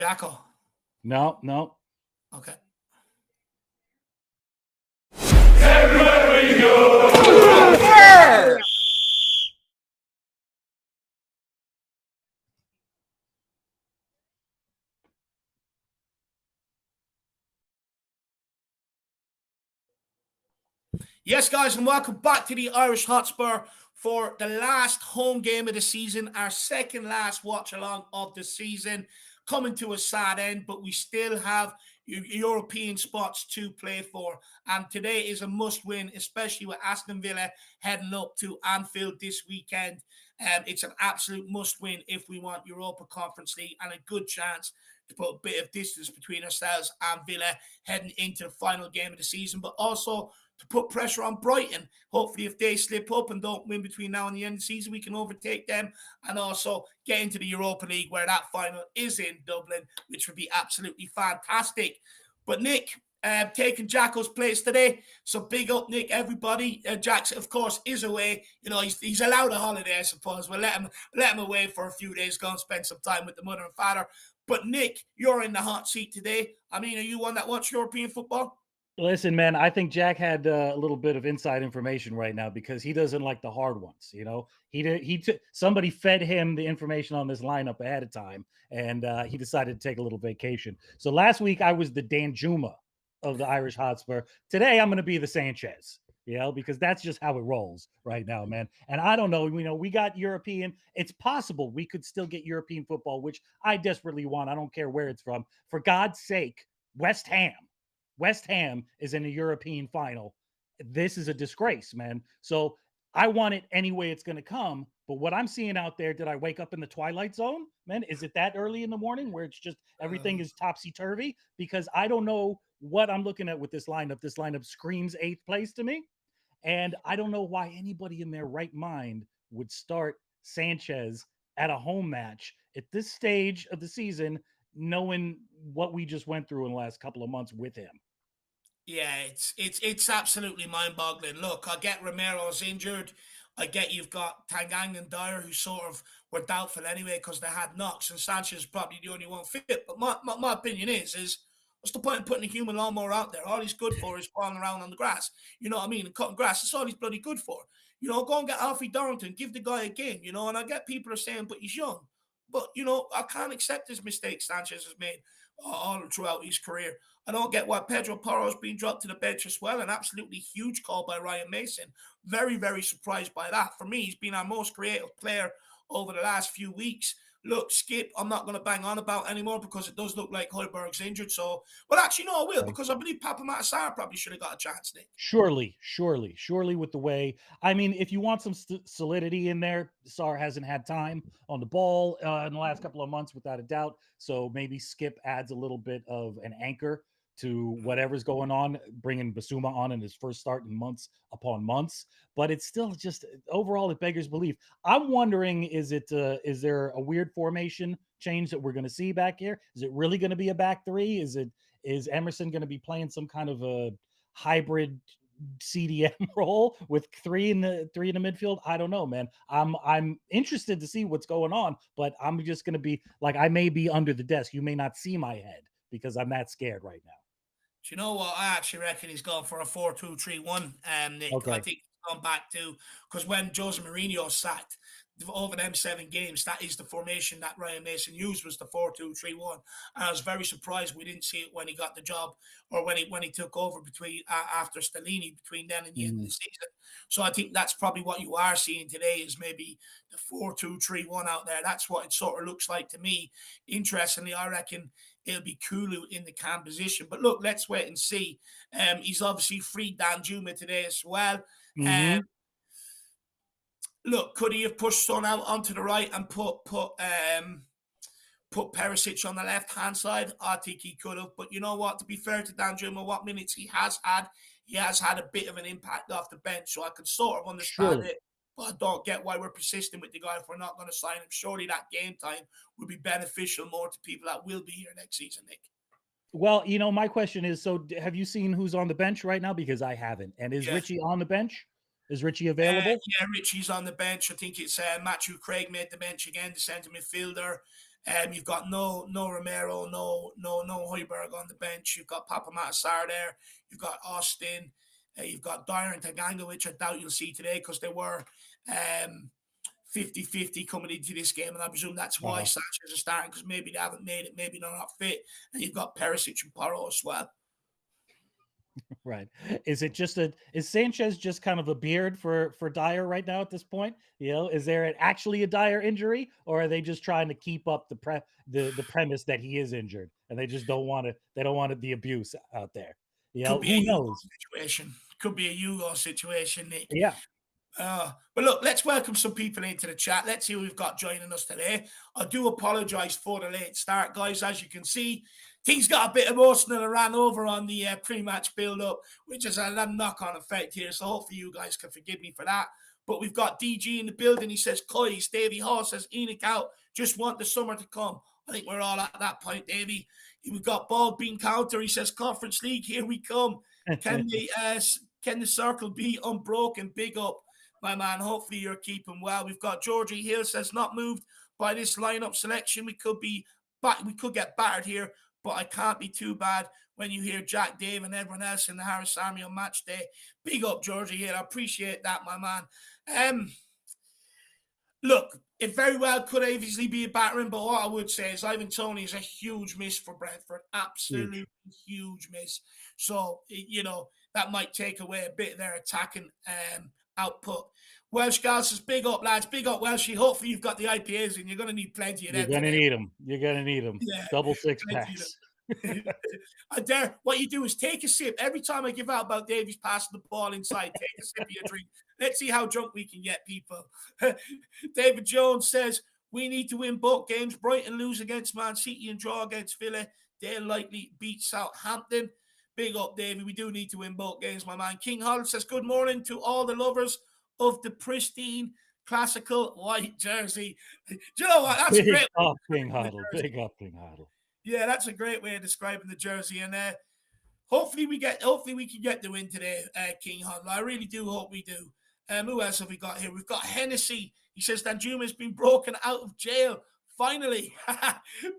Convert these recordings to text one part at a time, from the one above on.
Jacko. No. Okay. Everywhere we go. Yeah! Yes, guys, and welcome back to the Irish Hotspur for the last home game of the season, our second last watch along of the season, coming to a sad end, but we still have European spots to play for. And today is a must win, especially with Aston Villa heading up to Anfield this weekend. It's an absolute must win if we want Europa Conference League and a good chance to put a bit of distance between ourselves and Villa heading into the final game of the season, but also to put pressure on Brighton. Hopefully, if they slip up and don't win between now and the end of the season, we can overtake them and also get into the Europa League where that final is in Dublin, which would be absolutely fantastic. But Nick, taking Jacko's place today. So big up, Nick, everybody. Jack, of course, is away. You know, he's allowed a holiday, I suppose. We'll let him away for a few days, go and spend some time with the mother and father. But Nick, you're in the hot seat today. I mean, are you one that watches European football? Listen, man, I think Jack had a little bit of inside information right now because he doesn't like the hard ones. You know, somebody fed him the information on this lineup ahead of time, and he decided to take a little vacation. So last week I was the Danjuma of the Irish Hotspur. Today I'm going to be the Sanchez. You know, because that's just how it rolls right now, man. And I don't know, we got European. It's possible we could still get European football, which I desperately want. I don't care where it's from. For God's sake, West Ham is in a European final. This is a disgrace, man. So I want it any way it's going to come. But what I'm seeing out there, did I wake up in the twilight zone, man? Is it that early in the morning where it's just everything is topsy-turvy? Because I don't know what I'm looking at with this lineup. This lineup screams 8th place to me. And I don't know why anybody in their right mind would start Sanchez at a home match at this stage of the season, knowing what we just went through in the last couple of months with him. Yeah, it's absolutely mind-boggling. Look, I get Romero's injured. I get you've got Tangang and Dyer who sort of were doubtful anyway because they had knocks, and Sanchez is probably the only one fit. But my opinion is what's the point in putting a human lawnmower out there? All he's good for is crawling around on the grass. You know what I mean? And cutting grass. That's all he's bloody good for. You know, go and get Alfie Dorrington, give the guy a game, you know, and I get people are saying, but he's young. But, you know, I can't accept his mistakes Sanchez has made all throughout his career. I don't get why Pedro Porro's been dropped to the bench as well. An absolutely huge call by Ryan Mason. Very, very surprised by that. For me, he's been our most creative player over the last few weeks. Look, Skip, I'm not going to bang on about anymore because it does look like Højbjerg's injured. So, well, actually, no, I will because I believe Papa Matasar probably should have got a chance, Nick. Surely with the way. I mean, if you want some solidity in there, Sarr hasn't had time on the ball in the last couple of months, without a doubt. So maybe Skip adds a little bit of an anchor to whatever's going on, bringing Basuma on in his first start in months upon months. But it's still just overall it beggars belief. I'm wondering, is there a weird formation change that we're going to see back here? Is it really going to be a back three? Is Emerson going to be playing some kind of a hybrid CDM role with three in the midfield? I don't know, man. I'm interested to see what's going on, but I'm just going to be like, I may be under the desk. You may not see my head because I'm that scared right now. Do you know what? I actually reckon he's gone for a 4-2-3-1, Nick. Okay. I think he's gone back to, because when Jose Mourinho sat over them 7 games, that is the formation that Ryan Mason used, was the 4-2-3-1. And I was very surprised we didn't see it when he got the job, or when he took over between after Stellini, between then and the end of the season. So I think that's probably what you are seeing today, is maybe the 4-2-3-1 out there. That's what it sort of looks like to me. Interestingly, I reckon it'll be Kulu in the cam position. But look, let's wait and see. He's obviously freed Danjuma today as well. Look, could he have pushed Son out onto the right and put Perisic on the left-hand side? I think he could have. But you know what? To be fair to Danjuma, what minutes he has had a bit of an impact off the bench. So I can sort of understand it. But I don't get why we're persistent with the guy if we're not going to sign him. Surely that game time would be beneficial more to people that will be here next season, Nick. Well, you know, my question is, so have you seen who's on the bench right now? Because I haven't. And is Richie on the bench? Is Richie available? Yeah, Richie's on the bench. I think it's Matthew Craig made the bench again, the centre midfielder. You've got no Romero, no Højbjerg on the bench. You've got Papa Matasar there. You've got Austin. You've got Dyer and Tanganga, which I doubt you'll see today because they were 50-50 coming into this game, and I presume that's why Sanchez is starting, because maybe they haven't made it, maybe they're not fit. And you've got Perisic and Porro as well. Right. Is Sanchez just kind of a beard for Dyer right now at this point? Is there actually a Dyer injury, or are they just trying to keep up the premise that he is injured and they just don't want the abuse out there? Could be who a knows? Situation. Could be a Hugo situation, Nick. Yeah. But look, let's welcome some people into the chat. Let's see who we've got joining us today. I do apologize for the late start, guys. As you can see, things got a bit emotional and ran over on the pre-match build-up, which is a knock-on effect here. So hopefully you guys can forgive me for that. But we've got DG in the building. He says, Coys. Davey Hall says, Enoch out. Just want the summer to come. I think we're all at that point, Davey. We've got Bald Bean Counter. He says, Conference League, here we come. Can the circle be unbroken? Big up, my man. Hopefully you're keeping well. We've got Georgie Hill says, not moved by this lineup selection. We could get battered here, but I can't be too bad when you hear Jack, Dave, and everyone else in the Harris Army on match day. Big up, Georgie Hill. I appreciate that, my man. Look, it very well could obviously be a battering, but what I would say is Ivan Toney is a huge miss for Brentford. Absolutely huge miss. So, that might take away a bit of their attacking output. Welsh Gal says, big up, lads. Big up, Welshie. Hopefully you've got the IPAs and you're going to need plenty of them. You're going to need them. Yeah, double six packs. What you do is take a sip. Every time I give out about Davies passing the ball inside, take a sip of your drink. Let's see how drunk we can get people. David Jones says, we need to win both games. Brighton lose against Man City and draw against Villa. They'll likely beat Southampton. Big up, David. We do need to win both games, my man. King Huddle says, good morning to all the lovers of the pristine classical white jersey. Do you know what? That's big great. Up, King Huddle. Big up, King Huddle. Yeah, that's a great way of describing the jersey. And hopefully we can get the win today, King Huddle. I really do hope we do. Who else have we got here? We've got Hennessy. He says Danjuma's been broken out of jail. Finally.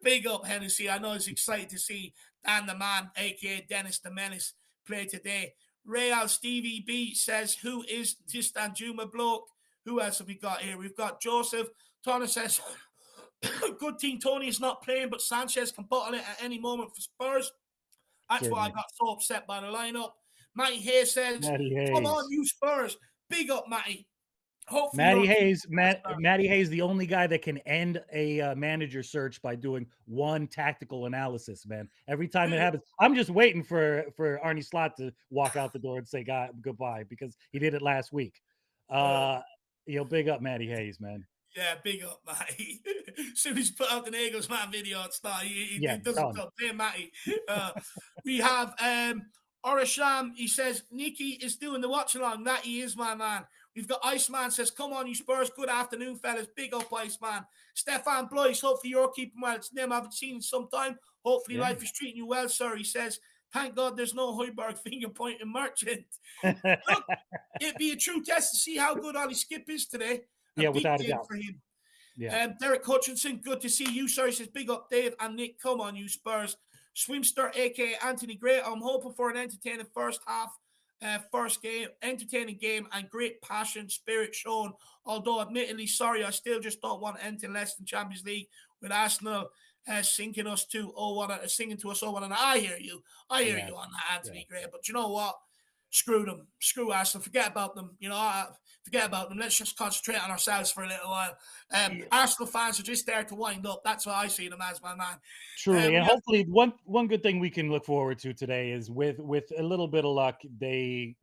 Big up, Hennessy. I know he's excited to see Dan the Man, a.k.a. Dennis the Menace, play today. Real Stevie B says, who is this Danjuma bloke? Who else have we got here? We've got Joseph. Tony says, good thing Tony is not playing, but Sanchez can bottle it at any moment for Spurs. That's why I got so upset by the lineup. Matty Hayes says, come on, you Spurs. Big up, Matty. Hopefully Matty Hayes, the only guy that can end a manager search by doing one tactical analysis, man. Every time it happens, I'm just waiting for Arnie Slot to walk out the door and say goodbye, because he did it last week. Big up Matty Hayes, man. Yeah, big up, Matty. As soon as he put out the Eagles man video at start, he doesn't come. Play Matty. We have Orisham. He says, Nicky is doing the watch-along. That he is, my man. We've got Iceman says, come on, you Spurs. Good afternoon, fellas. Big up, Iceman. Stefan Blois, hopefully you're keeping well. It's them I haven't seen in some time. Hopefully life is treating you well, sir. He says, thank God there's no Højbjerg finger-pointing merchant. Look, it'd be a true test to see how good Ollie Skip is today. Without a doubt. For him. Yeah. Derek Hutchinson, good to see you, sir. He says, big up, Dave and Nick. Come on, you Spurs. Swimster, a.k.a. Anthony Gray. I'm hoping for an entertaining first half. Entertaining game and great passion, spirit shown. Although, admittedly, sorry, I still just don't want anything less than Champions League with Arsenal singing to us, and I hear you. I hear you on that, Anthony Gray. But you know what? Screw them. Screw Arsenal. Forget about them. Forget about them. Let's just concentrate on ourselves for a little while. Arsenal fans are just there to wind up. That's what I see them as, my man. Truly, and hopefully one good thing we can look forward to today is with a little bit of luck, they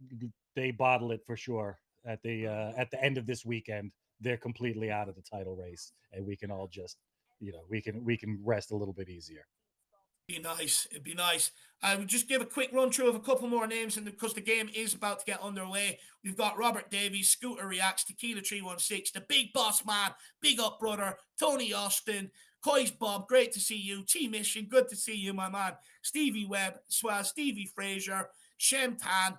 bottle it for sure at the end of this weekend. They're completely out of the title race, and we can all just we can rest a little bit easier. It'd be nice. I would just give a quick run through of a couple more names, and because the game is about to get underway, we've got Robert Davies, Scooter Reacts, Tequila 316, the Big Boss Man, Big Up Brother, Tony Austin, Coy's Bob, great to see you, T Mission, good to see you, my man, Stevie Webb as well, Stevie Fraser, Shem Tan,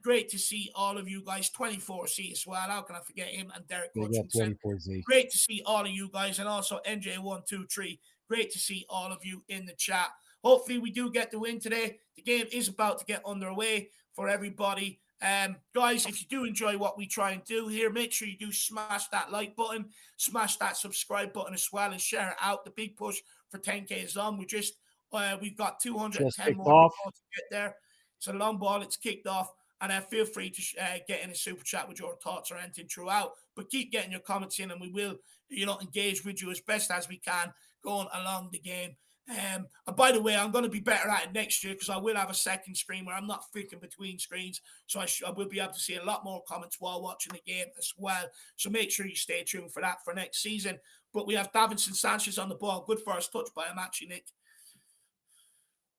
Great to see all of you guys. 24C as well. How can I forget him? And Derek Big up Hutchinson. 24Z. Great to see all of you guys. And also NJ123. Great to see all of you in the chat. Hopefully we do get the win today. The game is about to get underway for everybody. Guys, if you do enjoy what we try and do here, make sure you do smash that like button, smash that subscribe button as well, and share it out. The big push for 10K is on. We've got 210 more to get there. It's a long ball. It's kicked off. And feel free to get in a super chat with your thoughts or anything throughout. But keep getting your comments in, and we will, engage with you as best as we can going along the game. And by the way, I'm going to be better at it next year because I will have a second screen where I'm not flicking between screens. So I will be able to see a lot more comments while watching the game as well. So make sure you stay tuned for that for next season. But we have Davinson Sanchez on the ball. Good first touch by him, actually, Nick.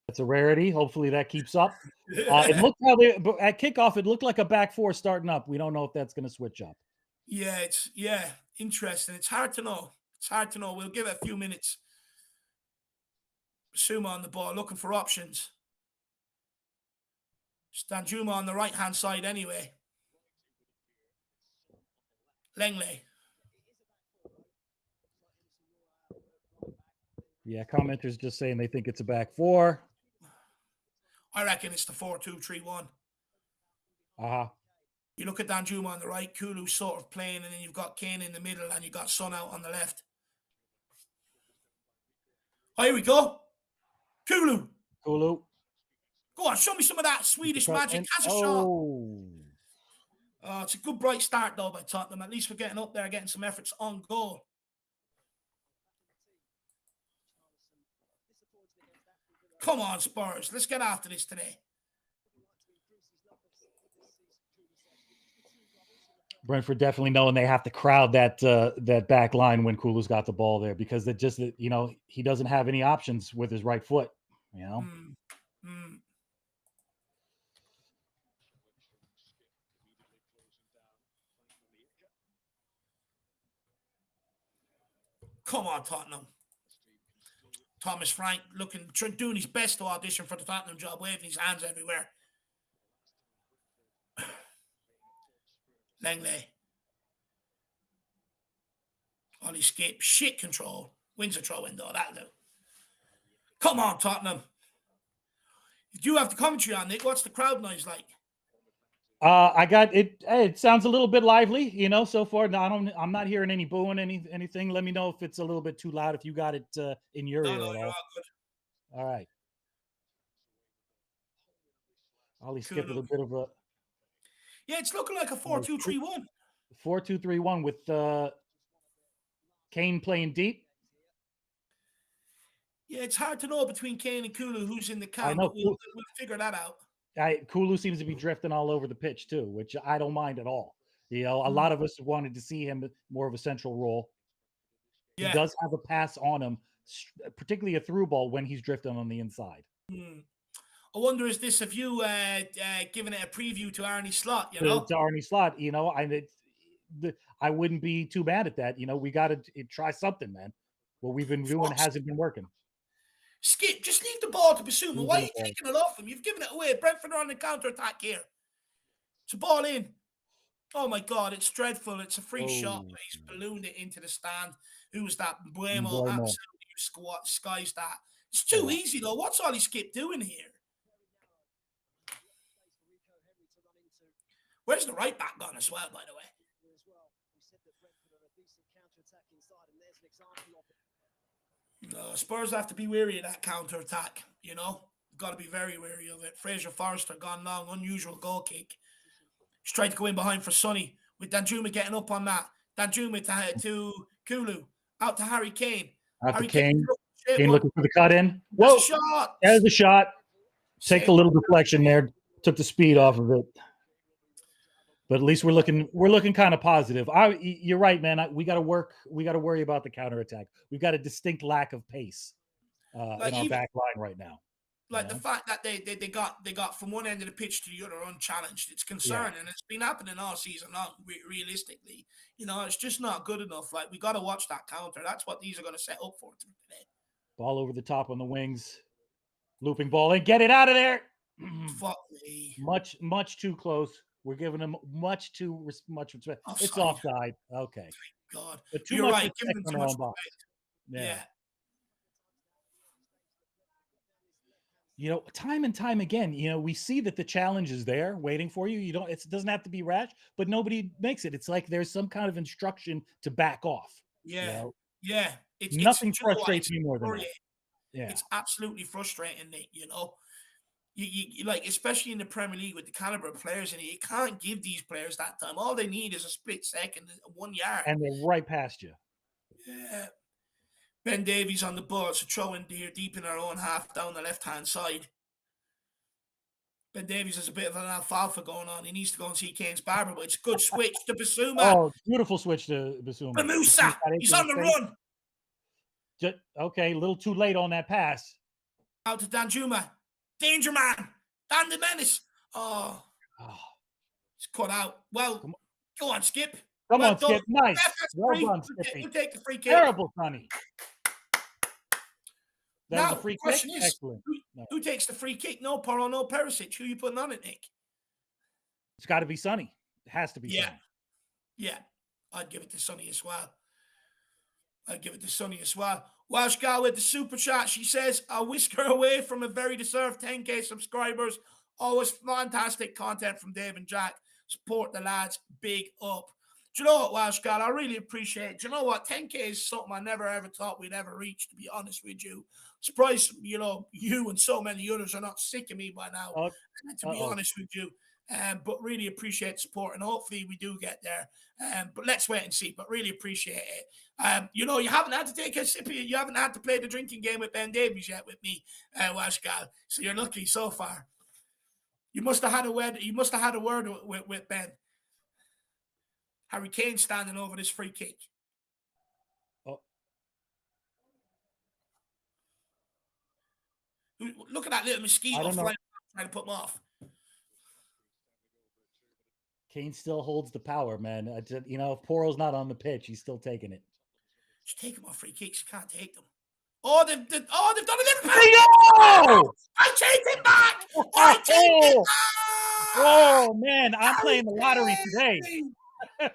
That's a rarity. Hopefully that keeps up. It looked at kickoff, it looked like a back four starting up. We don't know if that's going to switch up. Yeah, interesting. It's hard to know. We'll give it a few minutes. Suma on the ball, looking for options. Stanjuma on the right-hand side anyway. Lengley. Yeah, commenters just saying they think it's a back four. I reckon it's the 4-2-3-1. You look at Danjuma on the right, Kulu sort of playing, and then you've got Kane in the middle, and you've got Son out on the left. Oh, here we go. Kulu. Go on, show me some of that Swedish magic. Has a shot. It's a good bright start, though, by Tottenham. At least we're getting up there, getting some efforts on goal. Come on, Spurs. Let's get after this today. Brentford definitely knowing they have to crowd that back line when Kulu's got the ball there because he doesn't have any options with his right foot. Come on, Tottenham. Thomas Frank doing his best to audition for the Tottenham job, waving his hands everywhere. Langley. Ollie Skip. Shit control. Wins a throw in, though. That'll do. Come on, Tottenham. Do you have the commentary on, Nick? What's the crowd noise like? I got it. It sounds a little bit lively, so far. I'm not hearing any booing, anything. Let me know if it's a little bit too loud. If you got it in your ear at all. You're all good. All right. Ollie Skip with a bit of a. Yeah, it's looking like a 4-2-3-1. 4-2-3-1 with Kane playing deep. Yeah, it's hard to know between Kane and Kulu who's in the camp. But we'll figure that out. Kulu seems to be drifting all over the pitch too, which I don't mind at all. A lot of us wanted to see him more of a central role. Yeah. He does have a pass on him, particularly a through ball when he's drifting on the inside. I wonder, is this of you giving it a preview to Arnie Slot? To Arnie Slot, I wouldn't be too mad at that. We got to try something, man. What we've been doing hasn't been working. Skip, just leave the ball to Basuma. Why are you taking it off him? You've given it away. Brentford are on the counter-attack here. It's a ball in. Oh, my God, it's dreadful. It's a free shot. He's ballooned it into the stand. Who was that? Buemo absolutely skies that. It's too easy, though. What's Ollie Skip doing here? Where's the right back gone as well, by the way? No, Spurs have to be wary of that counter-attack, Got to be very wary of it. Fraser Forrester gone long, unusual goal kick. He's tried to go in behind for Sonny, with Danjuma getting up on that. Danjuma to Kulu, out to Harry Kane. Kane looking for the cut-in. Whoa! Shot. There's the shot. Take the little deflection there. Took the speed off of it. But at least we're looking kind of positive. You're right, man. We got to worry about the counterattack. We've got a distinct lack of pace in our back line right now. The fact that they got from one end of the pitch to the other unchallenged, it's concerning. It's been happening all season long. Realistically, it's just not good enough. We got to watch that counter. That's what these are going to set up for today. Ball over the top on the wings, looping ball and get it out of there. Fuck me. Much too close. We're giving him much respect. It's Offside. offside. Okay. God. But too You're much right. Give respect them on too their much own box. respect. Yeah. Yeah. Time and time again, we see that the challenge is there waiting for you. It doesn't have to be rash, but nobody makes it. It's like there's some kind of instruction to back off. Yeah. Yeah. It's Nothing do you know what? frustrates It's me more than that. infuriating. Yeah. It's absolutely frustrating, Nick. You like, especially in the Premier League with the caliber of players in it, you can't give these players that time. All they need is a split second, 1 yard. And they're right past you. Yeah. Ben Davies on the ball, so throwing deep in our own half down the left-hand side. Ben Davies has a bit of an alfalfa going on. He needs to go and see Kane's barber, but it's a good switch to Basuma. Oh, beautiful switch to Basuma. Bamusa, he's on the run. Okay, a little too late on that pass. Out to Danjuma. Danger man. Dan the Menace. Oh. It's cut out. Well, go on, Skip. Come on, Skip. Nice. Well done, Skippy. We'll take the free kick. Terrible, Sonny. Now, the free the question kick? is, Excellent. who takes the free kick? No Porro, no Perisic. Who are you putting on it, Nick? It's got to be Sonny. It has to be Sonny. Yeah. I'd give it to Sonny as well. Welsh Gal with the super chat. She says, "A whisker away from a very deserved 10K subscribers. Always fantastic content from Dave and Jack. Support the lads. Big up." Do you know what, Welsh Gal? I really appreciate it. Do you know what? 10K is something I never ever thought we'd ever reach, to be honest with you. Surprised, you and so many others are not sick of me by now, to be honest with you. But really appreciate the support, and hopefully we do get there. But let's wait and see. But really appreciate it. You haven't had to take a sip of it. You haven't had to play the drinking game with Ben Davies yet with me, Welsh Gal. So you're lucky so far. You must have had a word. You must have had a word with Ben. Harry Kane standing over this free kick. Oh. Look at that little mosquito flying, trying to put him off. Kane still holds the power, man. If Porro's not on the pitch, he's still taking it. Just take him off free kicks. You can't take them. They've done a little bit. I take it back. I take it back. Oh man, I'm playing the lottery today.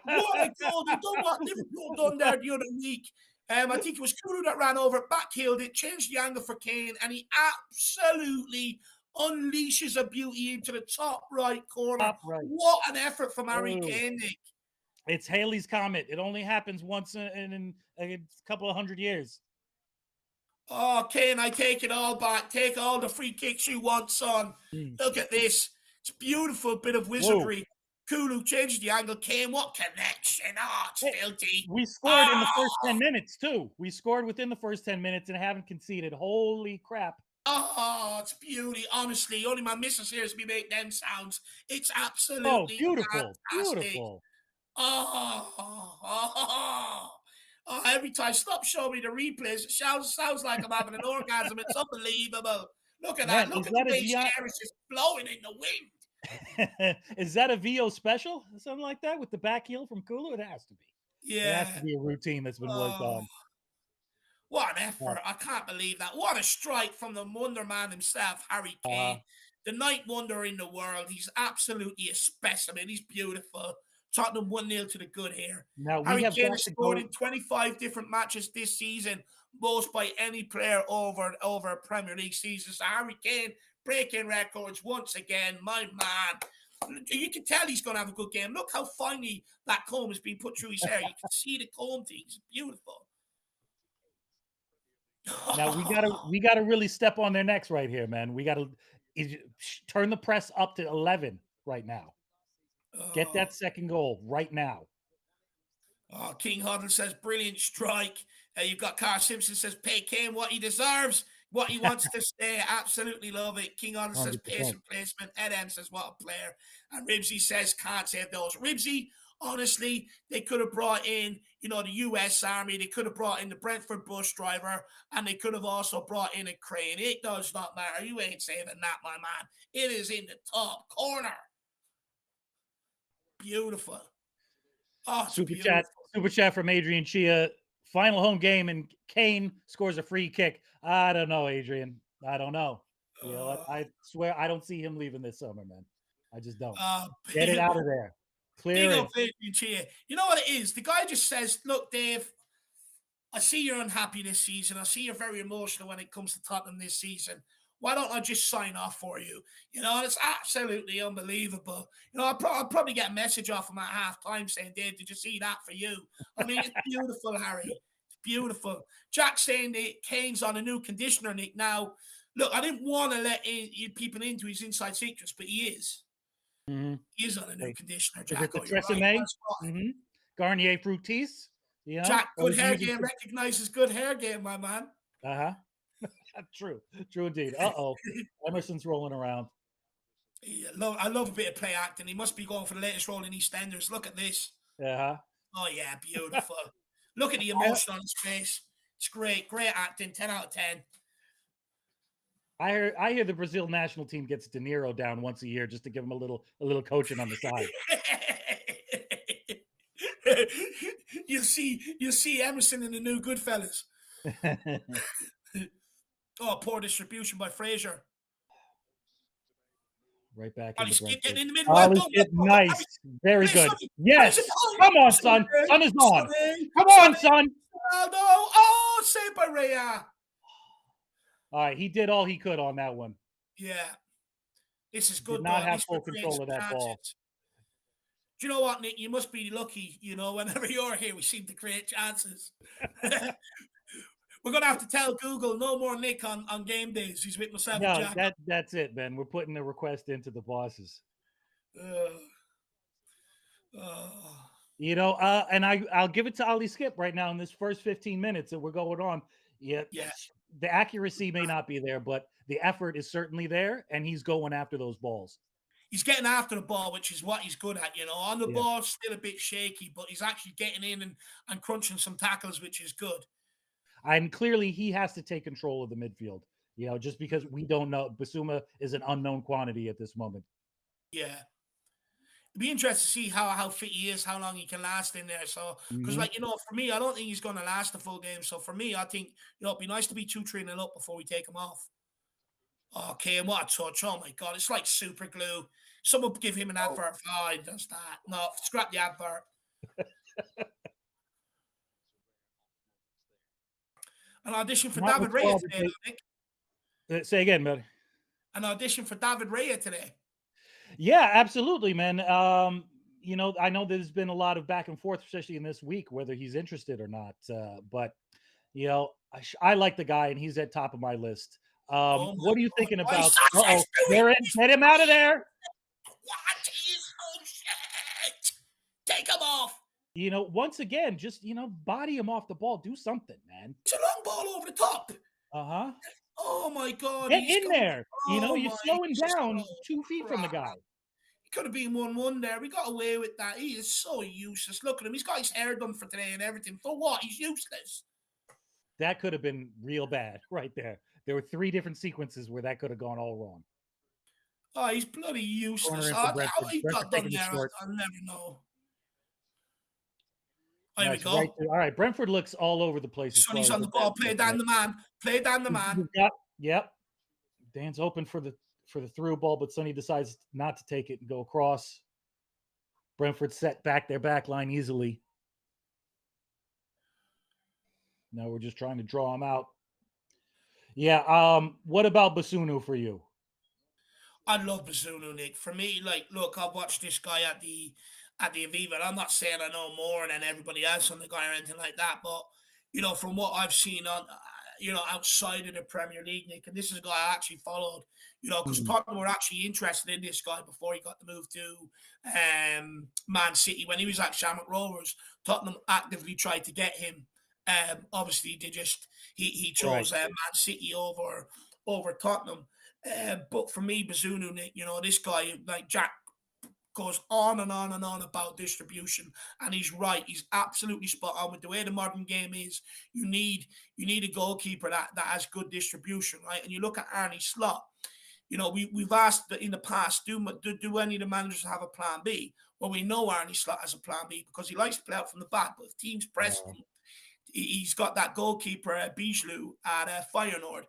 What a goal! They've done what Liverpool done there the other week. I think it was Kulu that ran over, backheeled it, changed the angle for Kane, and he absolutely unleashes a beauty into the top right corner. What an effort from Harry Kane, Nick. It's Haley's Comet. It only happens once in a couple of 100 years. Oh, Kane, I take it all back. Take all the free kicks you want, son. Look at this. It's a beautiful bit of wizardry. Whoa. Kulu changes the angle. Kane, what connection? Oh, it's filthy. We scored in the first 10 minutes, too. We scored within the first 10 minutes and haven't conceded. Holy crap. Oh, it's beauty. Honestly, only my missus hears me make them sounds. It's absolutely beautiful. Fantastic. Beautiful. Every time, stop showing me the replays. It sounds like I'm having an orgasm. It's unbelievable. Look at that. Look at the way the air is just blowing in the wind. Is that a VO special? Something like that with the back heel from Kulu? It has to be. Yeah. It has to be a routine that's been worked on. What an effort. I can't believe that. What a strike from the Wonder Man himself, Harry Kane. The night wonder in the world. He's absolutely a specimen. He's beautiful. Tottenham 1-0 to the good here. Now, Harry Kane has scored in 25 different matches this season, most by any player over a Premier League season. So Harry Kane breaking records once again. My man. You can tell he's going to have a good game. Look how finely that comb has been put through his hair. You can see the comb thing. It's beautiful. Now we gotta really step on their necks right here, man. We gotta turn the press up to 11 right now. Get that second goal right now. King Huddle says, brilliant strike. You've got Carl Simpson says, pay Kane what he deserves, what he wants to stay. Absolutely love it. King Huddle says, pace and placement. Ed M says, what a player. And Ribsy says, can't save those. Ribsy, honestly, they could have brought in, the U.S. Army. They could have brought in the Brentford bus driver, and they could have also brought in a crane. It does not matter. You ain't saving that, my man. It is in the top corner. Beautiful. Oh, super chat from Adrian Chia. Final home game, and Kane scores a free kick. I don't know, Adrian. I don't know. You know, Uh, I swear I don't see him leaving this summer, man. I just don't. uh, Get it out of there. Clear big it. up Adrian Chia. You know what it is? The guy just says, look, Dave, I see you're unhappy this season. I see you're very emotional when it comes to Tottenham this season. Why don't I just sign off for you? You know, it's absolutely unbelievable. You know, I'll probably get a message off him at half time saying, Dave, did you see that for you? I mean, it's beautiful, Harry. It's beautiful. Jack saying that Kane's on a new conditioner, Nick. Now, look, I didn't want to let people into his inside secrets, but he is. Mm-hmm. He is on a new Hey, conditioner, is it the Jacko. You're right. Tresemme? That's right. Mm-hmm. Garnier Fructis? You know? Jack, good hair game recognizes good hair game, my man. Uh-huh. True. True indeed. Uh-oh. Emerson's rolling around. Yeah, I love a bit of play acting. He must be going for the latest role in EastEnders. Look at this. Uh-huh. Oh, yeah, beautiful. Look at the emotion on his face. It's great. Great acting. 10 out of 10. I hear the Brazil national team gets De Niro down once a year just to give him a little coaching on the side. you'll see Emerson in the new Goodfellas. Oh, poor distribution by Fraser. Right back Ollie into Skip Brentford. getting in the middle. Ollie Skip, nice. Very good. Sonny. Yes. Come on, son. Son is on. Sonny. Come on, son. Oh, no. Oh, saved by Rhea. All right, he did all he could on that one. Yeah. This is good. Did not though. have full control of that ball. Do you know what, Nick? You must be lucky. You know, whenever you're here, we seem to create chances. We're going to have to tell Google no more Nick on game days. He's with myself and Jack. That's it, Ben. We're putting the request into the bosses. You know, and I'll give it to Ollie Skip right now in this first 15 minutes that we're going on. Yeah. Yes. The accuracy may not be there, but the effort is certainly there, and he's going after those balls. He's getting after the ball, which is what he's good at. You know, on the ball, still a bit shaky, but he's actually getting in and crunching some tackles, which is good. And clearly, he has to take control of the midfield. You know, just because we don't know, Basuma is an unknown quantity at this moment. Yeah. It'd be interesting to see how fit he is, how long he can last in there. So, because like, you know, for me, I don't think he's going to last the full game. So for me, I think, you know, it'd be nice to be 2-3-0 up before we take him off. Okay, and what a touch. Oh my God, it's like super glue. Someone give him an advert. Oh, he does that. No, scrap the advert. An audition for David Raya today, Nick. Say again, buddy. An audition for David Raya today. Yeah, absolutely, man. You know, I know there's been a lot of back and forth, especially in this week, whether he's interested or not. But you know, I like the guy, and he's at top of my list. What are you thinking about? Get him out of there! What is shit? Take him off. You know, once again, just body him off the ball. Do something, man. It's a long ball over the top. Uh-huh. Oh my God! Get in there. You know, you're slowing down 2 feet from the guy. He could have been 1-1 there. We got away with that. He is so useless. Look at him. He's got his hair done for today and everything. For what? He's useless. That could have been real bad right there. There were 3 different sequences where that could have gone all wrong. Oh, he's bloody useless. How he got done there, I'll never know. There we go. Right, all right, Brentford looks all over the place. Sonny's on the ball. Play down the man. Play down the man. Yep. Dan's open for the through ball, but Sonny decides not to take it and go across. Brentford set back their back line easily. Now we're just trying to draw him out. Yeah. What about Basunu for you? I love Basunu, Nick. For me, like, look, I've watched this guy at the Aviva. I'm not saying I know more than everybody else on the guy or anything like that, but you know, from what I've seen on, outside of the Premier League, Nick, and this is a guy I actually followed, you know, because Tottenham were actually interested in this guy before he got the move to Man City. When he was at Shamrock Rovers, Tottenham actively tried to get him. Obviously, he chose Man City over Tottenham. But for me, Basunu, Nick, you know, this guy, like Jack, goes on and on and on about distribution, and he's right. He's absolutely spot on with the way the modern game is. You need a goalkeeper that has good distribution, right? And you look at Arne Slot. You know, we've asked in the past, do any of the managers have a plan B? Well, we know Arne Slot has a plan B because he likes to play out from the back, but if teams press him, he's got that goalkeeper, Bijlou, at Feyenoord.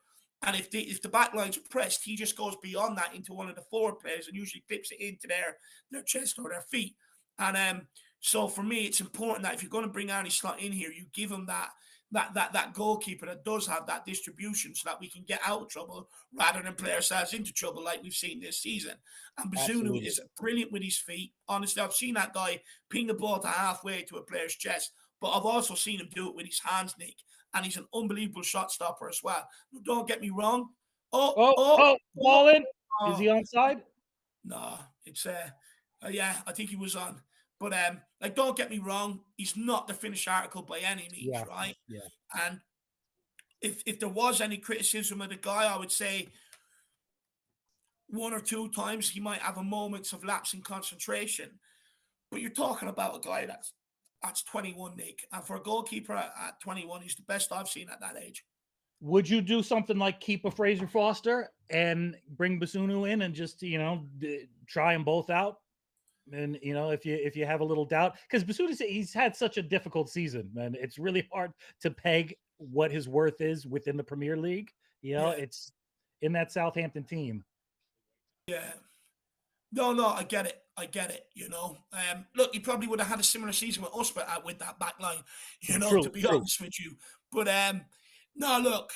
And if the back line's pressed, he just goes beyond that into one of the forward players and usually clips it into their chest or their feet. And so for me, it's important that if you're going to bring Arnie Slot in here, you give him that goalkeeper that does have that distribution so that we can get out of trouble rather than play ourselves into trouble like we've seen this season. And Bazunu is brilliant with his feet. Honestly, I've seen that guy ping the ball to halfway to a player's chest, but I've also seen him do it with his hands, Nick. And he's an unbelievable shot stopper as well. Don't get me wrong. Ball in. Is he onside? No, it's yeah, I think he was on. But like, don't get me wrong, he's not the finished article by any means, right? Yeah. And if there was any criticism of the guy, I would say one or two times he might have a moments of lapse in concentration. But you're talking about a guy that's 21, Nick. And for a goalkeeper at 21, he's the best I've seen at that age. Would you do something like keep a Fraser Foster and bring Bazunu in and just, try them both out? And, if you have a little doubt, because Bazunu, he's had such a difficult season, man. It's really hard to peg what his worth is within the Premier League. It's in that Southampton team. Yeah. No, I get it. Look, he probably would have had a similar season with us, but with that back line, to be honest with you. But no, look,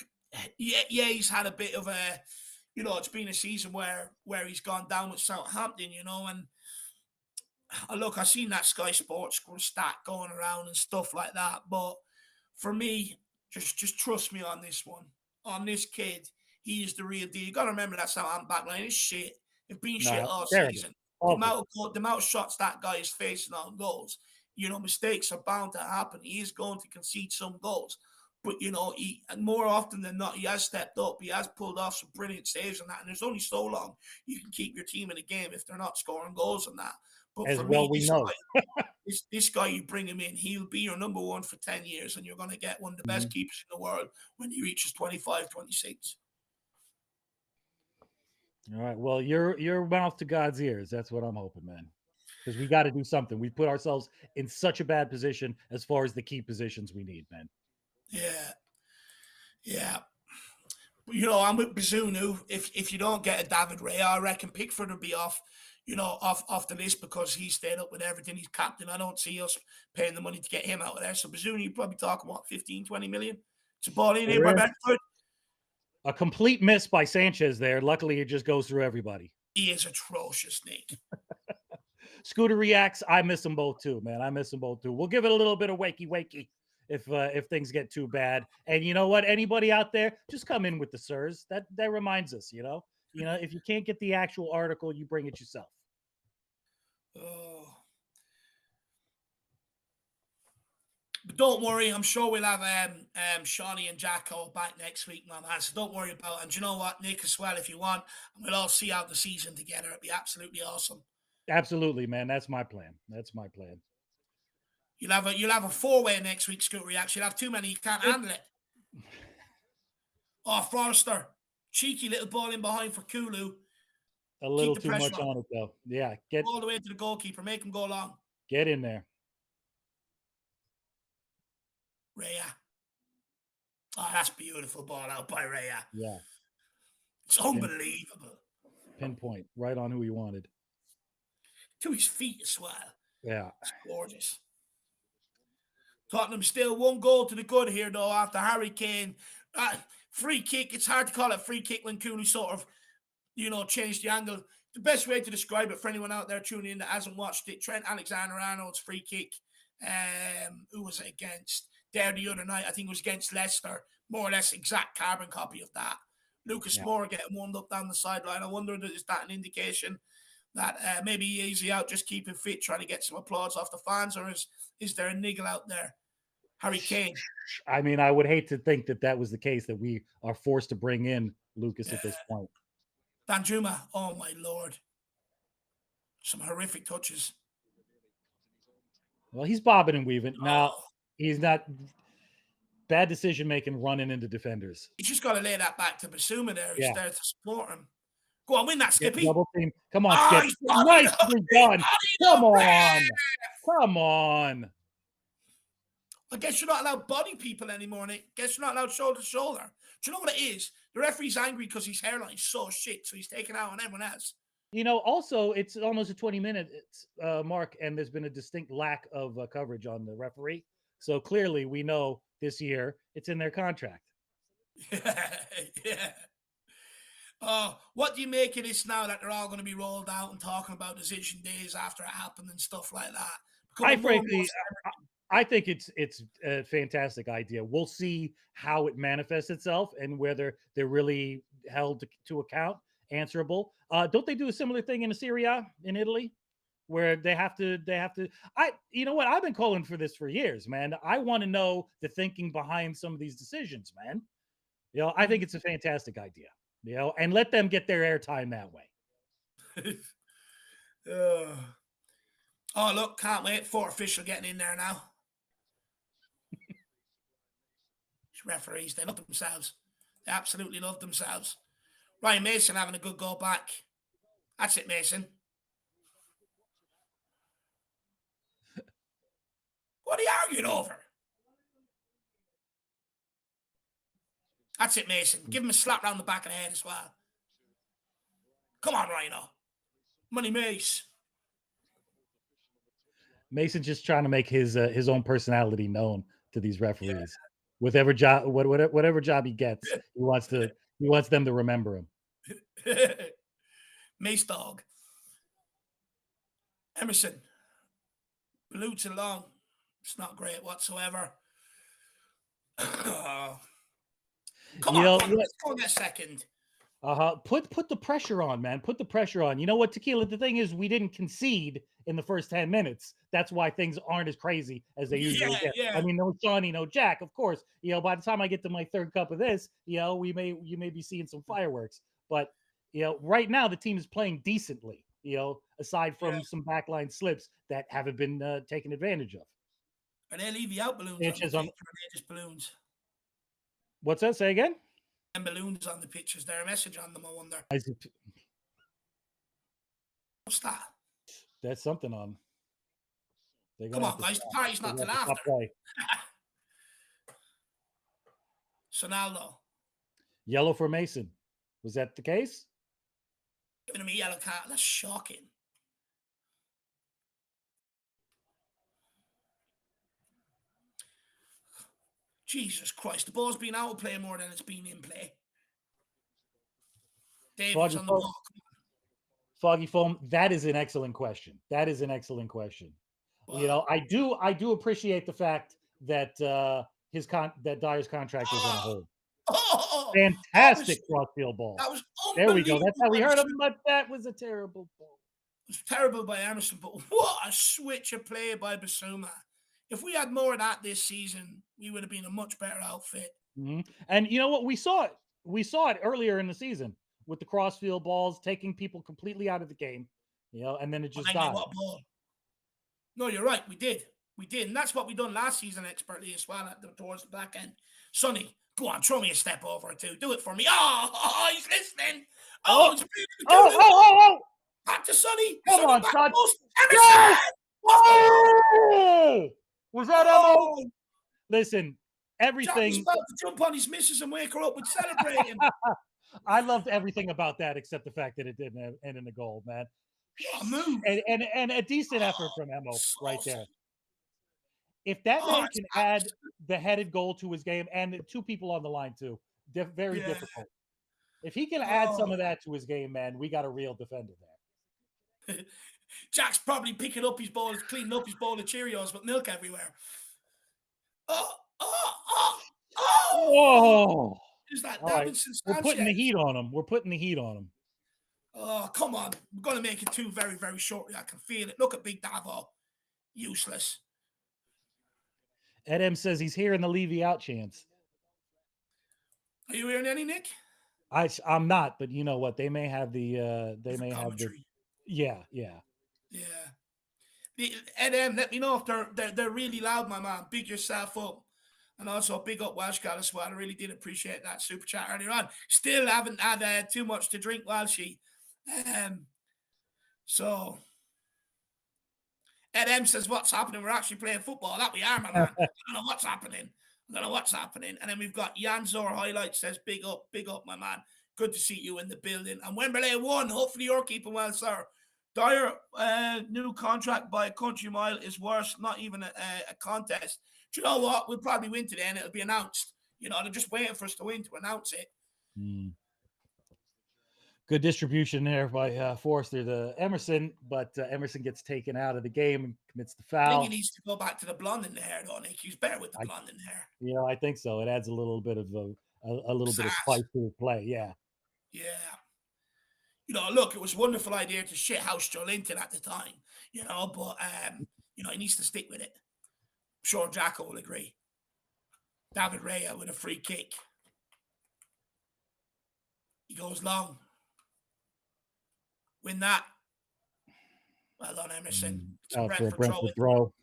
yeah, he's had a bit of a, it's been a season where he's gone down with Southampton, and look, I've seen that Sky Sports stat going around and stuff like that. But for me, just trust me on this one. On this kid, he is the real deal. You got to remember that Southampton back line is shit. It's been shit all season. The amount of shots that guy is facing on goals, mistakes are bound to happen. He is going to concede some goals. But, and more often than not, he has stepped up. He has pulled off some brilliant saves and that. And there's only so long you can keep your team in a game if they're not scoring goals and that. But as well, we know. This guy, you bring him in, he'll be your number one for 10 years, and you're going to get one of the best keepers in the world when he reaches 25, 26. All right. Well, your mouth to God's ears. That's what I'm hoping, man. Because we got to do something. We put ourselves in such a bad position as far as the key positions we need, man. Yeah. I'm with Bazunu. If you don't get a David Ray, I reckon Pickford will be off the list because he stayed up with everything. He's captain. I don't see us paying the money to get him out of there. So Bazunu, you're probably talking, 15, 20 million? It's a ball in here by Brentford. A complete miss by Sanchez there. Luckily, it just goes through everybody. He is atrocious, Nick. Scooter reacts. I miss them both too, man. I miss them both too. We'll give it a little bit of wakey if things get too bad. And you know what? Anybody out there, just come in with the sirs. That reminds us, if you can't get the actual article, you bring it yourself. Oh. But don't worry, I'm sure we'll have Shawnee and Jacko back next week, my man. So don't worry about it. And you know what, Nick, as well, if you want, and we'll all see out the season together. It'd be absolutely awesome. Absolutely, man. That's my plan. You'll have a 4-way next week, Scooter Reacts. You'll have too many. You can't handle it. Oh, Forrester. Cheeky little ball in behind for Kulu. A little too much on it, though. Yeah. Get all the way to the goalkeeper. Make him go long. Get in there. Raya. Oh, that's beautiful ball out by Raya. Yeah. It's unbelievable. Pinpoint. Right on who he wanted. To his feet as well. Yeah. It's gorgeous. Tottenham still 1 goal to the good here, though, after Harry Kane. Free kick. It's hard to call it free kick when Cooley sort of, changed the angle. The best way to describe it for anyone out there tuning in that hasn't watched it, Trent Alexander-Arnold's free kick. Who was it against? There the other night, I think it was against Leicester. More or less exact carbon copy of that. Lucas Moura getting warmed up down the sideline. I wonder, is that an indication that maybe he's out just keeping fit, trying to get some applause off the fans, or is there a niggle out there? Harry Kane. I mean, I would hate to think that was the case, that we are forced to bring in Lucas at this point. Danjuma, oh my Lord. Some horrific touches. Well, he's bobbing and weaving. Now, he's not bad decision-making running into defenders. He's just got to lay that back to Basuma there. He's there to support him. Go on, win that, Skippy. Double team. Come on, Skip. Nicely done. Come on. I guess you're not allowed body people anymore, Nick. I guess you're not allowed shoulder to shoulder. Do you know what it is? The referee's angry because his hairline's so shit, so he's taking out on everyone else. Also, it's almost a 20-minute mark, and there's been a distinct lack of coverage on the referee. So clearly, we know this year it's in their contract. Yeah. What do you make of this now that they're all going to be rolled out and talking about decision days after it happened and stuff like that? I think it's a fantastic idea. We'll see how it manifests itself and whether they're really held to account, answerable. Don't they do a similar thing in the Serie A in Italy, where they have to? You know what? I've been calling for this for years, man. I want to know the thinking behind some of these decisions, man. I think it's a fantastic idea. And let them get their airtime that way. Oh, look, can't wait. 4 official getting in there now. Referees, they love themselves. They absolutely love themselves. Ryan Mason having a good go back. That's it, Mason. What are you arguing over? That's it, Mason. Give him a slap round the back of the head as well. Come on, Rhino. Money Mace. Mason's just trying to make his own personality known to these referees. Whatever job he gets, he wants them to remember him. Mace dog. Emerson. Watchalong. It's not great whatsoever. Come on, let's go in a second. Put the pressure on, man. Put the pressure on. You know what, Tequila? The thing is, we didn't concede in the first 10 minutes. That's why things aren't as crazy as they usually get. Yeah. I mean, no Shawnee, no Jack, of course. By the time I get to my third cup of this, you may be seeing some fireworks. But right now the team is playing decently. Aside from some backline slips that haven't been taken advantage of. Are they leaving out balloons on the pitch, or are they just balloons? What's that? Say again? And balloons on the pitch. Is there a message on them, I wonder? What's that? That's something on. Come on, guys. The party's not till after. Sonaldo. Yellow for Mason. Was that the case? Giving him a yellow card. That's shocking. Jesus Christ. The ball's been out of play more than it's been in play. David's on the ball. Foggy Foam, that is an excellent question. Wow. I do appreciate the fact that that Dyer's contract is on hold. Fantastic crossfield ball. That was there we go. That's how we heard him, but that was a terrible ball. It was terrible by Emerson, but what a switch of play by Basuma. If we had more of that this season, we would have been a much better outfit. Mm-hmm. And you know what? We saw it. We saw it earlier in the season with the crossfield balls, taking people completely out of the game, and then it just died. No, you're right. We did. And that's what we done last season expertly as well towards the back end. Sonny, go on, throw me a step over or two. Do it for me. Oh, he's listening. Oh. Back to Sonny. Come on, son. Emerson! Oh! Was that Emmo? Listen, everything. Jack was about to jump on his missus and wake her up with celebrating. I loved everything about that except the fact that it didn't end in a goal, man. Move. And a decent effort from Emmo right there. If that man can add the headed goal to his game, and 2 people on the line too, very difficult. If he can add some of that to his game, man, we got a real defender there. Jack's probably picking up his bowl, cleaning up his bowl of Cheerios with milk everywhere. Whoa! Is that Davidson? Right. We're putting the heat on him. Oh, come on. We're going to make it 2 very, very shortly. I can feel it. Look at Big Davo. Useless. Ed M says he's hearing the Levy out chants. Are you hearing any, Nick? I'm not, but you know what? They may have the commentary. Yeah. Ed M, let me know if they're really loud, my man. Big yourself up. And also big up Welshgal as well. I really did appreciate that super chat earlier on. Still haven't had too much to drink, Welshie. So Ed M says, what's happening? We're actually playing football. That we are, my man. I don't know what's happening. I don't know what's happening. And then we've got Janzor Highlight says, big up, my man. Good to see you in the building. And Wembley won. Hopefully you're keeping well, sir. Dyer, new contract by a country mile is worse. Not even a contest. Do you know what? We'll probably win today and it'll be announced. You know, they're just waiting for us to win to announce it. Good distribution there by Forster to Emerson, but Emerson gets taken out of the game and commits the foul. I think he needs to go back to the blonde in the hair, though, Nick. He's better with the blonde in the hair. Yeah, I think so. It adds a little bit of a little bit of spice to the play. Yeah. Yeah. You know, look, it was a wonderful idea to shit house Joelinton at the time, you know, but, you know, he needs to stick with it. I'm sure Jacko will agree. David Raya with a free kick. He goes long. Win that. Well done, Emerson. It's a Brentford throw.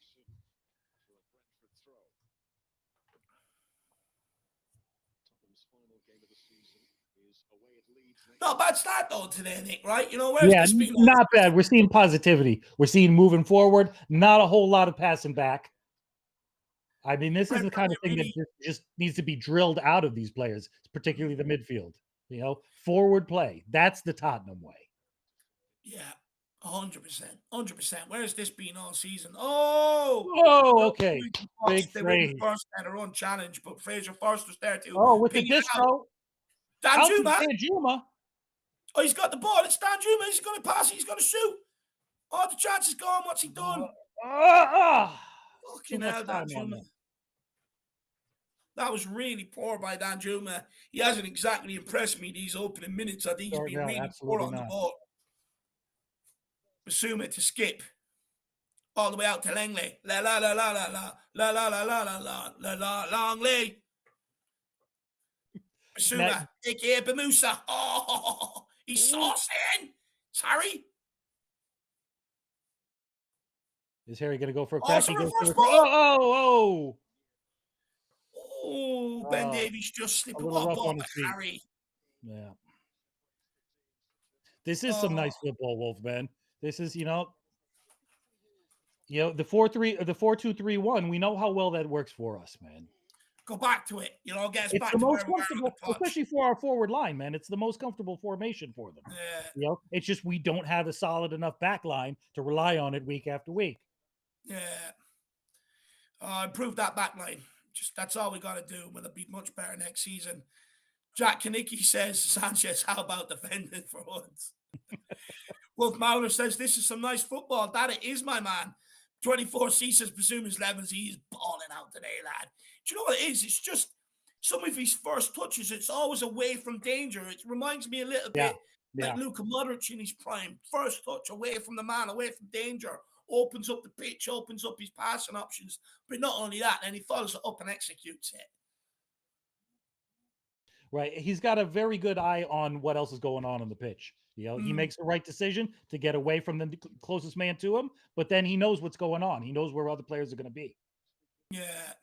Not bad start though today, Nick, right? You know, where's this been? Not bad. We're seeing positivity. We're seeing moving forward. Not a whole lot of passing back. I mean, this is the kind of thing that just needs to be drilled out of these players, particularly the midfield. You know, forward play. That's the Tottenham way. Yeah, 100%. 100%. Where's this been all season? Oh, okay. Big they were the first and their own challenge, but Fraser Forster's there too. Oh, with the distro. Danjuma. Oh, he's got the ball. It's Danjuma. He's going to pass it. He's going to shoot. Oh, the chance is gone. What's he done? Fucking hell, Danjuma. That was really poor by Danjuma. He hasn't exactly impressed me these opening minutes. I think he's been really poor on the ball. Basuma to skip. All the way out to Langley. La la la la la la la la la la la la la Langley. Basuma, aka Bamusa. Oh, he's saucing. It's Harry. Is Harry going to go for a crack? Oh, Ben Davies just slipping. What a ball to Harry. Yeah. This is some nice football, Wolfman. This is, the 4-3, the 4-2-3-1. We know how well that works for us, man. Go back to it. Get us it's back the to most where comfortable, especially for our forward line, man. It's the most comfortable formation for them. Yeah. It's just we don't have a solid enough back line to rely on it week after week. Yeah. Improve that back line. Just that's all we got to do. We'll be much better next season. Jack Kanicki says, Sanchez, how about defending for once? Wolf Mauler says, this is some nice football. That is my man. 24 seasons, Basuma's levels. He's balling out today, lad. Do you know what it is? It's just some of his first touches. It's always away from danger. It reminds me a little bit like Luka Modric in his prime. First touch away from the man, away from danger. Opens up the pitch, opens up his passing options. But not only that, then he follows it up and executes it. Right. He's got a very good eye on what else is going on the pitch. He makes the right decision to get away from the closest man to him, but then he knows what's going on. He knows where other players are going to be. Yeah.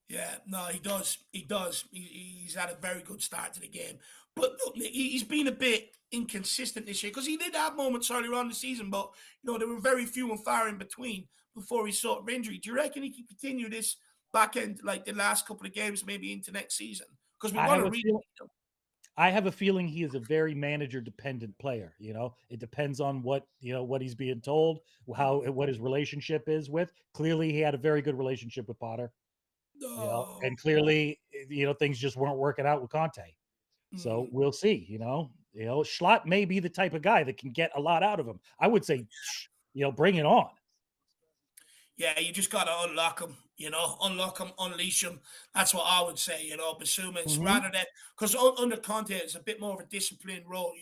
Yeah, no, he does. He does. He's had a very good start to the game. But look, he's been a bit inconsistent this year because he did have moments earlier on in the season, but there were very few and far in between before he sought injury. Do you reckon he can continue this back end, like the last couple of games, maybe into next season? Because we want to read him. I have a feeling he is a very manager-dependent player. It depends on what he's being told, what his relationship is with. Clearly, he had a very good relationship with Potter. And clearly, things just weren't working out with Conte. So we'll see. Schlatt may be the type of guy that can get a lot out of him. I would say, bring it on. Yeah, you just got to unlock him. Unlock him, unleash him. That's what I would say. Basuma, it's rather than because under Conte, it's a bit more of a disciplined role.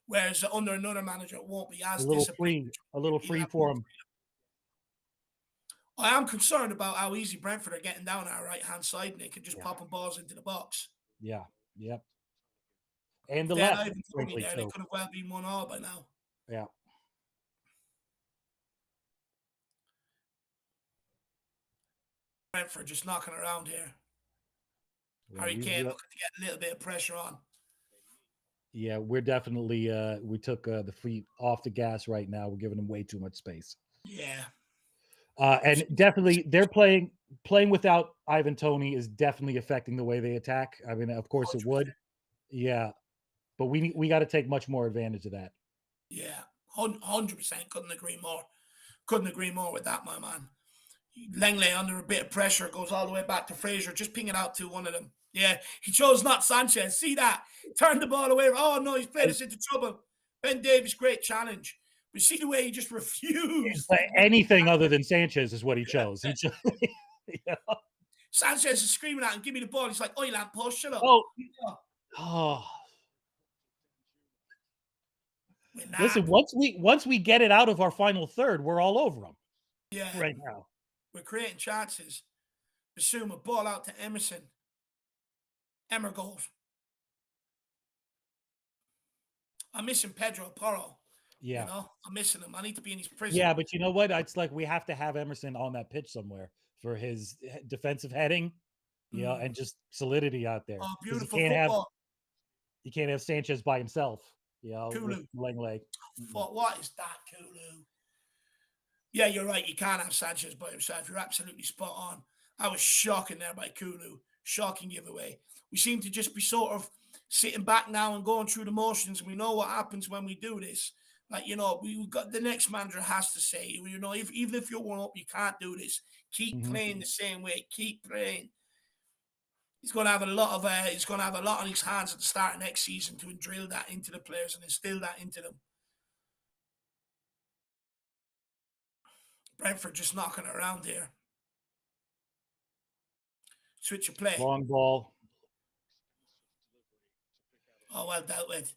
Whereas under another manager, it won't be as disciplined. A little free for him. I am concerned about how easy Brentford are getting down our right-hand side, and they can just popping balls into the box. Yeah, yep. And the left. They could have well been 1-1 by now. Yeah. Brentford just knocking around here. Harry Kane looking to get a little bit of pressure on. Yeah, we're definitely we took the feet off the gas right now. We're giving them way too much space. Yeah. And definitely they're playing without Ivan Toney is definitely affecting the way they attack. I mean, of course it 100%. would. Yeah. But we got to take much more advantage of that. Yeah, 100%. Couldn't agree more. Couldn't agree more with that, my man. Langley under a bit of pressure goes all the way back to Fraser. Just ping it out to one of them. Yeah, he chose not Sanchez. See that? Turned the ball away. Oh no, he's played us into trouble. Ben Davies, great challenge. But see the way he just refused. Anything other than Sanchez is what he chose. He chose. Yeah. Sanchez is screaming at him, give me the ball. He's like, "Oi, lamppost, shut up." Oh. Nah. Listen, once we get it out of our final third, we're all over them. Yeah, right now. we're creating chances. Basuma, ball out to Emerson. Emmer goes. I'm missing Pedro Porro. Yeah. You know, I'm missing him. I need to be in his prison. Yeah, but you know what? It's like we have to have Emerson on that pitch somewhere for his defensive heading, and just solidity out there. Oh, 'Cause beautiful football. You can't have Sanchez by himself, Kulu. with Langley. What is that, Kulu? Yeah, you're right. You can't have Sanchez by himself. You're absolutely spot on. I was shocking there by Kulu. Shocking giveaway. We seem to just be sort of sitting back now and going through the motions. And we know what happens when we do this. Like, we've got the next manager has to say, even if you're 1 up, you can't do this. Keep playing the same way. Keep playing. He's going to have a lot on his hands at the start of next season to drill that into the players and instill that into them. Brentford just knocking it around here. Switch of play. Long ball. Oh, well dealt with.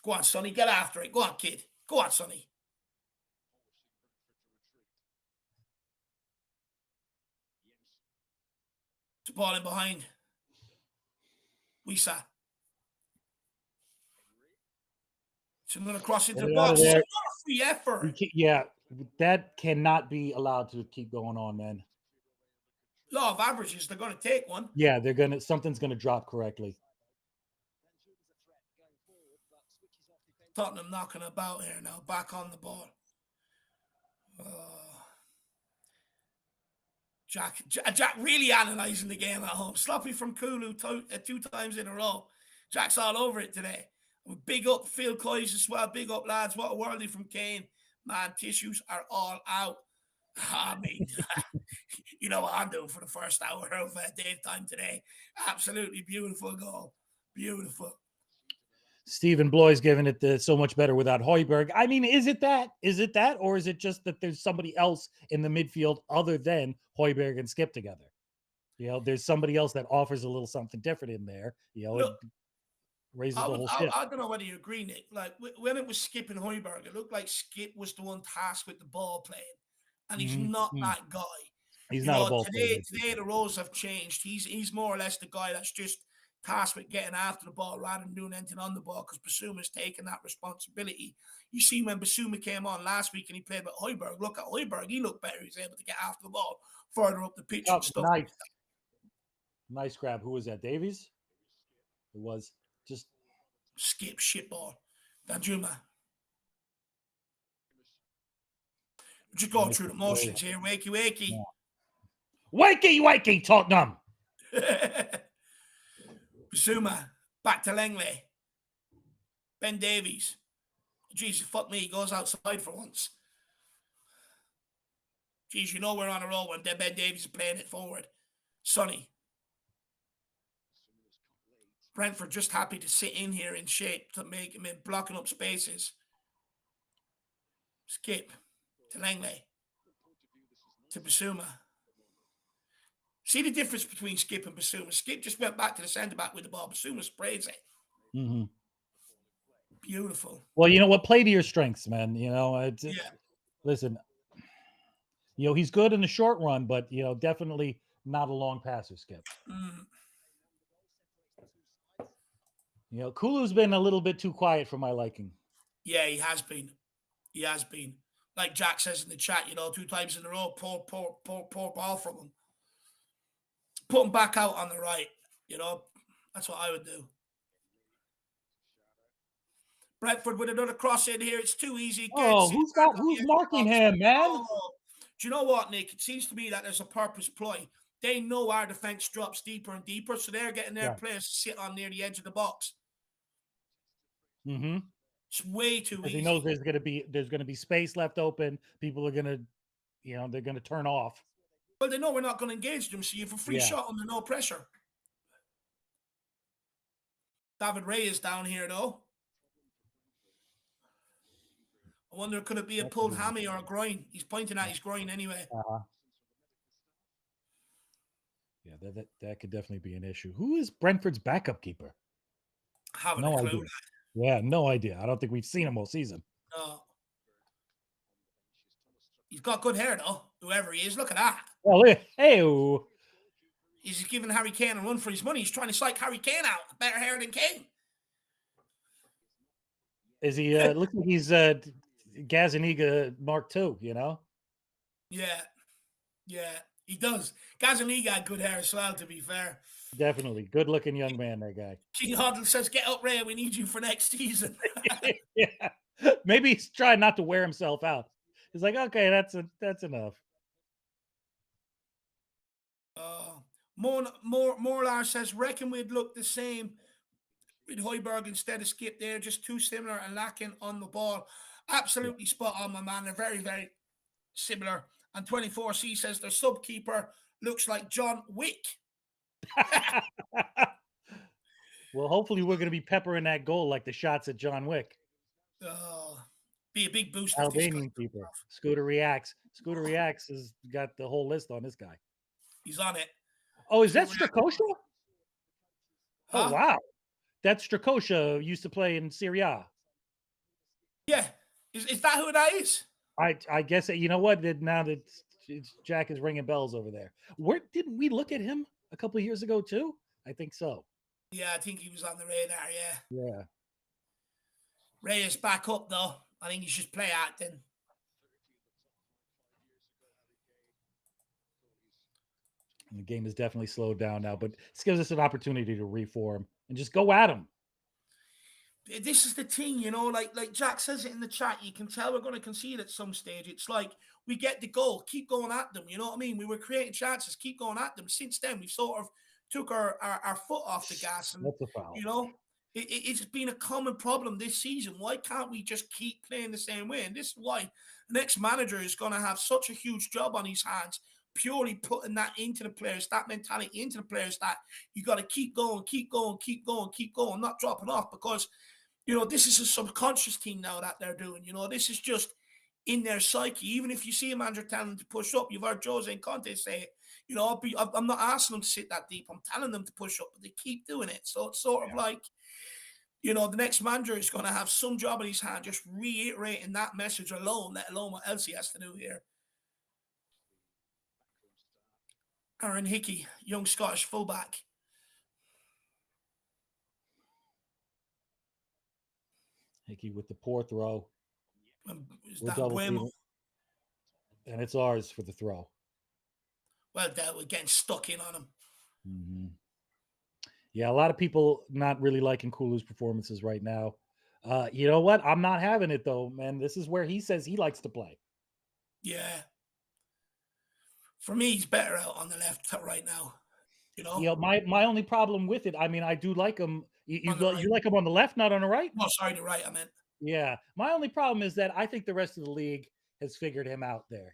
Go on, Sonny. Get after it. Go on, kid. Go on, Sonny. It's a ball in behind. Wisa. So I'm going to cross into the box. It's not a free effort. Yeah, that cannot be allowed to keep going on, man. Law of averages, they're going to take one. Yeah, something's going to drop correctly. Tottenham knocking about here now, back on the ball. Jack really analysing the game at home. Sloppy from Kulu 2 times in a row. Jack's all over it today. Big up Phil Coyes as well. Big up, lads. What a worldie from Kane. Man, tissues are all out. I mean, you know what I'm doing for the first hour of Dave time today. Absolutely beautiful goal. Beautiful. Stephen Bloy's giving it so much better without Højbjerg. I mean, is it that? Or is it just that there's somebody else in the midfield other than Højbjerg and Skip together? There's somebody else that offers a little something different in there. Look, it raises the whole ship. I don't know whether you agree, Nick. Like when it was Skip and Højbjerg, it looked like Skip was the one tasked with the ball playing, and he's not that guy. He's not a ball player. Today the roles have changed. He's more or less the guy that's just tasked with getting after the ball rather than doing anything on the ball because Basuma's taken that responsibility. You see when Basuma came on last week and he played with Højbjerg, look at Højbjerg. He looked better. He was able to get after the ball further up the pitch and stuff. Nice. Nice grab. Who was that? Davies? It was just Skip shitball. Danjuma. We're just going through the motions here. Wakey. Yeah. Wakey, Tottenham. Basuma, back to Langley. Ben Davies. Jeez, fuck me, he goes outside for once. Jeez, we're on a roll when Ben Davies is playing it forward. Sonny. Brentford just happy to sit in here in shape to make him blocking up spaces. Skip to Langley. To Basuma. See the difference between Skip and Basuma. Skip just went back to the centre-back with the ball. Basuma sprays it. Mm-hmm. Beautiful. Well, you know what? Play to your strengths, man. Listen, he's good in the short run, but, definitely not a long passer, Skip. Kulu's been a little bit too quiet for my liking. Yeah, he has been. Like Jack says in the chat, 2 times in a row, poor ball from him. Put him back out on the right, That's what I would do. Brentford with another cross in here. It's too easy. Who's marking him, man? Do you know what, Nick? It seems to me that there's a purpose ploy. They know our defense drops deeper and deeper, so they're getting their players to sit on near the edge of the box. Mm-hmm. It's way too Because easy. he knows there's going to be space left open. People are going to, they're going to turn off. Well, they know we're not going to engage them, so you have a free shot under no pressure. David Ray is down here, though. I wonder, could it be a pulled hammy or a groin? He's pointing at his groin anyway. Yeah, that could definitely be an issue. Who is Brentford's backup keeper? No idea. Yeah, no idea. I don't think we've seen him all season. No. He's got good hair, though, whoever he is. Look at that. Well, hey. He's giving Harry Kane a run for his money. He's trying to psych Harry Kane out. Better hair than Kane. Is he? Looks like he's Gazaniga Mark II, Yeah, he does. Gazaniga had good hair as well, to be fair. Definitely. Good-looking young man, that guy. King Hoddle says, get up, Ray. We need you for next season. Yeah. Maybe he's trying not to wear himself out. He's like, okay, that's enough. Morlar says, reckon we'd look the same with Højbjerg instead of Skip there, just too similar and lacking on the ball. Absolutely spot on, my man. They're very, very similar. And 24C says their sub-keeper looks like John Wick. Well, hopefully we're going to be peppering that goal like the shots at John Wick. Be a big boost. Albanian keeper. Scooter Reacts. Scooter Reacts has got the whole list on this guy. He's on it. Oh, is that Strakosha? Oh, wow. That's Strakosha, used to play in Serie A. Yeah. Is that who that is? I guess, you know what? Now that Jack is ringing bells over there. Didn't we look at him a couple of years ago too? I think so. Yeah, I think he was on the radar, yeah. Yeah. Ray is back up, though. I think he's just play acting. And the game is definitely slowed down now, but this gives us an opportunity to reform and just go at him. This is the thing, like Jack says it in the chat, you can tell we're going to concede at some stage. It's like we get the goal, keep going at them, you know what I mean? We were creating chances, keep going at them. Since then, we've sort of took our foot off the gas. And, that's a foul. It's been a common problem this season. Why can't we just keep playing the same way? And this is why the next manager is going to have such a huge job on his hands, purely putting that into the players, that mentality into the players, that you got to keep going, not dropping off, because this is a subconscious thing now that they're doing. This is just in their psyche. Even if you see a manager telling them to push up, you've heard Jose and Conte say it. I'm not asking them to sit that deep. I'm telling them to push up, but they keep doing it. So it's sort of like, the next manager is going to have some job in his hand, just reiterating that message alone, let alone what else he has to do here. Aaron Hickey, young Scottish fullback. Hickey with the poor throw. We're double teaming. And it's ours for the throw. Well, we're getting stuck in on him. Mm-hmm. Yeah, a lot of people not really liking Kulu's performances right now. You know what? I'm not having it, though, man. This is where he says he likes to play. Yeah. For me, he's better out on the left right now. My only problem with it, I mean, I do like him. You like him on the left, not on the right? No, sorry, the right, I meant. Yeah. My only problem is that I think the rest of the league has figured him out there.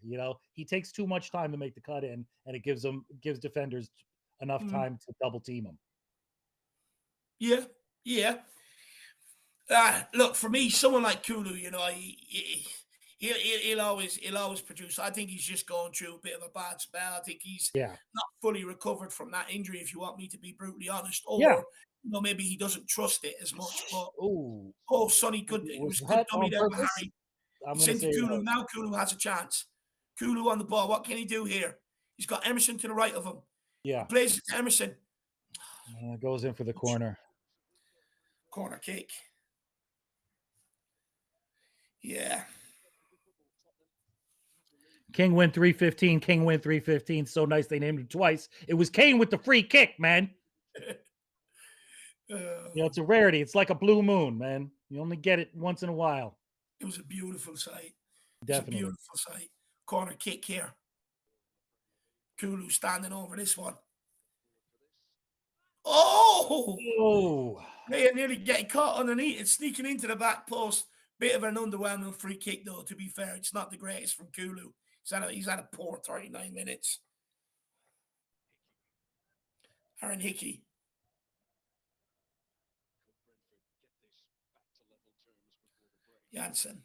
He takes too much time to make the cut in, and it gives defenders enough time to double team him. Yeah. Look, for me, someone like Kulu, he'll always produce. I think he's just going through a bit of a bad spell. I think he's not fully recovered from that injury, if you want me to be brutally honest. Or maybe he doesn't trust it as much. But Sonny, good. It was good dummy there by Harry. He's into Kulu. Now Kulu has a chance. Kulu on the ball. What can he do here? He's got Emerson to the right of him. Yeah. He plays it to Emerson. Goes in for the corner. Corner kick. Yeah. King win 315. King win 315. So nice they named him twice. It was Kane with the free kick, man. It's a rarity. It's like a blue moon, man. You only get it once in a while. It was a beautiful sight. Definitely. It was a beautiful sight. Corner kick here. Kulu standing over this one. Oh! Oh, They nearly getting caught underneath and sneaking into the back post. Bit of an underwhelming free kick, though, to be fair. It's not the greatest from Kulu. He's had a poor 39 minutes. Aaron Hickey. Janssen.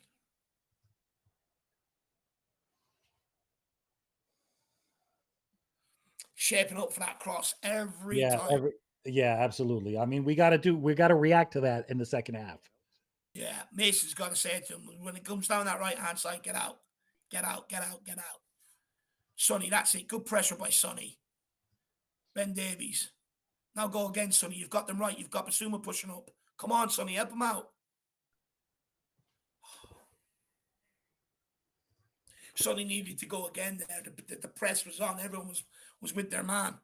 Shaping up for that cross every time. Yeah, absolutely. I mean, we got to react to that in the second half. Yeah, Mason's got to say it to him. When it comes down that right-hand side, get out. Get out, get out, get out. Sonny, that's it. Good pressure by Sonny. Ben Davies. Now go again, Sonny. You've got them right. You've got Basuma pushing up. Come on, Sonny. Help him out. Sonny needed to go again there. The press was on. Everyone was with their man.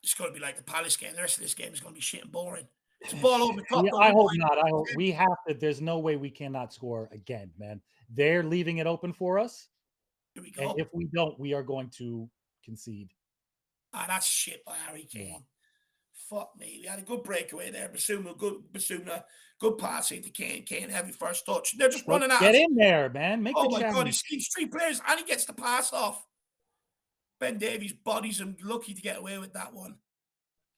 It's going to be like the Palace game. The rest of this game is going to be shit and boring. It's a ball over the top. Yeah, I hope not. I hope we have to. There's no way we cannot score again, man. They're leaving it open for us. Here we go. And if we don't, we are going to concede. That's shit by Harry Kane. Yeah. Fuck me. We had a good breakaway there. Basuma, good passing to Kane. Kane, heavy first touch. They're just running out. Get in there, man. Make oh the my challenge. God, he sees three players and he gets the pass off. Ben Davies bodies him. Lucky to get away with that one.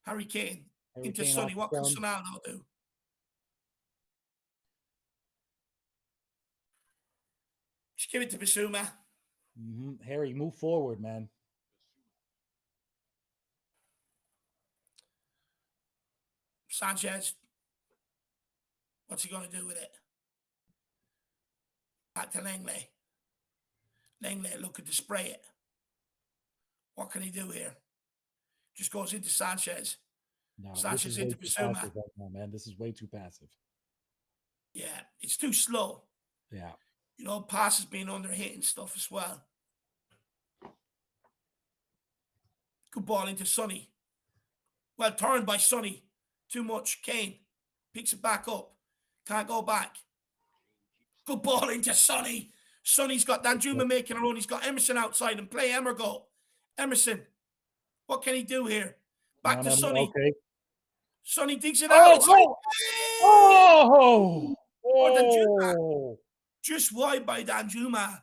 Harry Kane into Sonny. What can Sonal now do? Just give it to Basuma. Harry, move forward, man. Sanchez. What's he going to do with it? Back to Langley. Langley looking to spray it. What can he do here? Just goes into Sanchez. No, Sanchez into Basuma. Right now, man. This is way too passive. Yeah, it's too slow. Yeah. You know, passes being under hit and stuff as well. Good ball into Sonny. Well turned by Sonny. Too much. Kane picks it back up. Can't go back. Good ball into Sonny. Sonny's got Danjuma making a run. He's got Emerson outside and play Emergo. Emerson. What can he do here? Back to Sonny. Okay. Sonny digs it out. Oh! Just wide by Danjuma.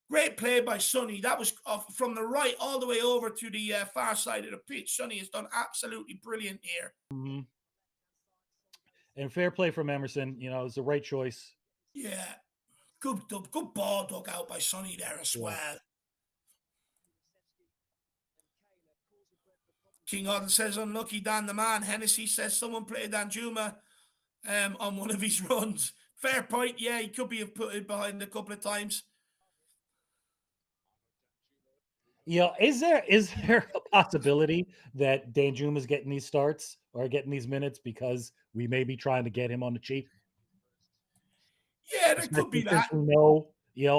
Great play by Sonny. That was from the right all the way over to the far side of the pitch. Sonny has done absolutely brilliant here. Mm-hmm. And fair play from Emerson. You know, it's the right choice. Yeah. Good ball dug out by Sonny there as well. King Odin says, unlucky Dan the man. Hennessy says someone played Danjuma on one of his runs. Fair point. Yeah, he could be put it behind a couple of times. Yeah, is there a possibility that Danjuma's getting these starts or getting these minutes because we may be trying to get him on the cheap? Yeah, there could be that. We know,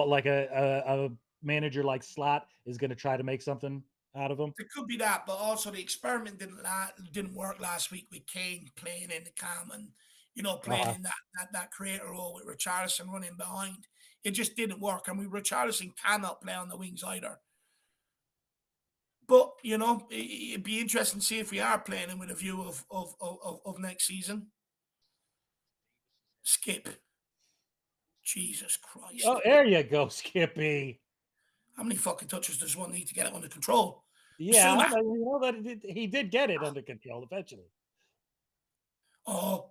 like a manager like Slot is going to try to make something out of him. There could be that, but also the experiment didn't work last week with Kane playing in the cam and playing in that creator role with Richarlison running behind. It just didn't work, and Richarlison cannot play on the wings either. But it'd be interesting to see if we are playing him with a view of next season. Skip. Jesus Christ. Oh, there you go, Skippy. How many fucking touches does one need to get it under control? Yeah, he did get it under control eventually. Oh,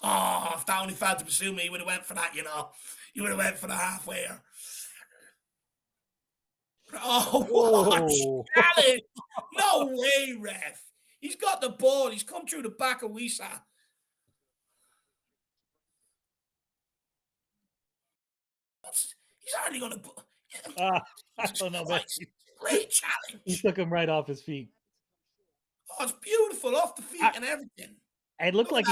if that only fell to Basuma, he would have went for that, He would have went for the halfway. Oh, what challenge! No way, ref. He's got the ball. He's come through the back of Wisa. He's already going to... I don't know. Great challenge. He took him right off his feet. Oh, it's beautiful. Off the feet and everything. It looked like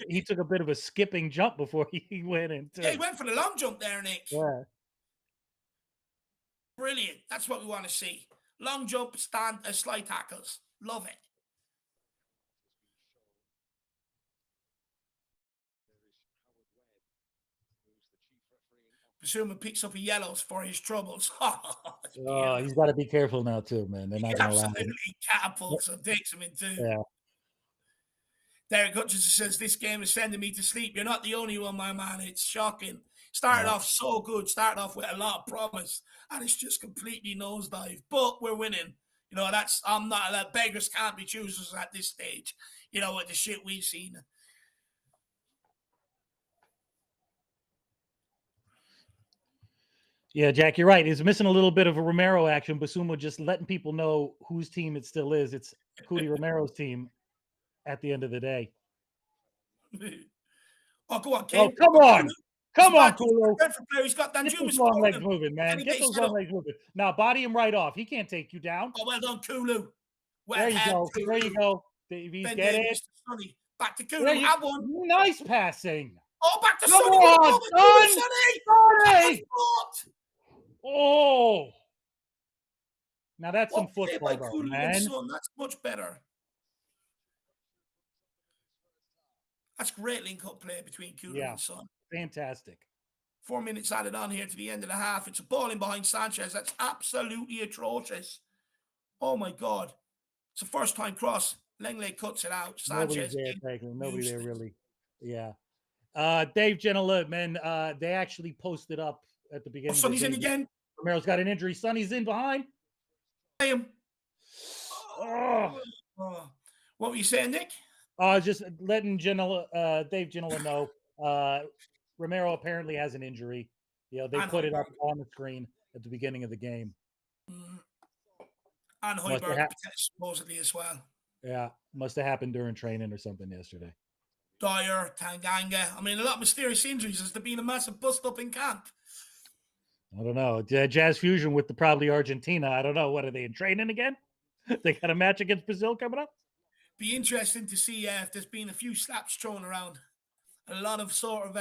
he took a bit of a skipping jump before he went into. Yeah, he went for the long jump there, Nick. Yeah. Brilliant. That's what we want to see. Long jump, slide tackles. Love it. Basuma picks up a yellows for his troubles. He's got to be careful now too, man. They're not He going to allow him. absolutely catapults and takes him in two. Yeah. Derek Hutchinson says, this game is sending me to sleep. You're not the only one, my man. It's shocking. Started off so good. Started off with a lot of promise. And it's just completely nosedive. But we're winning. You know, I'm not, beggars can't be choosers at this stage. You know, with the shit we've seen. Yeah, Jack, you're right. He's missing a little bit of a Romero action. Basuma just letting people know whose team it still is. It's Cootie Romero's team at the end of the day. Oh, go on, Kane. Oh, come on. Come on, Kulo. He's got Get those long legs moving, man. Get those long legs moving. Now, body him right off. He can't take you down. Oh, well done, Kulu. There you go. Kulu. There you go. Davies, Ben get Davies it. to Sonny. Back to Kulu. Have one. Nice passing. Oh, back to Come Sonny. on, Sonny. Oh. Now that's some football, though, man. That's much better. That's great link-up play between Kulu and Son. Fantastic. 4 minutes added on here to the end of the half. It's a ball in behind Sanchez. That's absolutely atrocious. Oh, my God. It's a first-time cross. Langley cuts it out. Sanchez. Nobody there, really. Yeah. Dave Genola, man, they actually posted up at the beginning. Sonny's in again. Romero's got an injury. Sonny's in behind. What were you saying, Nick? Just letting Dave Genola know. Romero apparently has an injury. You know, they put it up on the screen at the beginning of the game. And Højbjerg supposedly as well. Yeah, must have happened during training or something yesterday. Dyer, Tanganga. I mean, a lot of mysterious injuries. Has there been a massive bust-up in camp? I don't know. Jazz Fusion with probably Argentina. I don't know. What are they in training again? They got a match against Brazil coming up? Be interesting to see if there's been a few slaps thrown around. A lot of sort of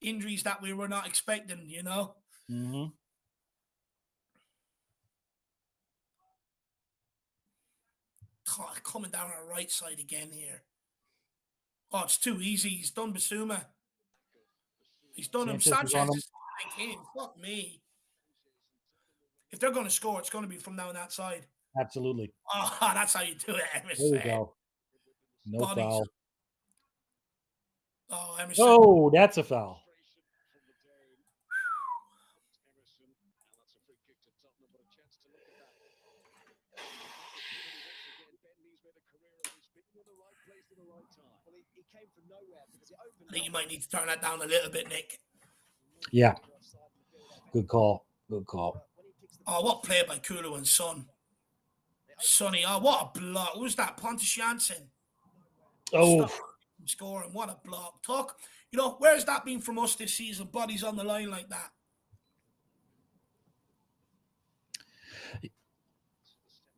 injuries that we were not expecting, you know? Mm-hmm. Coming down our right side again here. Oh, it's too easy. He's done Basuma. He's done him. Sanchez is like him. Fuck me. If they're going to score, it's going to be from down that side. Absolutely. Oh, that's how you do it, Emerson. There you go. No foul. Oh, Emerson. Oh, that's a foul. I think you might need to turn that down a little bit, Nick. Yeah. Good call. Good call. Oh, what play by Kulu and Son. Sonny, oh, what a block. Who's that? Pontus Janssen. Oh. Scoring. What a block. Talk. You know, where's that been from us this season? Bodies on the line like that.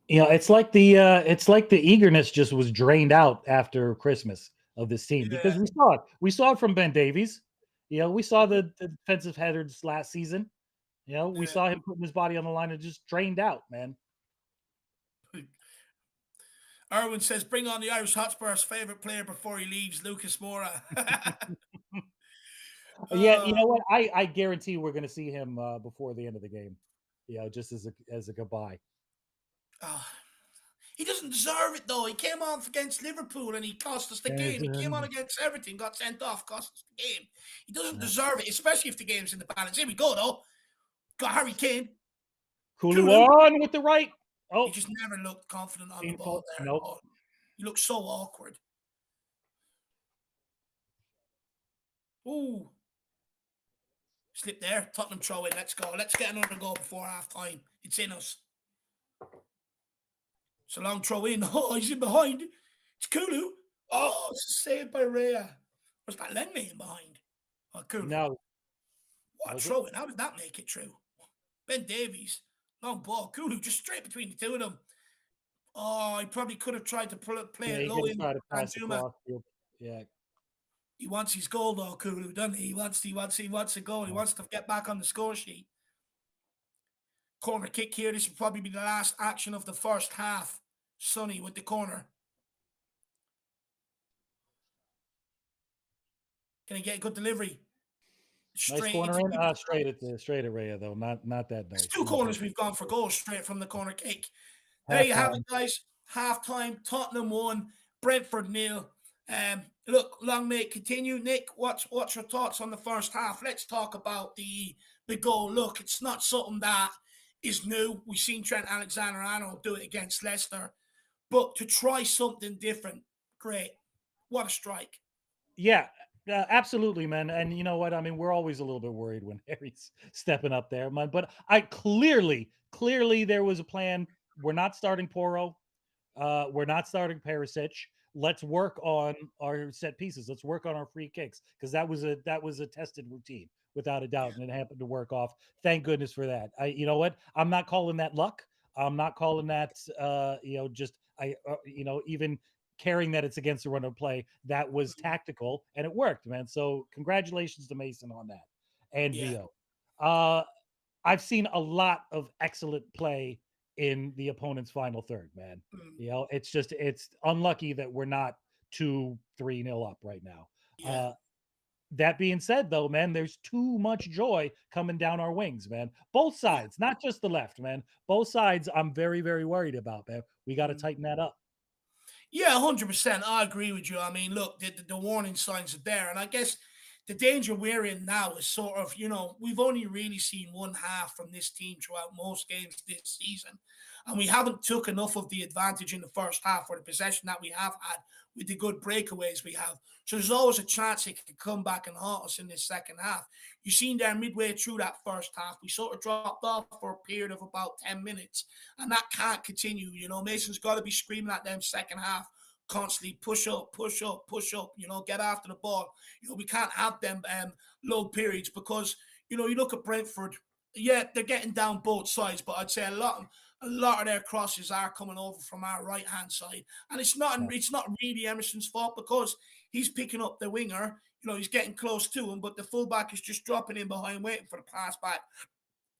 You know, it's like the eagerness just was drained out after Christmas of this team because we saw it from Ben Davies. You know, we saw the defensive headers last season. You know, we saw him putting his body on the line and just drained out, man. Erwin says, bring on the Irish Hotspur's favorite player before he leaves, Lucas Moura. Yeah, you know what? I guarantee we're going to see him before the end of the game. You know, just as a goodbye. He doesn't deserve it, though. He came on against Liverpool and he cost us the game. He came on against Everton, got sent off, cost us the game. He doesn't deserve it, especially if the game's in the balance. Here we go, though. Got Harry Kane. Kulu on with the right. Oh, he just never looked confident on the ball there. Nope. He looked so awkward. Ooh. Slip there. Tottenham throw in. Let's go. Let's get another goal before half time. It's in us. It's a long throw in. Oh, he's in behind. It's Kulu. Oh, it's a save by Rhea. Was that Lenley in behind? Oh, Kulu. No. What a throw in. How did that make it through? Ben Davies. Long ball. Kulu just straight between the two of them. Oh, he probably could have tried to play it low in. Yeah. He wants his goal though, Kulu, doesn't he? He wants a goal. He wants to get back on the score sheet. Corner kick here. This will probably be the last action of the first half. Sonny with the corner. Can he get a good delivery? Nice straight corner into in. people's Straight at Raya though. Not that It's nice. two Not corners that we've gone for goals straight from the corner kick. There half you have time. it, guys. Half time. Tottenham 1, Brentford 0. Look, long may it continue. Nick, what's your thoughts on the first half? Let's talk about the goal. Look, it's not something that is new. We've seen Trent Alexander-Arnold do it against Leicester, but to try something different, great. What a strike! Yeah, absolutely, man. And you know what? I mean, we're always a little bit worried when Harry's stepping up there, man. But I clearly there was a plan. We're not starting Poro. We're not starting Perisic. Let's work on our set pieces. Let's work on our free kicks because that was a tested routine without a doubt, and it happened to work off. Thank goodness for that. You know what? I'm not calling that luck. I'm not calling that just even caring that it's against the run of play. That was tactical and it worked, man. So congratulations to Mason on that and Yeah. Vio. I've seen a lot of excellent play in the opponent's final third, man. It's unlucky that we're not 2-3-0 up right now. Yeah. That being said, though, man, there's too much joy coming down our wings, man. Both sides, not just the left, man. Both sides, I'm very, very worried about, man. We got to tighten that up. Yeah, 100%. I agree with you. I mean, look, the warning signs are there. And I guess the danger we're in now is sort of, we've only really seen one half from this team throughout most games this season. And we haven't took enough of the advantage in the first half or the possession that we have had with the good breakaways we have. So there's always a chance it could come back and haunt us in this second half. You've seen there midway through that first half, we sort of dropped off for a period of about 10 minutes. And that can't continue. Mason's got to be screaming at them second half constantly push up, get after the ball. We can't have them low periods because, you look at Brentford, yeah, they're getting down both sides, but I'd say a lot of their crosses are coming over from our right-hand side. And it's not really Emerson's fault because he's picking up the winger, he's getting close to him, but the fullback is just dropping in behind, waiting for the pass back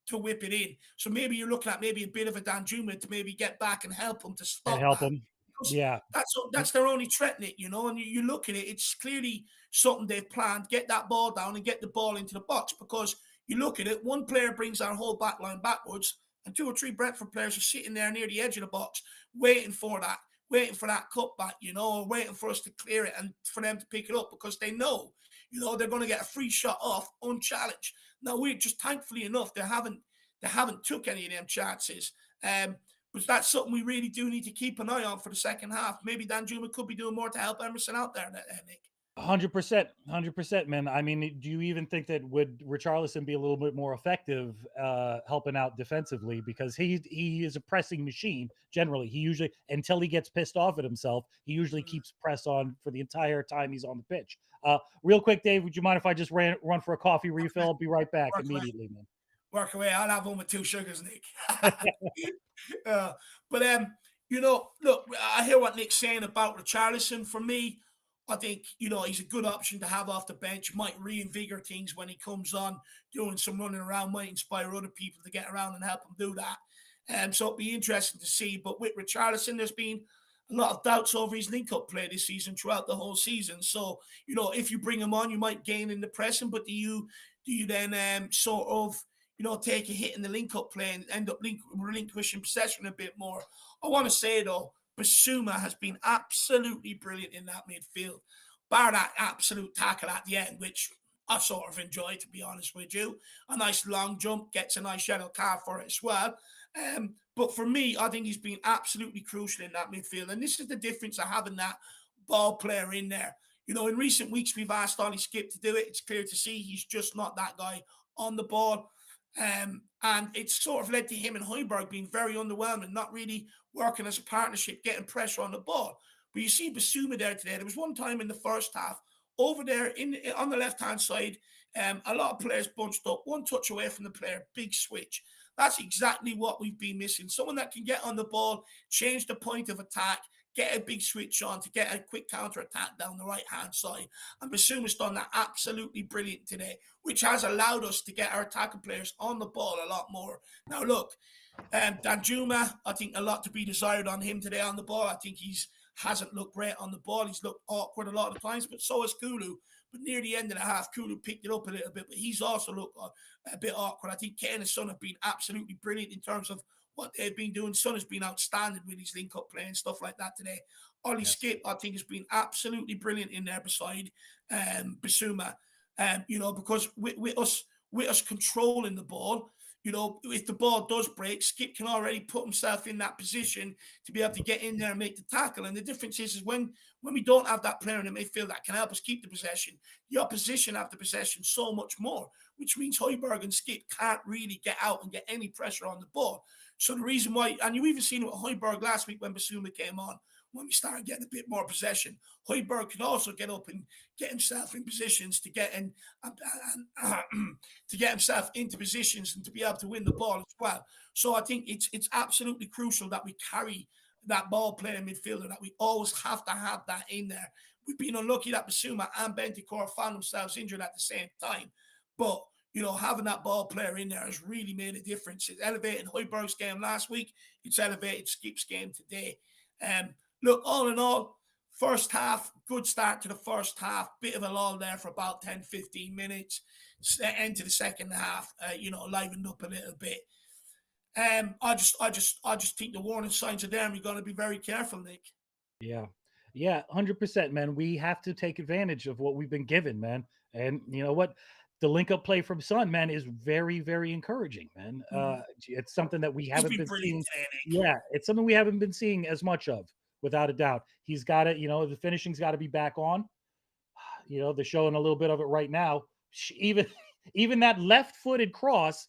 to whip it in. So maybe you're looking at maybe a bit of a Danjuma to maybe get back and help him to stop And help that. him. Yeah. That's their only threat, Nick, and you look at it, it's clearly something they've planned, get that ball down and get the ball into the box because you look at it, one player brings our whole back line backwards and 2 or 3 Brentford players are sitting there near the edge of the box waiting for that cutback, or waiting for us to clear it and for them to pick it up because they know, they're going to get a free shot off unchallenged. Now, we're just thankfully enough, they haven't took any of them chances. But that's something we really do need to keep an eye on for the second half. Maybe Danjuma could be doing more to help Emerson out there, Nick. 100%, man. I mean, do you even think that would Richarlison be a little bit more effective helping out defensively because he is a pressing machine generally. He usually, until he gets pissed off at himself, he usually keeps press on for the entire time he's on the pitch. Real quick, Dave, would you mind if I just run for a coffee refill? I'll be right back immediately, man. Work away. I'll have one with 2 sugars, Nick. Look, I hear what Nick's saying about Richarlison. For me, I think, he's a good option to have off the bench. Might reinvigorate things when he comes on, doing some running around, might inspire other people to get around and help him do that. So it'll be interesting to see. But with Richarlison, there's been a lot of doubts over his link-up play this season throughout the whole season. So, if you bring him on, you might gain in the pressing, but do you then sort of take a hit in the link-up play and end up relinquishing possession a bit more? I want to say, though, Basuma has been absolutely brilliant in that midfield, bar that absolute tackle at the end, which I sort of enjoyed, to be honest with you. A nice long jump, gets a nice yellow card for it as well. But for me, I think he's been absolutely crucial in that midfield. And this is the difference of having that ball player in there. In recent weeks, we've asked Ollie Skip to do it. It's clear to see he's just not that guy on the ball. And it's sort of led to him and Højbjerg being very underwhelming, not really working as a partnership, getting pressure on the ball. But you see Basuma there today. There was one time in the first half, over there on the left-hand side, a lot of players bunched up, one touch away from the player, big switch. That's exactly what we've been missing. Someone that can get on the ball, change the point of attack, get a big switch on to get a quick counter-attack down the right-hand side. And Basuma's done that absolutely brilliant today, which has allowed us to get our attacking players on the ball a lot more. Now, look, Danjuma, I think a lot to be desired on him today on the ball. I think he's hasn't looked great on the ball. He's looked awkward a lot of times, but so has Kulu. But near the end of the half, Kulu picked it up a little bit, but he's also looked a bit awkward. I think Kane and Son have been absolutely brilliant in terms of what they've been doing. Son has been outstanding with his link-up play and stuff like that today. Ollie Skip, I think, has been absolutely brilliant in there beside Bissouma. Because with us controlling the ball, if the ball does break, Skip can already put himself in that position to be able to get in there and make the tackle. And the difference is when we don't have that player in the midfield that can help us keep the possession, the opposition have the possession so much more, which means Højbjerg and Skip can't really get out and get any pressure on the ball. So the reason why, and you even seen it with Højbjerg last week when Bissouma came on, when we started getting a bit more possession, Højbjerg can also get up and get himself in positions to get in to get himself into positions and to be able to win the ball as well. So I think it's absolutely crucial that we carry that ball playing midfielder, that we always have to have that in there. We've been unlucky that Bissouma and Bentancur found themselves injured at the same time, but having that ball player in there has really made a difference. It's elevated Højbjerg's game last week. It's elevated Skip's game today. Look, all in all, first half, good start to the first half. Bit of a lull there for about 10, 15 minutes. Into the second half, livened up a little bit. I just think the warning signs are there, and we're going to be very careful, Nick. Yeah. Yeah, 100%, man. We have to take advantage of what we've been given, man. And you know what? The link-up play from Son, man, is very, very encouraging, man. It's something that we haven't been seeing. Today, yeah, it's something we haven't been seeing as much of, without a doubt. He's got to, the finishing's got to be back on. They're showing a little bit of it right now. Even that left-footed cross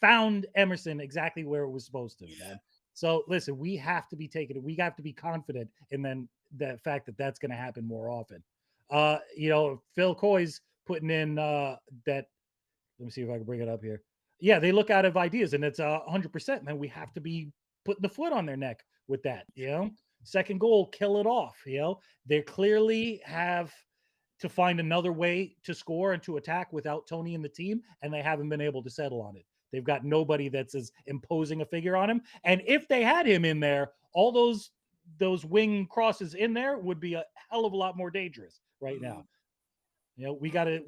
found Emerson exactly where it was supposed to, man. So listen, we have to be taking it. We have to be confident in then the fact that that's going to happen more often. Phil Coy's putting in that. Let me see if I can bring it up here. Yeah, they look out of ideas, and it's 100%. Man, we have to be putting the foot on their neck with that. Second goal, kill it off. They clearly have to find another way to score and to attack without Tony and the team, and they haven't been able to settle on it. They've got nobody that's as imposing a figure on him. And if they had him in there, all those wing crosses in there would be a hell of a lot more dangerous right now. We gotta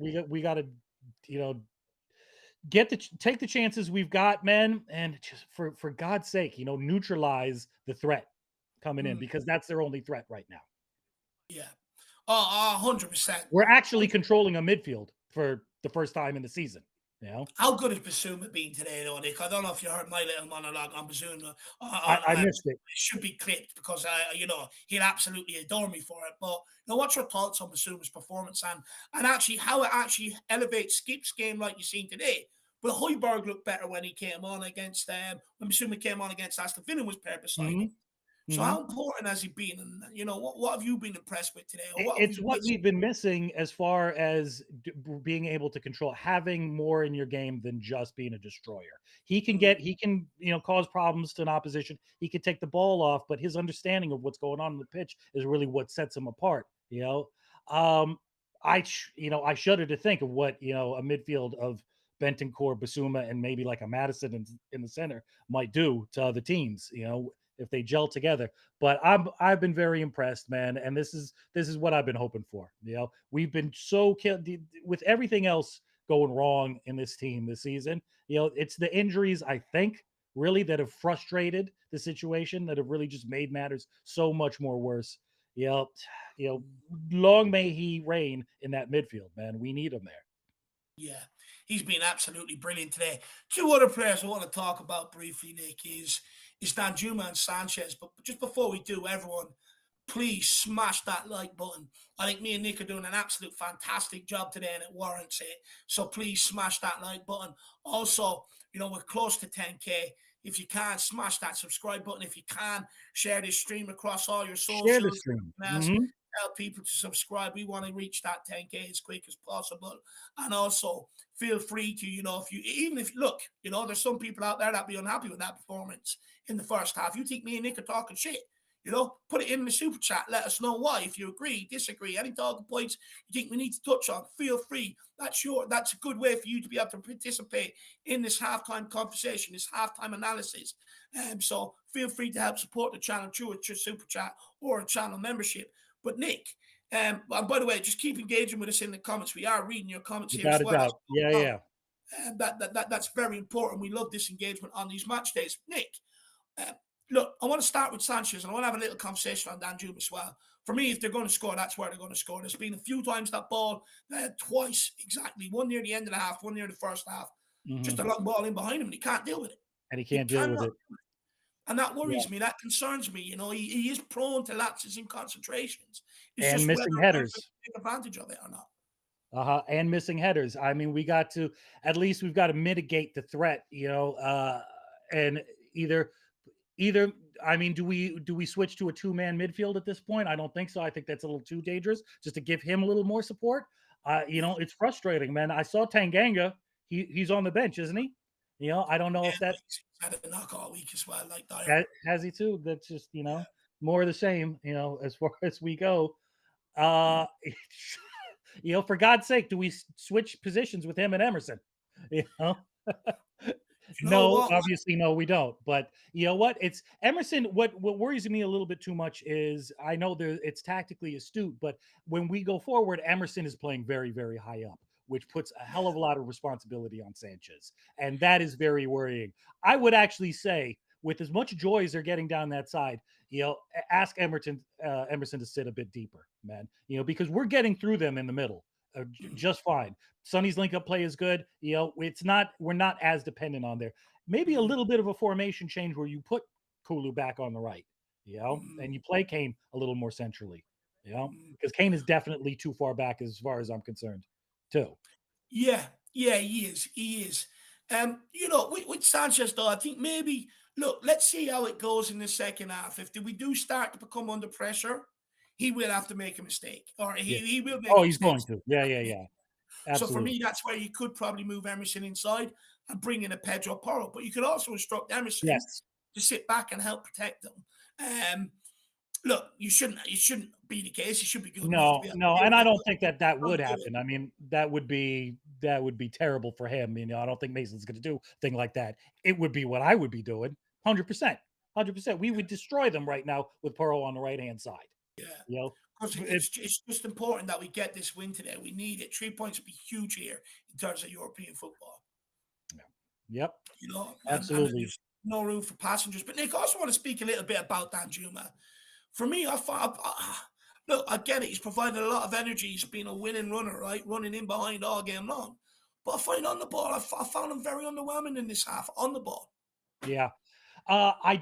take the chances we've got, man, and just for God's sake, neutralize the threat coming in, because that's their only threat right now. Yeah. 100%. We're actually controlling a midfield for the first time in the season. How good has Bissouma been today, though, Nick? I don't know if you heard my little monologue on Bissouma. I missed it. It should be clipped because, he'll absolutely adore me for it. But, what's your thoughts on Bissouma's performance and actually how it actually elevates Skip's game like you've seen today? But Højbjerg looked better when he came on against when Bissouma came on against Aston Villa was paired beside him. So how important has he been? And, what have you been impressed with today? It's what we've been missing as far as being able to control, having more in your game than just being a destroyer. He can cause problems to an opposition. He can take the ball off, but his understanding of what's going on the pitch is really what sets him apart. I shudder to think of what, a midfield of Bentancur, Bissouma, and maybe like a Madison in the center might do to other teams, if they gel together. But I've been very impressed, man, and this is what I've been hoping for. We've been so killed with everything else going wrong in this team this season. It's the injuries, I think, really, that have frustrated the situation, that have really just made matters so much more worse. Long may he reign in that midfield, man. We need him there. Yeah, he's been absolutely brilliant today. Two other players I want to talk about briefly, Nick, is Danjuma and Sanchez. But just before we do, everyone, please smash that like button. I think me and Nick are doing an absolute fantastic job today, and it warrants it. So please smash that like button. Also, we're close to 10K. If you can, smash that subscribe button. If you can, share this stream across all your socials. Share the stream. Tell people to subscribe. We want to reach that 10K as quick as possible. And also feel free to, look, there's some people out there that be unhappy with that performance in the first half. You think me and Nick are talking shit. Put it in the super chat. Let us know why. If you agree, disagree, any talking points you think we need to touch on, feel free. That's a good way for you to be able to participate in this halftime conversation, this halftime analysis. So feel free to help support the channel through a super chat or a channel membership. But Nick, and by the way, just keep engaging with us in the comments. We are reading your comments here Without as a well. doubt. Yeah. That's very important. We love this engagement on these match days. Nick, look, I want to start with Sanchez, and I want to have a little conversation on Danjuma as well. For me, if they're going to score, that's where they're going to score. There's been a few times that ball, twice exactly, one near the end of the half, one near the first half, just a long ball in behind him, and he can't deal with it. And he can't deal with it. And that worries me. That concerns me. He is prone to lapses in concentrations. It's and just missing whether headers. take advantage of it or not. And missing headers. I mean, we've got to mitigate the threat, and either I mean, do we switch to a two-man midfield at this point? I don't think so. I think that's a little too dangerous just to give him a little more support. It's frustrating, man. I saw Tanganga. He's on the bench, isn't he? I don't know if that he's had a knock all week as well, like that. Has he too? That's just more of the same, as far as we go. For God's sake, do we switch positions with him and Emerson? No, obviously, no, we don't. But you know what? It's Emerson. What worries me a little bit too much is I know it's tactically astute, but when we go forward, Emerson is playing very, very high up, which puts a hell of a lot of responsibility on Sanchez, and that is very worrying. I would actually say, with as much joy as they're getting down that side, ask Emerson to sit a bit deeper, man. Because we're getting through them in the middle. Just fine. Sonny's link-up play is good. We're not as dependent on there. Maybe a little bit of a formation change where you put Kulu back on the right, and you play Kane a little more centrally, because Kane is definitely too far back as far as I'm concerned, too. Yeah, he is. With Sanchez though, I think maybe let's see how it goes in the second half. If we do start to become under pressure, he will have to make a mistake, or he will make. Oh, he's going to. Yeah. Absolutely. So for me, that's where you could probably move Emerson inside and bring in a Pedro Porro, but you could also instruct Emerson to sit back and help protect them. Look, you shouldn't be the case. He should be good. No, and I don't think that would happen. I mean, that would be terrible for him. I don't think Mason's going to do a thing like that. It would be what I would be doing, 100%. We would destroy them right now with Porro on the right-hand side. Yeah. It's just important that we get this win today. We need it. 3 points would be huge here in terms of European football. Yep. Absolutely. And there's no room for passengers. But Nick, I also want to speak a little bit about Danjuma. For me, I get it. He's provided a lot of energy. He's been a winning runner, right? Running in behind all game long. But I find on the ball, I found him very underwhelming in this half on the ball. Yeah. I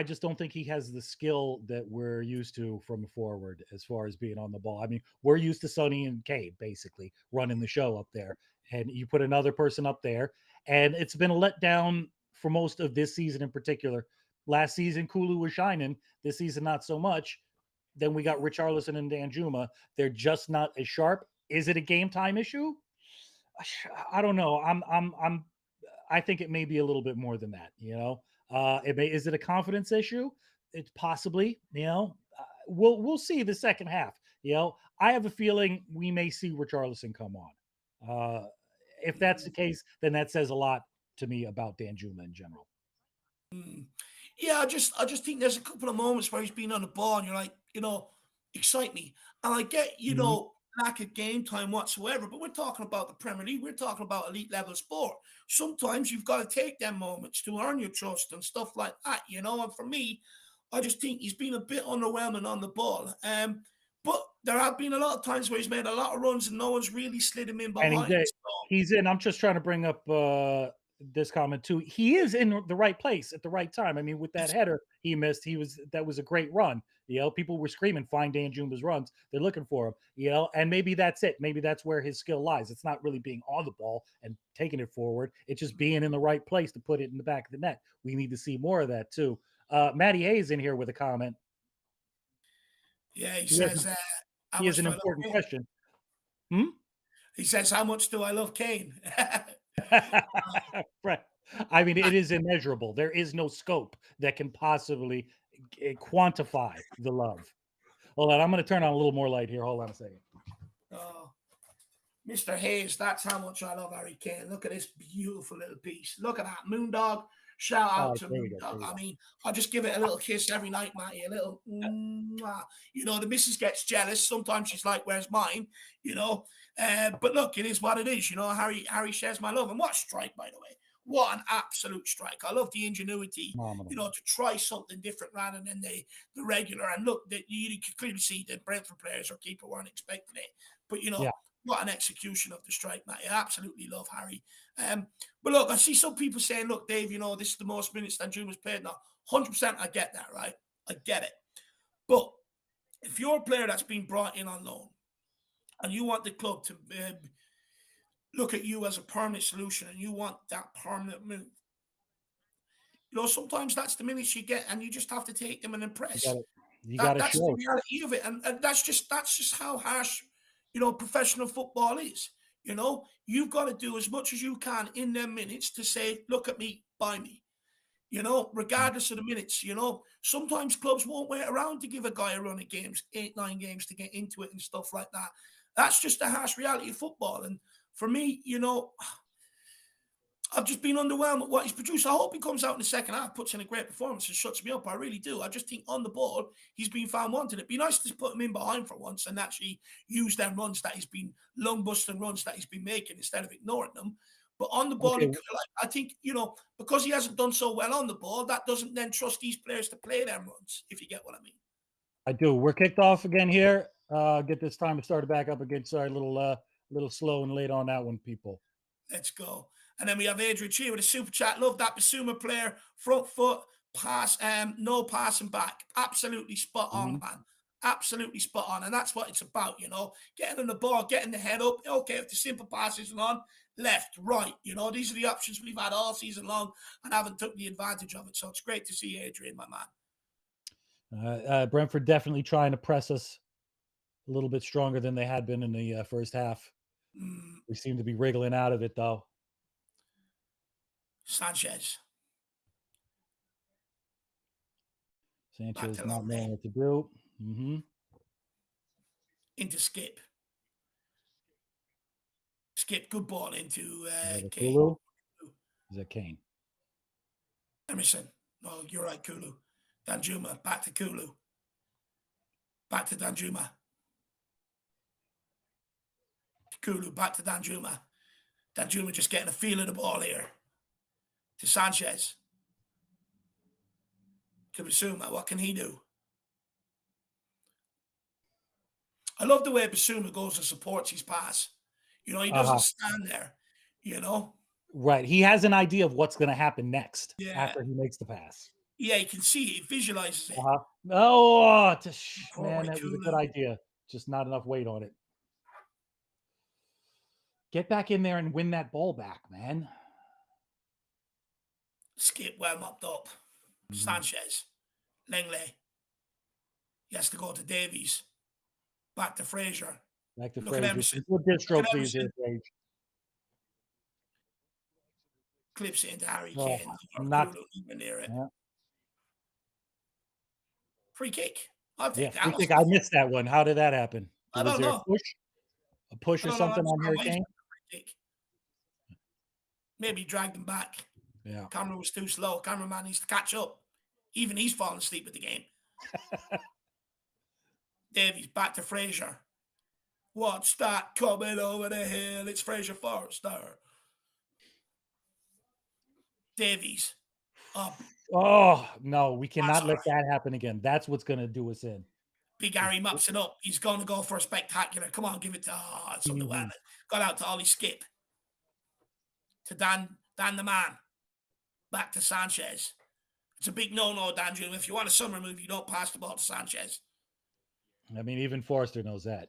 just don't think he has the skill that we're used to from forward as far as being on the ball. I mean, we're used to Sonny and Cade basically running the show up there, and you put another person up there, and it's been a letdown for most of this season in particular. Last season, Kulu was shining. This season, not so much. Then we got Richarlison and Danjuma. They're just not as sharp. Is it a game time issue? I don't know. I think it may be a little bit more than that. Is it a confidence issue? It's possibly. We'll see the second half. I have a feeling we may see Richarlison come on. If that's the case, then that says a lot to me about Danjuma in general. Yeah, I just think there's a couple of moments where he's been on the ball and you're like, excite me. And I get, lack of game time whatsoever, but we're talking about the Premier League. We're talking about elite level sport. Sometimes you've got to take them moments to earn your trust and stuff like that, And for me, I just think he's been a bit underwhelming on the ball. But there have been a lot of times where he's made a lot of runs and no one's really slid him in behind. And he's in. I'm just trying to bring up this comment too. He is in the right place at the right time. I mean, with that header he missed, that was a great run. People were screaming, find Danjuma's runs. They're looking for him, and maybe that's it. Maybe that's where his skill lies. It's not really being on the ball and taking it forward. It's just being in the right place to put it in the back of the net. We need to see more of that too. Matty Hayes in here with a comment. Yeah, he says he has an important question. He says, how much do I love Kane? Right. I mean, it is immeasurable. There is no scope that can possibly quantify the love. Hold on, I'm going to turn on a little more light here. Hold on a second. Oh, Mr. Hayes, that's how much I love Harry Kane. Look at this beautiful little piece. Look at that. Moondog. Shout out to Moondog. I mean, I just give it a little kiss every night, Matty. A little, you know, the missus gets jealous. Sometimes she's like, where's mine? You know, but look, it is what it is. You know, Harry shares my love. And what a strike, by the way. What an absolute strike. I love the ingenuity, Phenomenal. you know, to try something different rather than the regular. And look, you can clearly see that Brentford players or keeper weren't expecting it. But, you know, Yeah. what an execution of the strike, Matt. I absolutely love Harry. But look, I see some people saying, look, Dave, you know, this is the most minutes Danjuma's played now. 100% I get that, right? I get it. But if you're a player that's been brought in on loan and you want the club to look at you as a permanent solution and you want that permanent move, you know, sometimes that's the minutes you get and you just have to take them and impress. You got to That's show the reality of it. And that's just how harsh, you know, professional football is. You know, you've got to do as much as you can in them minutes to say, look at me, buy me. You know, regardless of the minutes, you know, sometimes clubs won't wait around to give a guy a run of games, 8-9 games to get into it and stuff like that. That's just the harsh reality of football. And for me, you know, I've just been underwhelmed at what he's produced. I hope he comes out in the second half, puts in a great performance and shuts me up. I really do. I just think on the ball, he's been found wanting. It'd be nice to put him in behind for once and actually use them runs that he's been, lung busting runs that he's been making instead of ignoring them. But on the ball, I think, you know, because he hasn't done so well on the ball, that doesn't then trust these players to play them runs, if you get what I mean. I do. We're kicked off again here. Get this time to start it back up again. Sorry, a little slow and late on that one, people. Let's go. And then we have Adrian Chia with a super chat. Love that Basuma player. Front foot, pass, no passing back. Absolutely spot on, man. Absolutely spot on. And that's what it's about, you know. Getting on the ball, getting the head up. Okay, if the simple pass isn't on, left, right. You know, these are the options we've had all season long and haven't took the advantage of it. So it's great to see Adrian, my man. Brentford definitely trying to press us a little bit stronger than they had been in the first half. We seem to be wriggling out of it, though. Sanchez not knowing what to do. Into Skip. Skip, good ball into Kane. Kulu? Is that Kane? Emerson. No, you're right, Kulu. Danjuma, back to Kulu. Back to Danjuma. Kulu, back to Danjuma. Danjuma just getting a feel of the ball here. To Sanchez. To Basuma, what can he do? I love the way Basuma goes and supports his pass. You know, he doesn't stand there, you know? Right. He has an idea of what's going to happen next after he makes the pass. Yeah, he can see it. He visualizes it. Oh, man, that was a good idea. Just not enough weight on it. Get back in there and win that ball back, man. Skip well mopped up. Sanchez. Lenglet. He has to go to Davies. Back to Fraser. Back to Fraser. Good distro, please, here, Fraser. Clips it into Harry Kane. Not near it. Yeah. Free kick. I'll take that. Free kick. I missed that one. How did that happen? I don't know. A push or something on Harry Kane? Maybe dragged him back. Yeah. Camera was too slow. Cameraman needs to catch up. Even he's fallen asleep at the game. Davies back to Fraser. What's that coming over the hill? It's Fraser Forrester. Davies up. Oh, no, we cannot let that happen again. That's what's going to do us in. Big Harry mops it up. He's going to go for a spectacular. Come on, give it to it's underwhelming. Got out to Ollie Skip. To Dan the man. Back to Sanchez. It's a big no-no, Danjuma. If you want a summer move, you don't pass the ball to Sanchez. I mean, even Forrester knows that.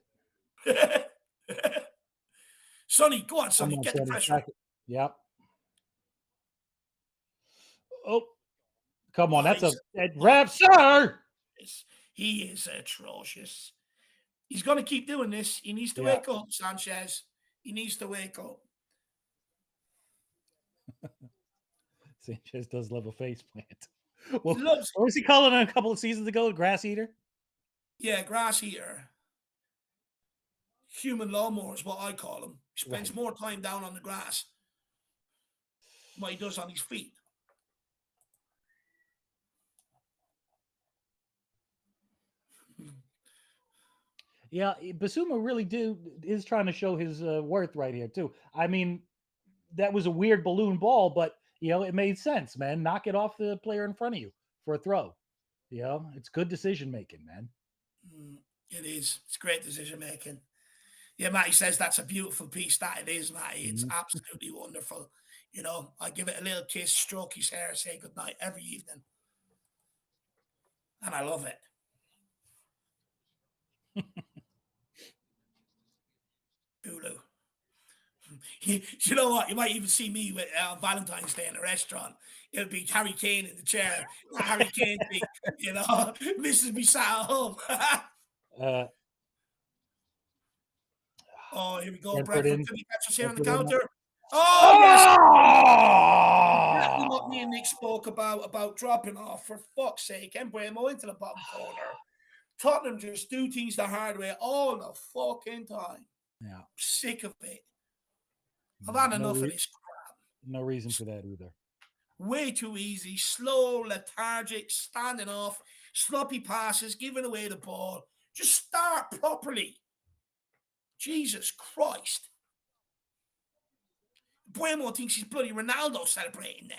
Sonny, go on, Sonny. Get the pressure. Yep. Oh, come on. That's a ref, sir. He is atrocious. He's going to keep doing this. He needs to wake up, Sanchez. He needs to wake up. Sanchez does love a face plant. He Well, loves, what was he calling it a couple of seasons ago? Grass eater? yeah, grass eater. Human lawnmower is what I call him. He spends Right. more time down on the grass than what he does on his feet. Yeah, Basuma really is trying to show his worth right here too. I mean, that was a weird balloon ball, but it made sense, man. Knock it off the player in front of you for a throw. It's good decision making, man. It is. It's great decision making. Yeah, Matty says that's a beautiful piece. That it is, Matty. It's Mhm. absolutely wonderful. I give it a little kiss, stroke his hair, say goodnight every evening. And I love it. Hulu. You know what? You might even see me with Valentine's Day in a restaurant. It'll be Harry Kane in the chair. That Harry Kane thing, Mrs. me sat at home. Uh, Oh, here we go. Brentford Brentford in. could be catch us here on the Brentford in. counter. Oh, yes. Exactly what me and Oh! Nick spoke about dropping off. For fuck's sake. Embuemo into the bottom corner. Tottenham just do things the hard way all the fucking time. Yeah. Sick of it. I've had enough of this crap. No reason for that either. Way too easy, slow, lethargic, standing off, sloppy passes, giving away the ball. Just start properly. Jesus Christ. Buemo thinks he's bloody Ronaldo celebrating there.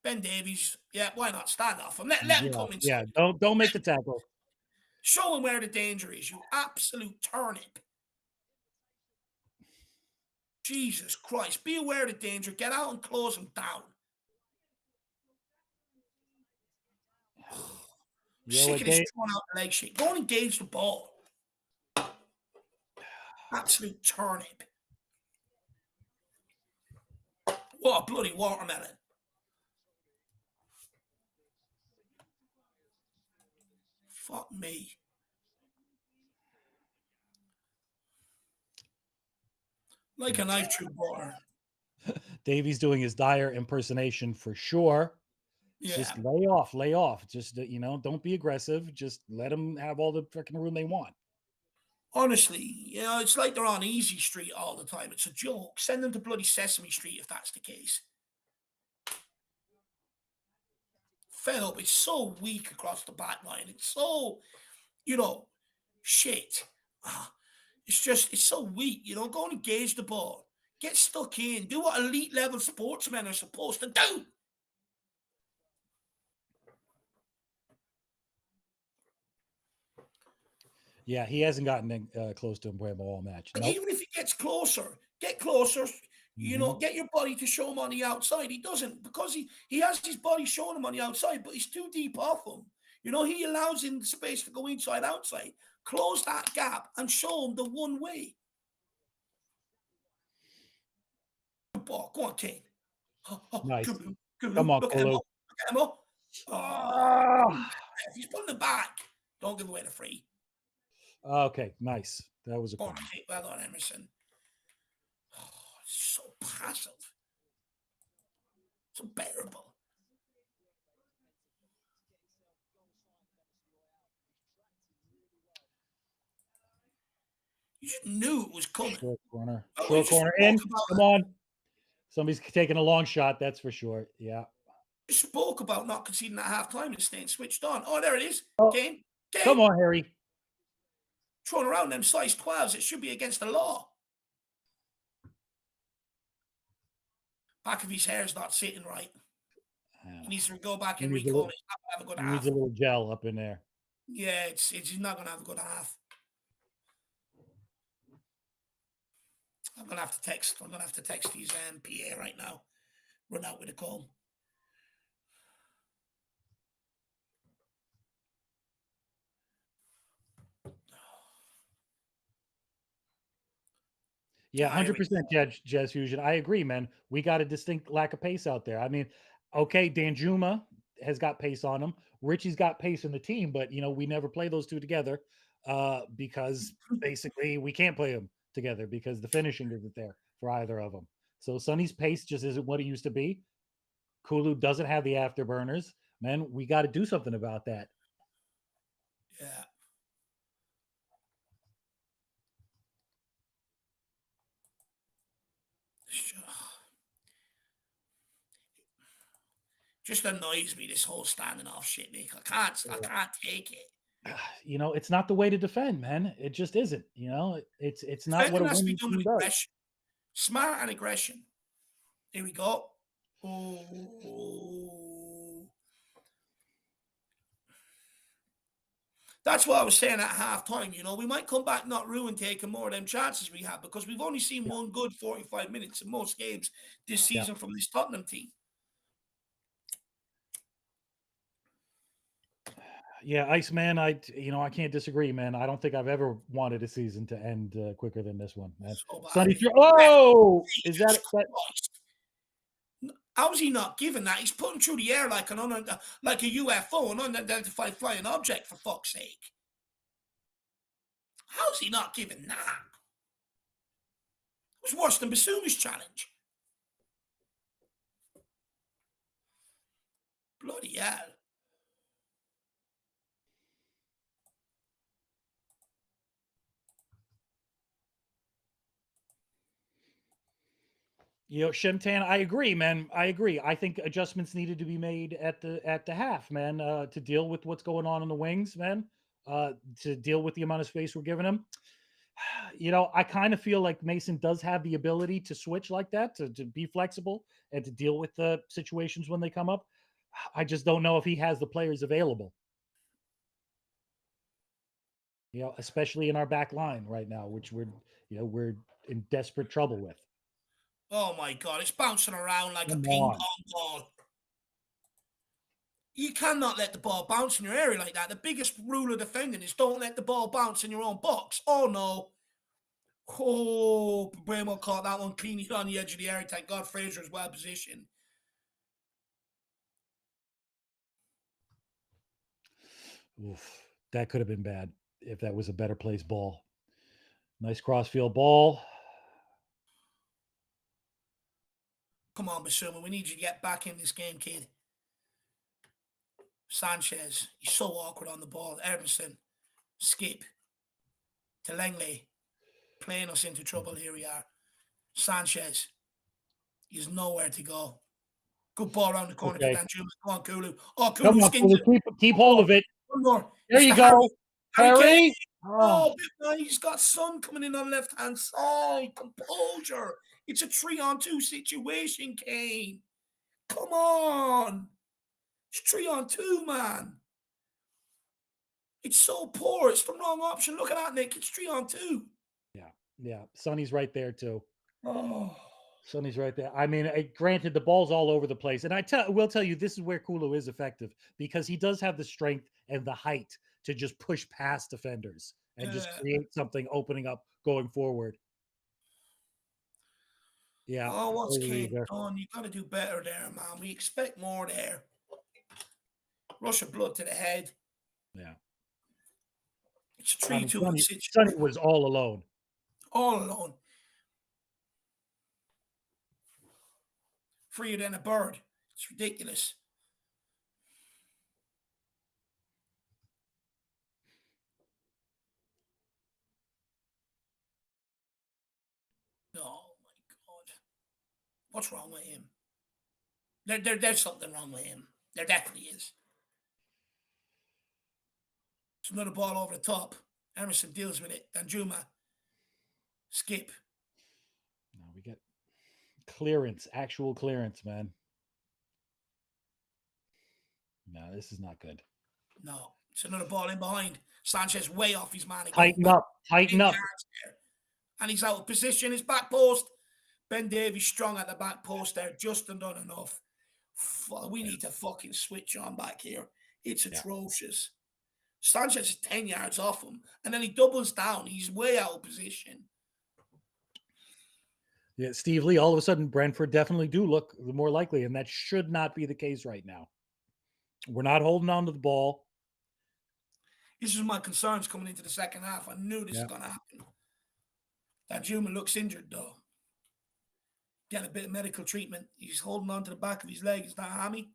Ben Davies, yeah, why not stand off him? Let him come inside. Yeah. Don't make the tackle. Show him where the danger is, you absolute turnip. Jesus Christ. Be aware of the danger. Get out and close him down. Sick of this throwing out the leg shit. Go and engage the ball. Absolute turnip. What a bloody watermelon. Fuck me. Like a knife through butter. Davies doing his Dyer impersonation for sure. Yeah. Just lay off. Just, don't be aggressive. Just let them have all the freaking room they want. Honestly, it's like they're on Easy Street all the time. It's a joke. Send them to bloody Sesame Street if that's the case. Fed up. It's so weak across the back line. It's so, shit. It's so weak. Go and engage the ball. Get stuck in. Do what elite level sportsmen are supposed to do. Yeah, he hasn't gotten close to Embuemo all match. But Nope. even if he gets closer, get closer. Mhm. Get your body to show him on the outside. He doesn't, because he has his body showing him on the outside, but he's too deep off him. He allows him the space to go inside, outside. Close that gap and show him the one way. Ball. Go on, Kane. Nice. Good Come on, look at him. Kolo. Look at him. If he's pulling it back, don't give away the free. Okay, nice. That was a Well corner. done, Emerson. So passive. So bearable. You just knew it was coming. Short corner. Oh, Short corner in. Come on. Somebody's taking a long shot, that's for sure. Yeah. You spoke about not conceding at half time and staying switched on. Oh, there it is. Oh, Kane. come on, Harry. Throwing around them size 12s. It should be against the law. Back of his hair's not sitting right. He needs to go back and recall it. He's not going to have a good half. Needs a little gel up in there. Yeah, he's not going to have a good half. I'm going to have to text his PA right now. Run out with a comb. Yeah, 100% Jazz Fusion. I agree, man. We got a distinct lack of pace out there. I mean, okay, Danjuma has got pace on him. Richie's got pace in the team, but we never play those two together because basically we can't play them together because the finishing isn't there for either of them. So Sonny's pace just isn't what it used to be. Kulu doesn't have the afterburners. Man, we got to do something about that. Yeah. Just annoys me, this whole standing off shit, Nick. I can't take it. You know, it's not the way to defend, man. It just isn't. You know, it's not what a Defending has to be winning done team with does. aggression. Smart and aggression. Here we go. Oh. That's what I was saying at halftime. You know, we might come back not ruined taking more of them chances we have, because we've only seen one good 45 minutes in most games this season from this Tottenham team. Yeah, Iceman, I can't disagree, man. I don't think I've ever wanted a season to end quicker than this one, man. So bad. Sonny, is that? How is he not given that? He's putting through the air like a UFO, an unidentified flying object, for fuck's sake. How is he not given that? It was worse than Basumi's challenge. Bloody hell. You know, Shemtan, I agree, man. I agree. I think adjustments needed to be made at the half, man, to deal with what's going on in the wings, man. To deal with the amount of space we're giving him. You know, I kind of feel like Mason does have the ability to switch like that, to be flexible and to deal with the situations when they come up. I just don't know if he has the players available. You know, especially in our back line right now, which we're in desperate trouble with. Oh my God, it's bouncing around like a ping pong ball. You cannot let the ball bounce in your area like that. The biggest rule of defending is don't let the ball bounce in your own box. Oh no. Oh, Bremo caught that one cleanly on the edge of the area. Thank God Fraser is well positioned. Oof, that could have been bad if that was a better placed ball. Nice crossfield ball. Come on, Basuma. We need you to get back in this game, kid. Sanchez. He's so awkward on the ball. Emerson. Skip. To Langley. Playing us into trouble. Here we are. Sanchez. He's nowhere to go. Good ball around the corner to Danjuma. Come on, Kulu. Oh, Kulu skins it. Keep hold of it. One more. There you go. Harry. Oh, he's got Son coming in on the left-hand side. Composure. It's a 3-on-2 situation, Kane. Come on. It's 3-on-2, man. It's so poor. It's the wrong option. Look at that, Nick. It's 3-on-2. Yeah. Sonny's right there, too. Oh. Sonny's right there. I mean, granted, the ball's all over the place. And I will tell you, this is where Kulu is effective, because he does have the strength and the height to just push past defenders and just create something opening up going forward. Yeah. Oh, what's Kane done? You got to do better there, man. We expect more there. Rush of blood to the head. Yeah. It's a 3-2 situation. Sonny was all alone. All alone. Freer than a bird. It's ridiculous. Oh my God. What's wrong with him? There's something wrong with him. There definitely is. It's another ball over the top. Emerson deals with it. Danjuma. Skip. No, we get clearance, actual clearance, man. No, this is not good. No, it's another ball in behind. Sanchez way off his man. Tighten up. And he's out of position. His back post. Ben Davies strong at the back post there. Just done enough. We need to fucking switch on back here. It's atrocious. Sanchez is 10 yards off him. And then he doubles down. He's way out of position. Yeah, Steve Lee, all of a sudden, Brentford definitely do look more likely, and that should not be the case right now. We're not holding on to the ball. This is my concerns coming into the second half. I knew this was going to happen. That Juma looks injured, though. Get a bit of medical treatment. He's holding on to the back of his leg. Is that a hammy?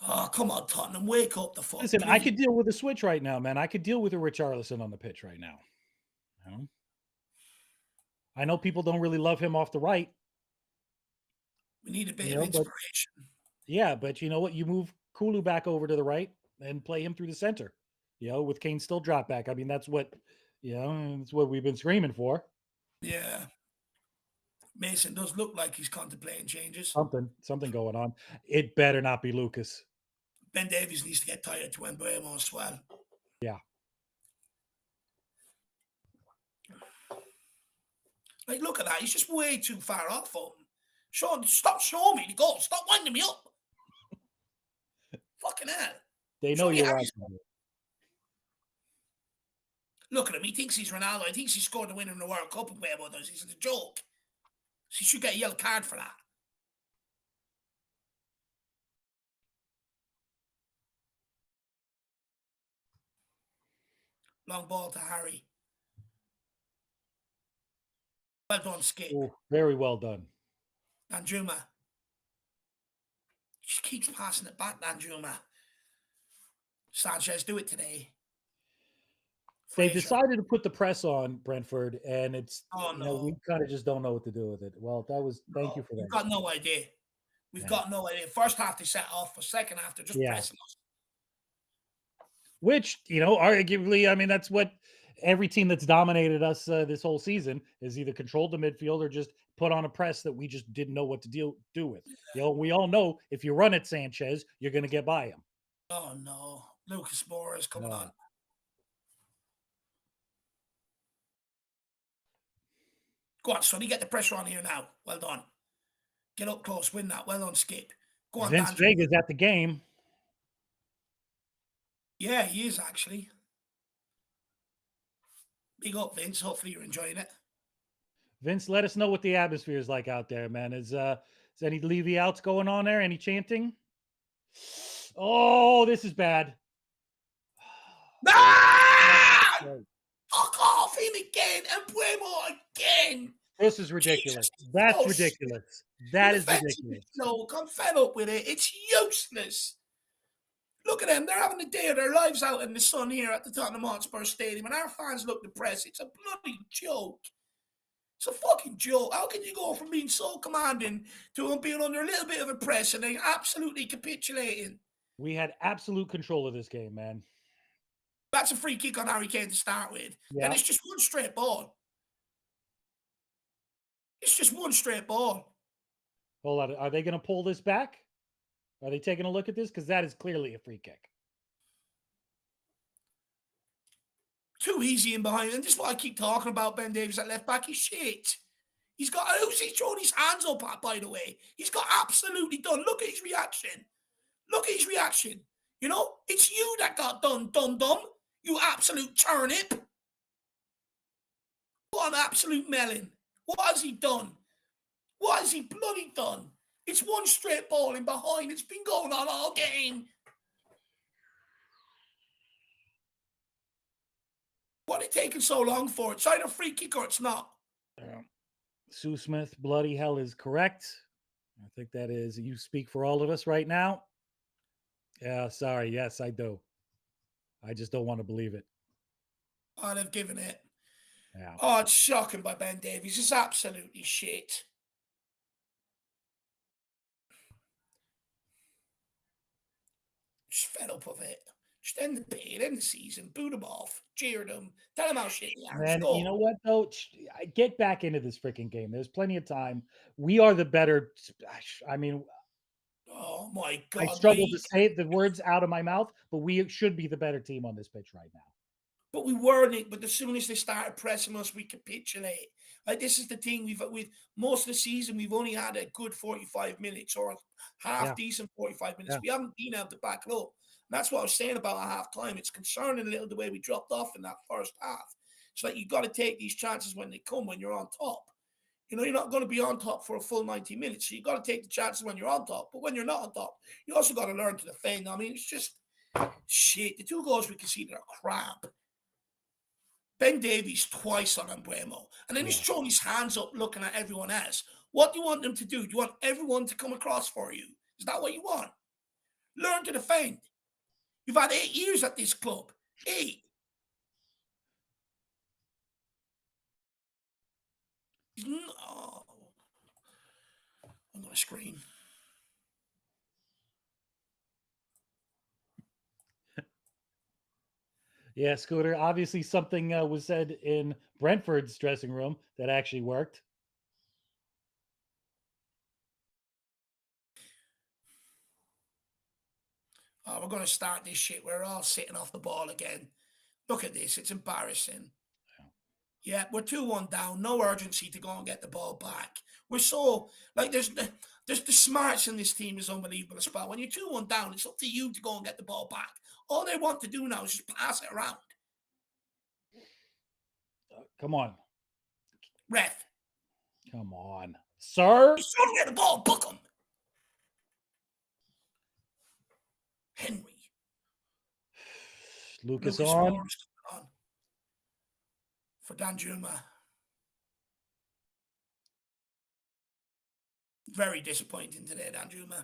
Oh, come on, Tottenham. Wake up the fuck. Listen, I Please. could deal with a switch right now, man. I could deal with a Richarlison on the pitch right now. You know? I know people don't really love him off the right. We need a bit of inspiration. Yeah, but you know what? You move Kulu back over to the right and play him through the center. You know, with Kane still drop back. I mean, that's what that's what we've been screaming for. Yeah. Mason does look like he's contemplating changes. Something going on. It better not be Lucas. Ben Davies needs to get tired to Mbeumo as well. Yeah. Like, look at that. He's just way too far off him. Stop showing me the goal. Stop winding me up. Fucking hell. They know you're right. Look at him. He thinks he's Ronaldo. He thinks he scored the winner in the World Cup and Mbeumo does. He's a joke. So he should get a yellow card for that. Long ball to Harry. Well done, Skip. Oh, very well done. Danjuma. Just keeps passing it back, Danjuma. Sanchez, do it today. They decided to put the press on Brentford, and it's we kind of just don't know what to do with it. Well, thank you for that. We've got no idea. We've got no idea. First half they set off, for second half they're just pressing us. Which, arguably, I mean, that's what every team that's dominated us this whole season is either controlled the midfield or just put on a press that we just didn't know what to do with. We all know if you run at Sanchez, you're going to get by him. Oh, no. Lucas Moura is coming on. Go on, Sonny, get the pressure on here now. Well done. Get up close, win that. Well done, Skip. Go on, Vince Vega's at the game. Yeah, he is actually. Big up, Vince. Hopefully you're enjoying it. Vince, let us know what the atmosphere is like out there, man. Is any Levy outs going on there? Any chanting? Oh, this is bad. Ah! Fuck off him again. And Mbeumo again. This is ridiculous. That's ridiculous. That is ridiculous. No, I'm fed up with it. It's useless. Look at them. They're having the day of their lives out in the sun here at the Tottenham Hotspur Stadium, and our fans look depressed. It's a bloody joke. It's a fucking joke. How can you go from being so commanding to being under a little bit of a press and then absolutely capitulating? We had absolute control of this game, man. That's a free kick on Harry Kane to start with. Yeah. And it's just one straight ball. It's just one straight ball. Hold on. Are they going to pull this back? Are they taking a look at this? Because that is clearly a free kick. Too easy in behind. And this is what I keep talking about, Ben Davies at left back. He's shit. He's thrown his hands up at, by the way. He's got absolutely done. Look at his reaction. Look at his reaction. It's you that got done, dumb. You absolute turnip. What an absolute melon. What has he done? What has he bloody done? It's one straight ball in behind. It's been going on all game. What are they taking so long for? It's either a free kick or it's not. Sue Smith, bloody hell is correct. I think that is, you speak for all of us right now. Yeah, sorry. Yes, I do. I just don't want to believe it. Oh, they've given it. Yeah. Oh, it's shocking by Ben Davies. It's absolutely shit. Just fed up of it. Just end the bid, end the season, boot them off, cheer them, tell them how shit they are. Man, you know what, though? Get back into this freaking game. There's plenty of time. We are the better. I mean, oh, my God. I struggle to say the words out of my mouth, but we should be the better team on this pitch right now. But we weren't. But as soon as they started pressing us, we capitulate. Like, this is the thing. We've most of the season, we've only had a good 45 minutes or half-decent 45 minutes. Yeah. We haven't been able to back it up. And that's what I was saying about a half-time. It's concerning a little the way we dropped off in that first half. It's like you've got to take these chances when they come, when you're on top. You're not going to be on top for a full 90 minutes. So you've got to take the chances when you're on top. But when you're not on top, you also got to learn to defend. I mean, it's just shit. The 2 goals we conceded are crap. Ben Davies twice on Embuemo. And then he's throwing his hands up looking at everyone else. What do you want them to do? Do you want everyone to come across for you? Is that what you want? Learn to defend. You've had 8 years at this club. 8. Oh. I'm going to scream. Yeah, Scooter. Obviously, something was said in Brentford's dressing room that actually worked. Oh, we're going to start this shit. We're all sitting off the ball again. Look at this. It's embarrassing. Yeah, we're 2-1 down. No urgency to go and get the ball back. We're so, like, there's the smarts in this team is unbelievable. Spot. When you're 2-1 down, it's up to you to go and get the ball back. All they want to do now is just pass it around. Come on. Ref. Come on. Sir? You shouldn't get the ball. Book him. Henry. Lucas on. For Danjuma. Very disappointing today, Danjuma.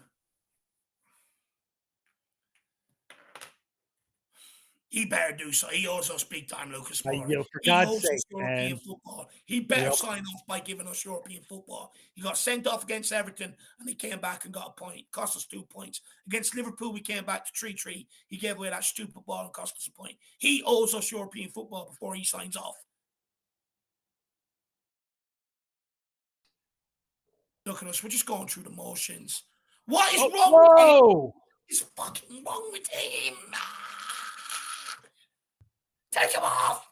He better do so. He owes us big time, Lucas Moura. For God's sake, European man. football. He better sign off by giving us European football. He got sent off against Everton and he came back and got a point. Cost us 2 points. Against Liverpool, we came back to 3-3. He gave away that stupid ball and cost us a point. He owes us European football before he signs off. Look at us. We're just going through the motions. What is wrong with him? What is fucking wrong with him? Take him off.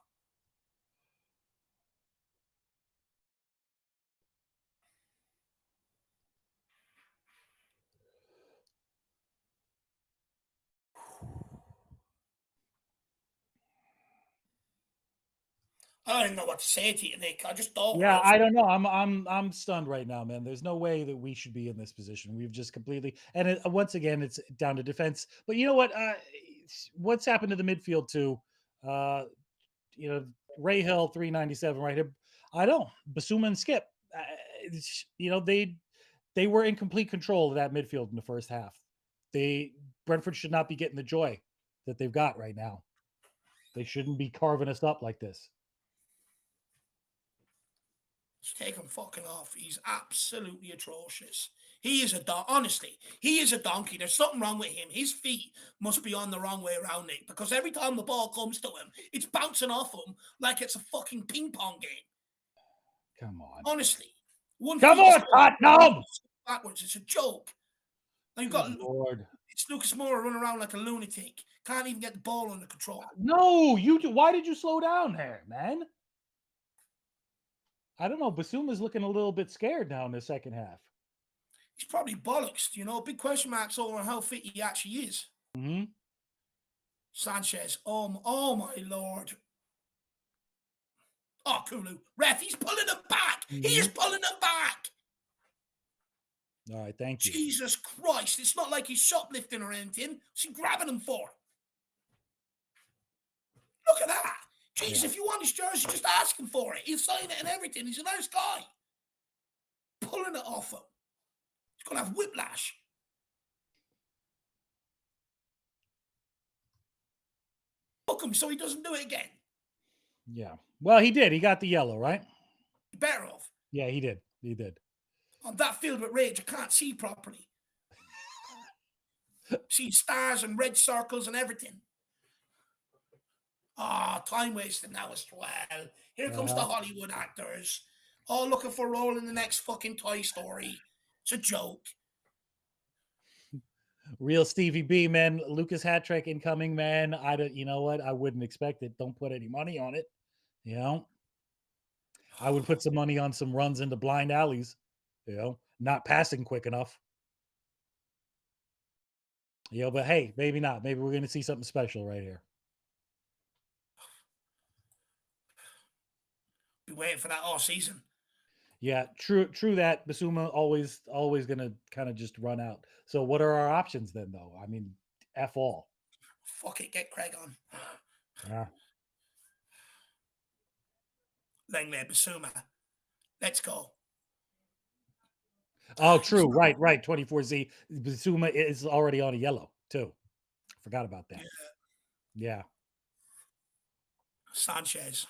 I don't even know what to say to you, Nick. I just don't. Yeah, I don't know. I'm stunned right now, man. There's no way that we should be in this position. We've just completely once again it's down to defense. But you know what? What's happened to the midfield too? Ray Hill 397 right here. I don't. Basuma and Skip. They were in complete control of that midfield in the first half. Brentford should not be getting the joy that they've got right now. They shouldn't be carving us up like this. Just take him fucking off. He's absolutely atrocious. He is a honestly, he is a donkey. There's something wrong with him. His feet must be on the wrong way around it because every time the ball comes to him, it's bouncing off him like it's a fucking ping pong game. Come on. Honestly. Come on, Tottenham! Backwards. It's a joke. Now you've got Lord. It's Lucas Moura running around like a lunatic. Can't even get the ball under control. No, why did you slow down there, man? I don't know. Basuma's looking a little bit scared now in the second half. He's probably bollocks, big question marks over how fit he actually is. Mm-hmm. Sanchez, oh my Lord. Oh, Kulu. Ref, he's pulling him back. Mm-hmm. He is pulling him back. All right, thank you. Jesus Christ. It's not like he's shoplifting or anything. What's he grabbing him for? Look at that. Jeez, if you want his jersey, just ask him for it. He'll sign it and everything. He's a nice guy. Pulling it off him. He's going to have whiplash. Book him so he doesn't do it again. Yeah. Well, he did. He got the yellow, right? Better off. Yeah, he did. He did. On that field with rage, I can't see properly. See stars and red circles and everything. Time wasting now as well. Here comes the Hollywood actors. All looking for a role in the next fucking Toy Story. It's a joke. Real Stevie B, man. Lucas hat trick incoming, man. You know what? I wouldn't expect it. Don't put any money on it. I would put some money on some runs into blind alleys. Not passing quick enough. But hey, maybe not. Maybe we're going to see something special right here. Be waiting for that all season. Yeah, true that. Basuma always going to kind of just run out. So what are our options then, though? I mean, F all. Fuck it, get Craig on. Yeah. Langley Basuma. Let's go. Oh, true. Right. 24Z. Basuma is already on a yellow, too. Forgot about that. Yeah. Sanchez.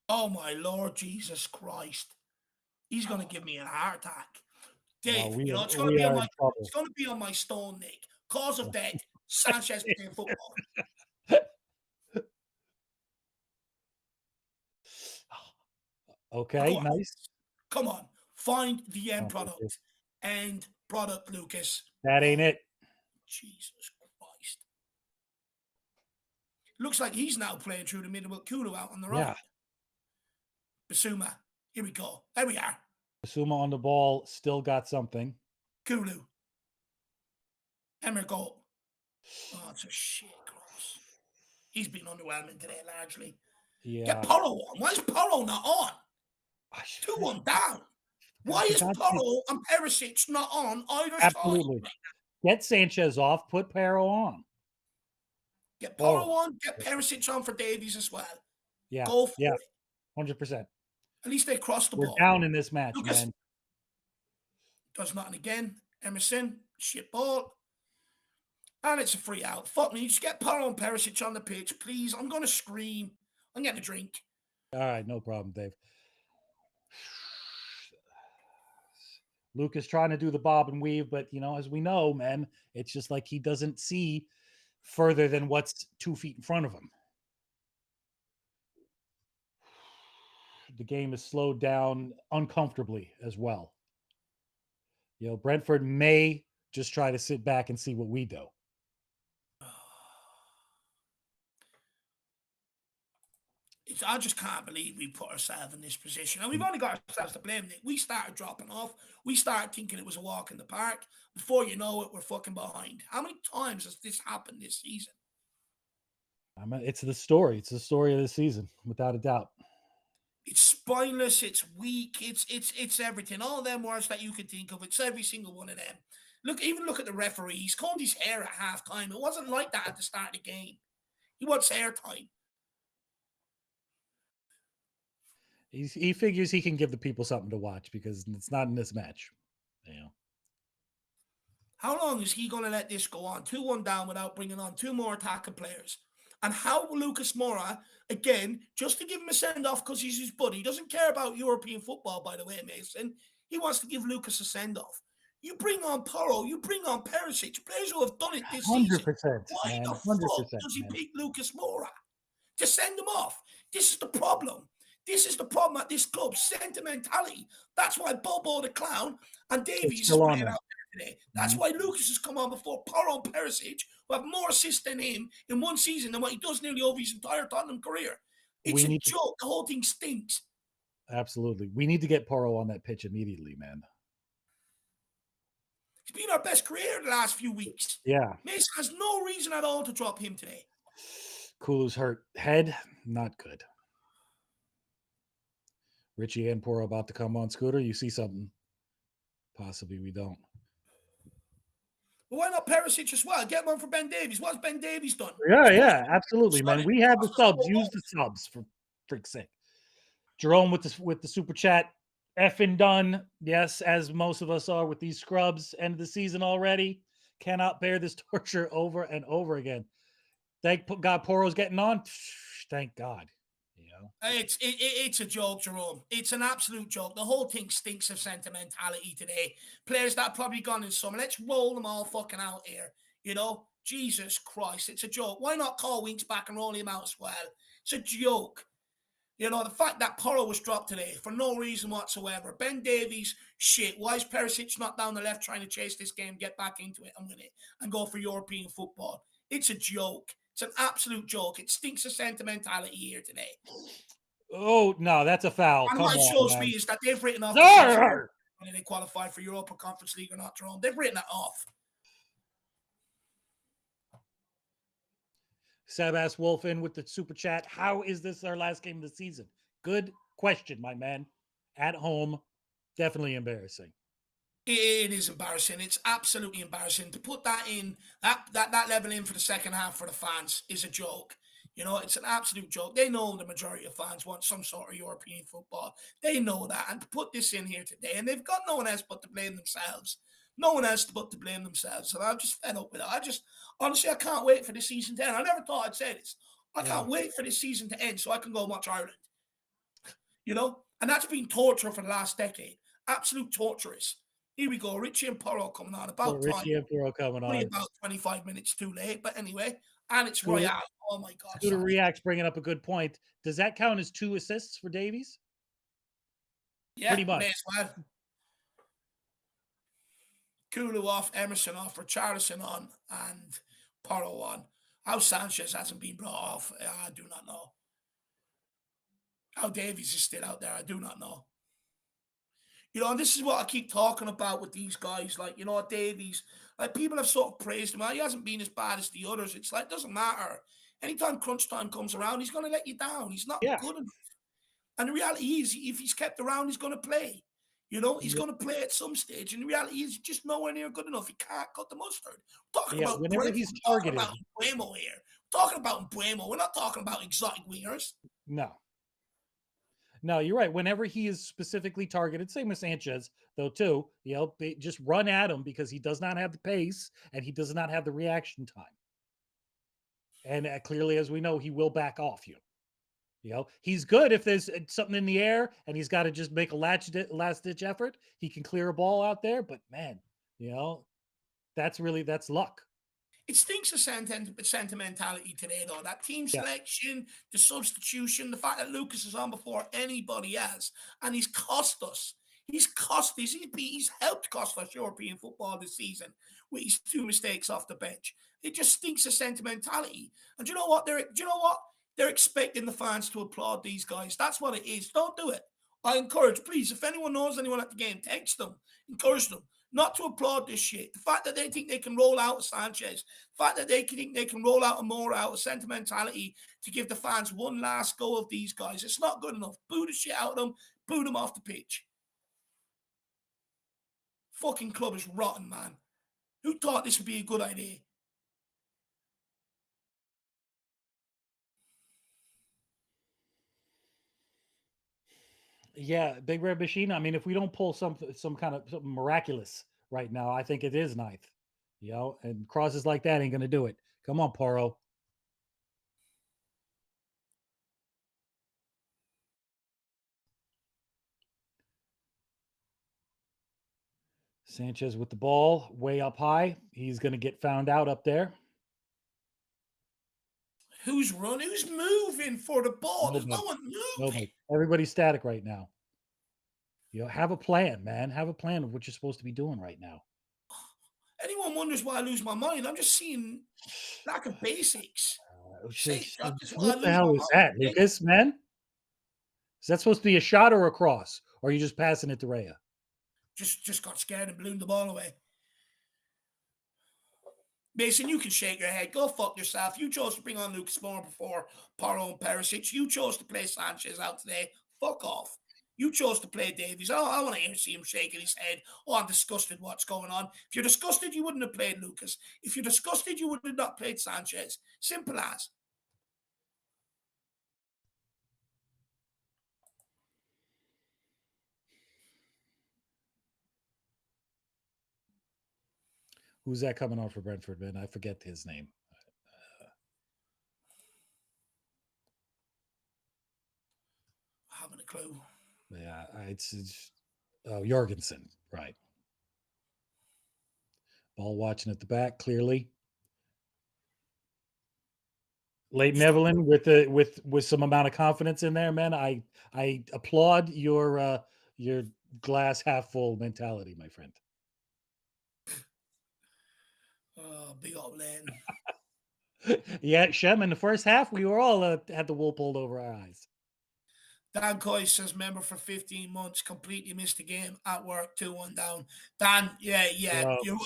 Oh, my Lord Jesus Christ. He's going to give me a heart attack. Dave, it's going to be on my stone, Nick. Cause of death, Sanchez playing football. Okay, nice. Come on. Find the end product. End product, Lucas. That ain't it. Jesus Christ. Looks like he's now playing through the middle with Kulu out on the right. Basuma. Here we go. There we are. Basuma on the ball. Still got something. Kulu. Emmer goal. Oh, it's a shit cross. He's been underwhelming today, largely. Yeah. Get Porro on. Why is Porro not on? 2-1 down. Why is Porro and Perisic not on either side? Absolutely. Get Sanchez off. Put Porro on. Get Porro on. Get Perisic on for Davies as well. Yeah. Go for it. 100%. At least they crossed the ball. We're down in this match, Lucas man. Does nothing again. Emerson. Shit ball. And it's a free out. Fuck me. Just get Porro and Perisic on the pitch, please. I'm going to scream. I'm getting a drink. All right. No problem, Dave. Lucas trying to do the bob and weave, but, as we know, man, it's just like he doesn't see further than what's 2 feet in front of him. The game is slowed down uncomfortably as well. Brentford may just try to sit back and see what we do. I just can't believe we put ourselves in this position. And we've only got ourselves to blame. Nick. We started dropping off. We started thinking it was a walk in the park. Before you know it, we're fucking behind. How many times has this happened this season? It's the story. It's the story of the season, without a doubt. It's spineless. It's weak. It's everything. All them words that you can think of. It's every single one of them. Look at the referee. He's combed his hair at halftime. It wasn't like that at the start of the game. He wants hair time. He figures he can give the people something to watch because it's not in this match. How long is he going to let this go on? 2-1 down without bringing on 2 more attacking players. And how Lucas Moura, again, just to give him a send-off because he's his buddy, he doesn't care about European football, by the way, Mason. He wants to give Lucas a send-off. You bring on Porro, you bring on Perisic, players who have done it this 100%, season. Why the fuck does he pick Lucas Moura? To send him off. This is the problem. This is the problem at this club. Sentimentality. That's why Bobo the Clown and Davies is playing out there today. That's why Lucas has come on before Porro and Perisic, who have more assists than him in one season than what he does nearly over his entire Tottenham career. It's a joke. The whole thing stinks. Absolutely. We need to get Porro on that pitch immediately, man. He's been our best career the last few weeks. Yeah. Mason has no reason at all to drop him today. Kulu's hurt. Head, not good. Richie and Porro about to come on. Scooter, you see something? Possibly we don't. Well, why not Perisic as well? Get one for Ben Davies. What's Ben Davies done? Yeah, absolutely, man. We have the subs. Use the subs, for frick's sake. Jerome with the super chat. Effing done. Yes, as most of us are with these scrubs. End of the season already. Cannot bear this torture over and over again. Thank God Porro's getting on. Thank God. It's a joke, Jerome. It's an absolute joke. The whole thing stinks of sentimentality today. Players that have probably gone in summer. Let's roll them all fucking out here. Jesus Christ, it's a joke. Why not call Winks back and roll him out as well? It's a joke. The fact that Porro was dropped today for no reason whatsoever. Ben Davies, shit. Why is Perisic not down the left trying to chase this game, get back into it and win it and go for European football? It's a joke. It's an absolute joke. It stinks of sentimentality here today. Oh, no, that's a foul. And what it shows me is that they've written off when they qualify for Europa Conference League or not, Jerome. They've written it off. Sebas Wolf in with the super chat. How is this our last game of the season? Good question, my man. At home, definitely embarrassing. It is embarrassing. It's absolutely embarrassing. To put that in, that level in for the second half for the fans is a joke. You know, it's an absolute joke. They know the majority of fans want some sort of European football. They know that. And to put this in here today, and they've got no one else but to blame themselves. No one else but to blame themselves. And I'm just fed up with it. Honestly, I can't wait for the season to end. I never thought I'd say this. I can't wait for the season to end so I can go watch Ireland. You know? And that's been torture for the last decade. Absolute torturous. Here we go. Richie and Porro coming on. About time. Richie and Puro coming on. Only about 25 minutes too late. But anyway, and it's Scooter, Royale. Oh my God. Scooter React's bringing up a good point. Does that count as 2 assists for Davies? Yeah, pretty much. May as well. Kulu off, Emerson off, Richarlison on, and Porro on. How Sanchez hasn't been brought off, I do not know. How Davies is still out there, I do not know. You know, and this is what I keep talking about with these guys. Like, you know, Davies, like people have sort of praised him. He hasn't been as bad as the others. It's like, it doesn't matter. Anytime crunch time comes around, he's going to let you down. He's not good enough. And the reality is, if he's kept around, he's going to play. You know, he's going to play at some stage. And the reality is, just nowhere near good enough. He can't cut the mustard. We're talking about whenever Brentford, he's targeted. We're talking about Mbuemo here. We're talking about Mbuemo. We're not talking about exotic wingers. No, you're right. Whenever he is specifically targeted, same with Sanchez, though, too, you know, just run at him because he does not have the pace and he does not have the reaction time. And clearly, as we know, he will back off you. You know, he's good if there's something in the air and he's got to just make a last-ditch effort. He can clear a ball out there, but man, you know, that's luck. It stinks of sentimentality today, though. That team selection, the substitution, the fact that Lucas is on before anybody else, and he's cost us. He's helped cost us European football this season with his 2 mistakes off the bench. It just stinks of sentimentality. And do you know what? They're expecting the fans to applaud these guys. That's what it is. Don't do it. I encourage, please, if anyone knows anyone at the game, text them, encourage them not to applaud this shit. The fact that they think they can roll out a Sanchez, the fact that they think they can roll out a Moura out of sentimentality to give the fans one last go of these guys, it's not good enough. Boo the shit out of them, boo them off the pitch. Fucking club is rotten, man. Who thought this would be a good idea? Yeah, Big Red Machine. I mean, if we don't pull some kind of something miraculous right now, I think it is 9th. You know, and crosses like that ain't gonna do it. Come on, Porro. Sanchez with the ball way up high. He's gonna get found out up there. Who's running? Who's moving for the ball? There's no one moving. Nobody. Everybody's static right now. You know, have a plan, man. Have a plan of what you're supposed to be doing right now. Anyone wonders why I lose my mind? I'm just seeing lack of basics. What the hell is that, Lucas, man? Is that supposed to be a shot or a cross? Or are you just passing it to Raya? Just got scared and blew the ball away. Mason, you can shake your head. Go fuck yourself. You chose to bring on Lucas Moura before Porro and Perisic. You chose to play Sanchez out today. Fuck off. You chose to play Davies. Oh, I want to see him shaking his head. Oh, I'm disgusted what's going on. If you're disgusted, you wouldn't have played Lucas. If you're disgusted, you would have not played Sanchez. Simple as. Who's that coming on for Brentford, man? I forget his name. I haven't a clue. Yeah, it's Jorgensen, right? Ball watching at the back, clearly. Leighton Evelyn with some amount of confidence in there, man. I applaud your glass half full mentality, my friend. Oh, big old Leighton. Yeah, Shem, in the first half, we were all had the wool pulled over our eyes. Dan Coy says, member for 15 months, completely missed the game at work, 2-1 down. Dan, yeah. You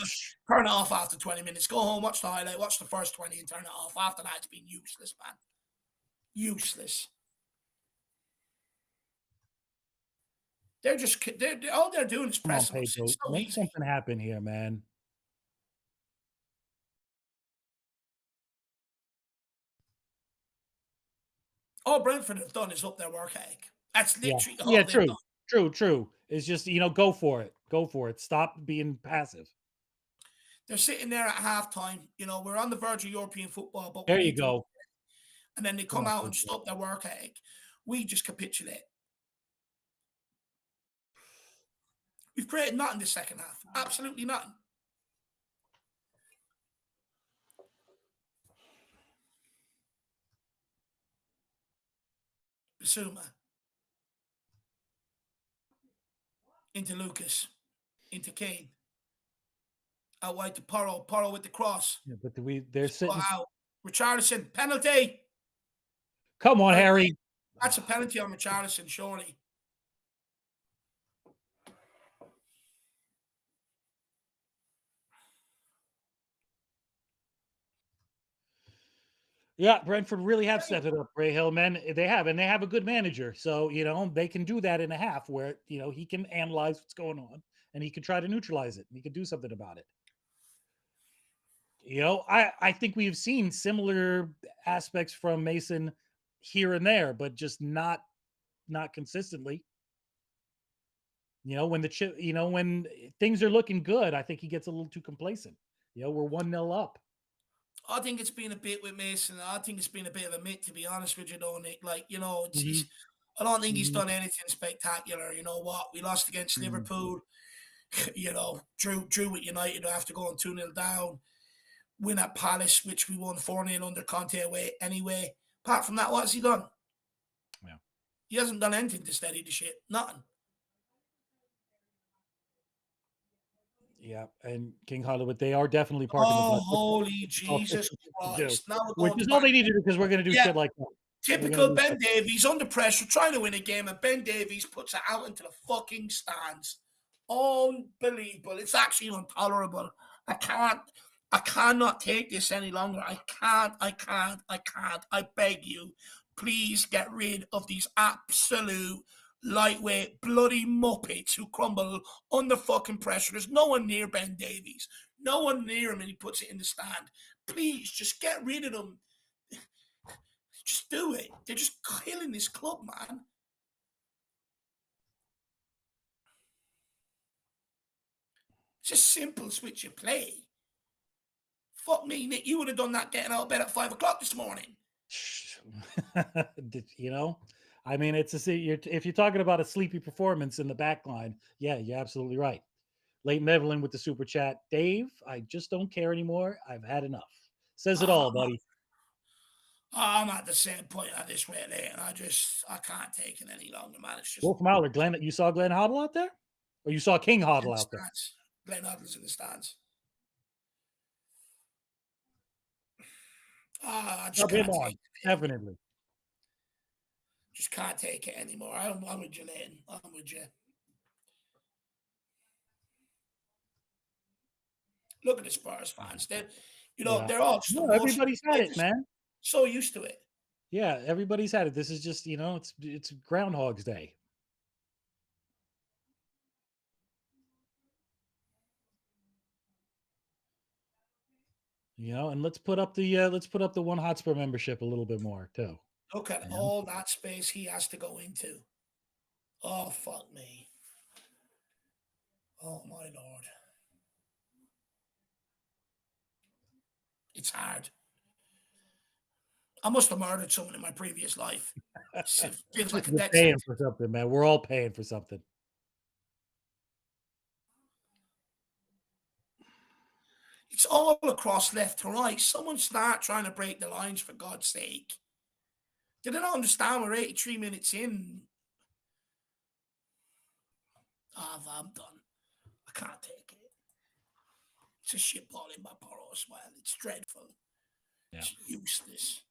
turn it off after 20 minutes. Go home, watch the highlight, watch the first 20 and turn it off. After that, it's been useless, man. Useless. All they're doing is pressing us. It's so make easy. something happen here, man. All Brentford have done is up their work ethic. That's Yeah. literally all Yeah, they've done. true. It's just, go for it. Go for it. Stop being passive. They're sitting there at halftime. We're on the verge of European football, but we There you need to. go. And then they come out and stop their work ethic. We just capitulate. We've created nothing this second half. Absolutely nothing. Basuma. Into Lucas. Into Kane. Out wide to Porro. Porro with the cross. Yeah, but they're sitting out. Richarlison. Penalty. Come on, Harry. That's a penalty on Richarlison, surely. Yeah, Brentford really have stepped it up, Ray Hill, man. They have, and they have a good manager. So, they can do that in a half where, he can analyze what's going on and he can try to neutralize it. And he can do something about it. I think we've seen similar aspects from Mason here and there, but just not consistently. When when things are looking good, I think he gets a little too complacent. We're 1-0 up. I think it's been a bit with Mason. I think it's been a bit of a myth, to be honest with you, though, Nick. Like, I don't think he's done anything spectacular. You know what? We lost against Liverpool. Drew with United after going 2-0 down. Win at Palace, which we won 4-0 under Conte away anyway. Apart from that, what's he done? Yeah. He hasn't done anything to steady the shit. Nothing. Yeah, and King Hollywood, they are definitely parking the bus. Holy Jesus Christ. Now we're which is all they need to do because we're going to do shit like that. Typical Ben Davies, under pressure, trying to win a game, and Ben Davies puts it out into the fucking stands. Unbelievable. It's actually intolerable. I cannot take this any longer. I can't. I beg you, please get rid of these absolute lightweight, bloody muppets who crumble under fucking pressure. There's no one near Ben Davies. No one near him, and he puts it in the stand. Please, just get rid of them. Just do it. They're just killing this club, man. It's just simple switch of play. Fuck me, Nick. You would have done that getting out of bed at 5 o'clock this morning. I mean, if you're talking about a sleepy performance in the back line, yeah, you're absolutely right. Leighton Evelyn with the super chat. Dave, I just don't care anymore. I've had enough. Says it all, buddy. I'm at the same point at this rate, and I can't take it any longer, man. It's just Wolf Mauler, Glenn. You saw Glenn Hoddle out there, or you saw King Hoddle out there? Glenn Hoddle's in the stands. I just can't take it. Definitely. Just can't take it anymore. I'm with you, Leighton. I'm with you. Look at the Spurs fans. They're all just everybody's had it, man. So used to it. Yeah, everybody's had it. This is just, it's Groundhog's Day. And let's put up the One Hotspur membership a little bit more too. Look at all that space he has to go into. Oh, fuck me. Oh, my Lord. It's hard. I must have murdered someone in my previous life. It feels like a death paying for something, man. We're all paying for something. It's all across left to right. Someone start trying to break the lines, for God's sake. Did I not understand we're 83 minutes in? I'm done. I can't take it. It's a shitballing by Porro as well. It's dreadful. Yeah. It's useless.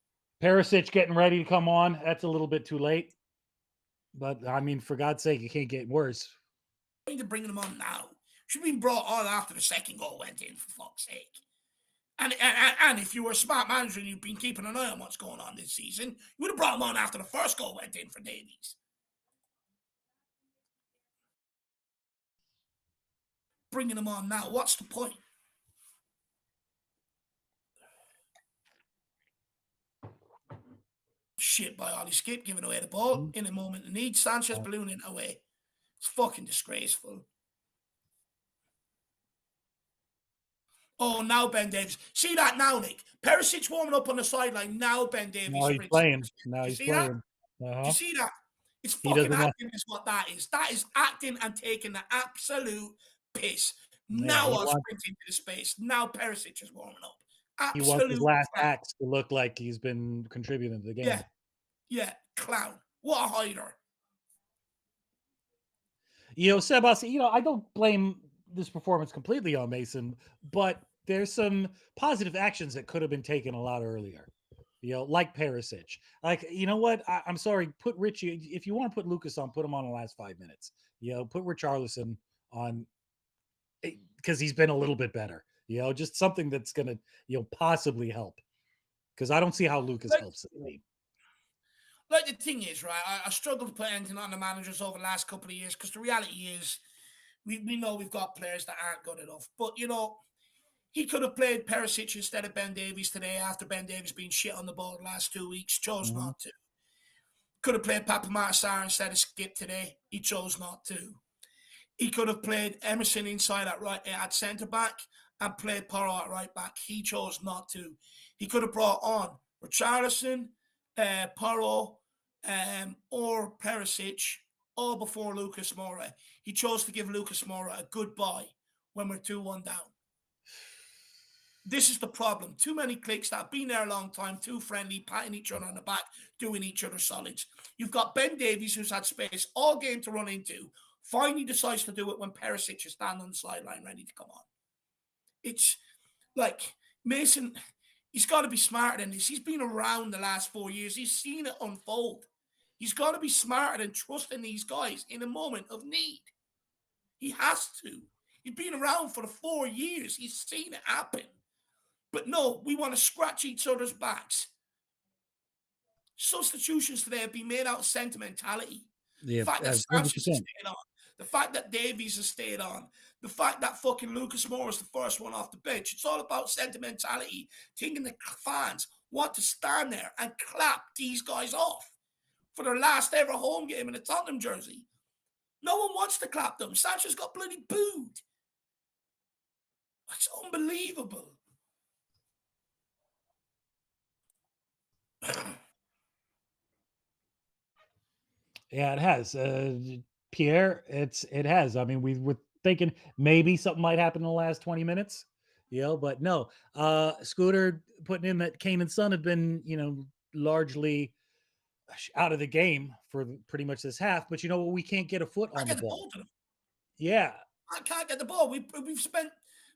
Perisic getting ready to come on. That's a little bit too late. But, I mean, for God's sake, it can't get worse. I need to bring him on now. Should have been brought on after the second goal went in, for fuck's sake. And if you were a smart manager and you've been keeping an eye on what's going on this season, you would have brought him on after the first goal went in for Davies. Bringing him on now, what's the point? shit by Ollie Skip giving away the ball in a moment of need. Sanchez ballooning away. It's fucking disgraceful. Oh, now Ben Davies. See that now, Nick? Perisic warming up on the sideline. Now Ben Davies. Now he's playing. Now he's playing. Do you see that? It's He fucking doesn't acting is what that is. That is acting and taking the absolute piss. Yeah, Now I'm sprinting to the space. Now Perisic is warming up. He wants his Absolute last clown. acts to look like he's been contributing to the game. Yeah, clown. What a hider. Sebas, I don't blame this performance completely on Mason, but there's some positive actions that could have been taken a lot earlier. Like Perisic. Like, you know what? I'm sorry. Put Richie. If you want to put Lucas on, put him on the last 5 minutes. Put Richarlison on because he's been a little bit better. Just something that's going to, possibly help. Because I don't see how Lucas helps the team. Like, the thing is, right, I struggle to put anything on the managers over the last couple of years because the reality is we know we've got players that aren't good enough. But, he could have played Perisic instead of Ben Davies today after Ben Davies being shit on the ball the last 2 weeks. Chose not to. Could have played Papa Massar instead of Skip today. He chose not to. He could have played Emerson inside at centre-back and played Porro at right-back. He chose not to. He could have brought on Richarlison, Porro, or Perisic, all before Lucas Moura. He chose to give Lucas Moura a goodbye when we're 2-1 down. This is the problem. Too many clicks that have been there a long time, too friendly, patting each other on the back, doing each other solids. You've got Ben Davies, who's had space all game to run into, finally decides to do it when Perisic is standing on the sideline ready to come on. It's like Mason, he's got to be smarter than this. He's been around the last 4 years. He's seen it unfold. He's got to be smarter than trusting these guys in a moment of need. He has to. He's been around for the 4 years. He's seen it happen. But no, we want to scratch each other's backs. Substitutions today have been made out of sentimentality. Yeah, the fact that 100%. Sanchez has stayed on, the fact that Davies has stayed on, the fact that fucking Lucas Moura is the first one off the bench. It's all about sentimentality, thinking the fans want to stand there and clap these guys off for their last ever home game in a Tottenham jersey. No one wants to clap them. Sanchez got bloody booed. It's unbelievable. Yeah, it has. Pierre, it has. I mean, we were thinking maybe something might happen in the last 20 minutes, but no. Scooter putting in that Kane and Son have been, largely out of the game for pretty much this half. But we can't get a foot on the ball. Yeah. I can't get the ball. We've spent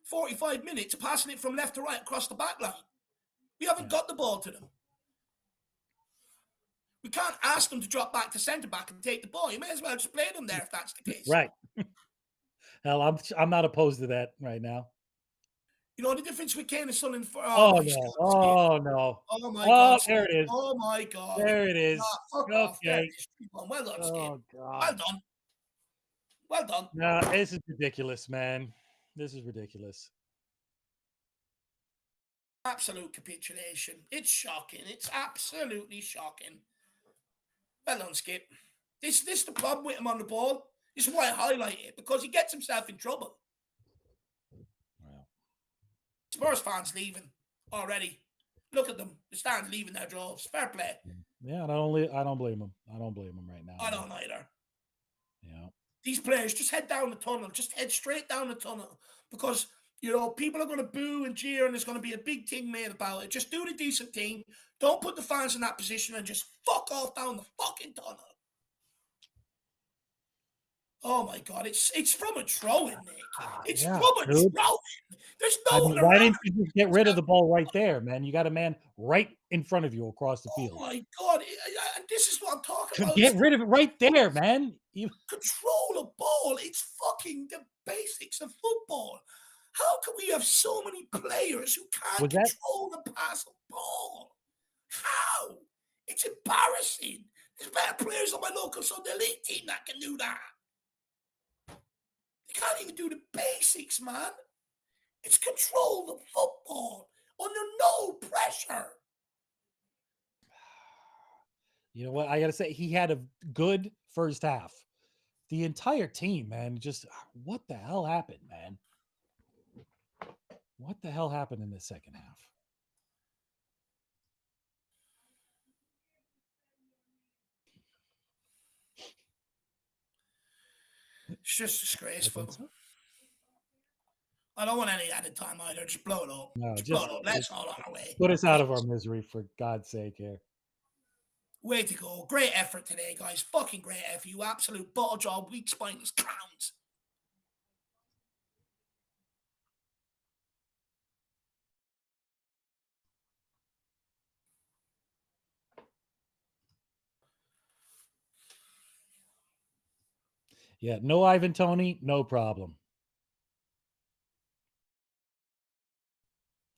45 minutes passing it from left to right across the back line. We haven't got the ball to them. We can't ask them to drop back to centre back and take the ball. You may as well just play them there if that's the case. Right. Hell, I'm not opposed to that right now. You know the difference with Kane and Son and no. Oh no. Oh my God. There it is. Oh my God. There it is. Fuck off. There it is. Well done, Skip. Oh God. Well done. Well done. No, this is ridiculous, man. This is ridiculous. Absolute capitulation. It's shocking. It's absolutely shocking. Well done, Skip. This is the problem with him on the ball. This is why I highlight it, because he gets himself in trouble. Wow. Spurs fans leaving already. Look at them. The stands leaving their droves. Fair play. Yeah, I don't blame him. I don't blame him right now. I don't either. Yeah. These players just head down the tunnel. Just head straight down the tunnel. Because, people are going to boo and jeer and there's going to be a big thing made about it. Just do the decent thing. Don't put the fans in that position and just fuck off down the fucking tunnel. Oh my God, it's from a throw-in, Nick. It's from a throw-in. There's no one why didn't you just get rid of the ball right there, man? You got a man right in front of you across the field. Oh my God, this is what I'm talking about. Get rid of it right there, man. Control a ball. It's fucking the basics of football. How can we have so many players who can't control the pass of ball? How? It's embarrassing. There's better players on my local Sunday League team that can do that. They can't even do the basics, man. It's control the football under no pressure. You know what? I got to say, he had a good first half. The entire team, man, just what the hell happened, man? What the hell happened in the second half? It's just I think disgraceful. so. I don't want any added time either. Just blow it up. No, Just blow just it up. Let's all on our way. put us out of our Please. misery for God's sake here. Way to go. Great effort today, guys. Fucking great effort. You absolute bottle job, weak spineless clowns. Yeah, no Ivan Tony, no problem.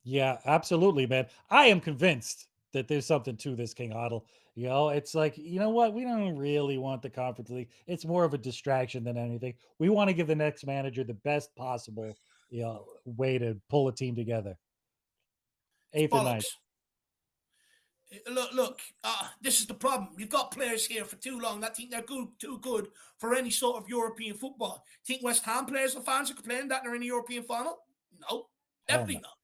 Yeah, absolutely, man. I am convinced that there's something to this King Huddle. You know, it's like, you know what? We don't really want the conference league. It's more of a distraction than anything. We want to give the next manager the best possible, way to pull a team together. It's Eighth and ninth. bollocks. Look. This is the problem. You've got players here for too long that think they're too good for any sort of European football. Think West Ham players and fans are complaining that they're in the European final? No, Hell no. definitely not.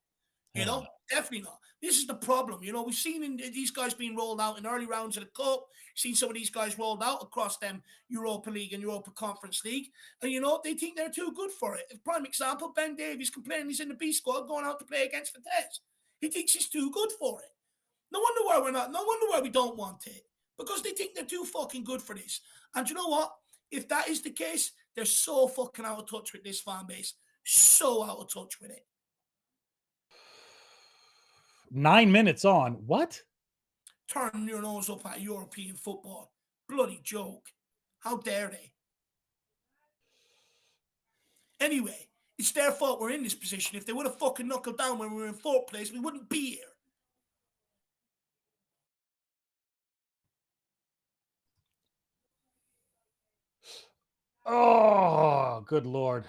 Hell no. Definitely not. This is the problem. We've seen these guys being rolled out in early rounds of the cup. Seen some of these guys rolled out across them Europa League and Europa Conference League, and they think they're too good for it. Prime example: Ben Davies complaining he's in the B squad going out to play against Vitesse. He thinks he's too good for it. No wonder why we're not. No wonder why we don't want it, because they think they're too fucking good for this. And you know what? If that is the case, they're so fucking out of touch with this fan base. So out of touch with it. 9 minutes on. What? Turning your nose up at European football. Bloody joke. How dare they? Anyway, it's their fault we're in this position. If they would have fucking knuckled down when we were in fourth place, we wouldn't be here. Oh, good Lord.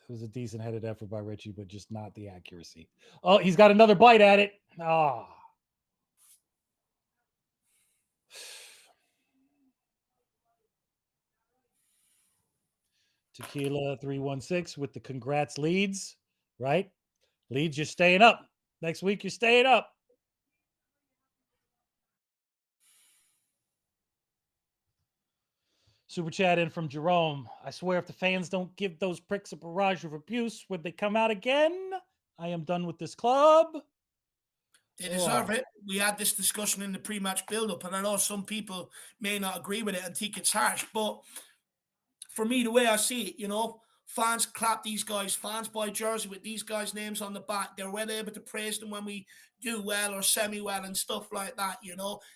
It was a decent headed effort by Richie, but just not the accuracy. Oh, he's got another bite at it. Oh. Tequila 316 with the congrats leads, right? Leads, you're staying up. Next week, you're staying up. Super chat in from Jerome. I swear, if the fans don't give those pricks a barrage of abuse when they come out again, I am done with this club. They deserve it. We had this discussion in the pre-match build-up, and I know some people may not agree with it and think it's harsh, but for me, the way I see it, fans clap these guys, fans buy jersey with these guys' names on the back. They're well able to praise them when we do well or semi-well and stuff like that.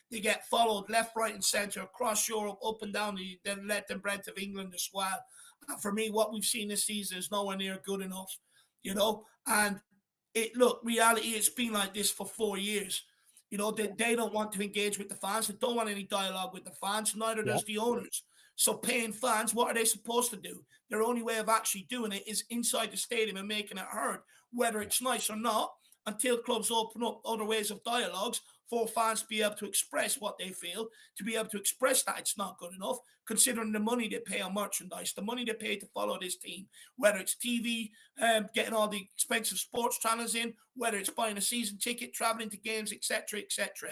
They get followed left, right, and centre across Europe, up and down the length and breadth of England as well. And for me, what we've seen this season is nowhere near good enough. And reality, it's been like this for 4 years. They don't want to engage with the fans. They don't want any dialogue with the fans. Neither does the owners. So paying fans, what are they supposed to do? Their only way of actually doing it is inside the stadium and making it heard, whether it's nice or not, until clubs open up other ways of dialogues for fans to be able to express what they feel, to be able to express that it's not good enough, considering the money they pay on merchandise, the money they pay to follow this team, whether it's TV, getting all the expensive sports channels in, whether it's buying a season ticket, traveling to games, etc., etc.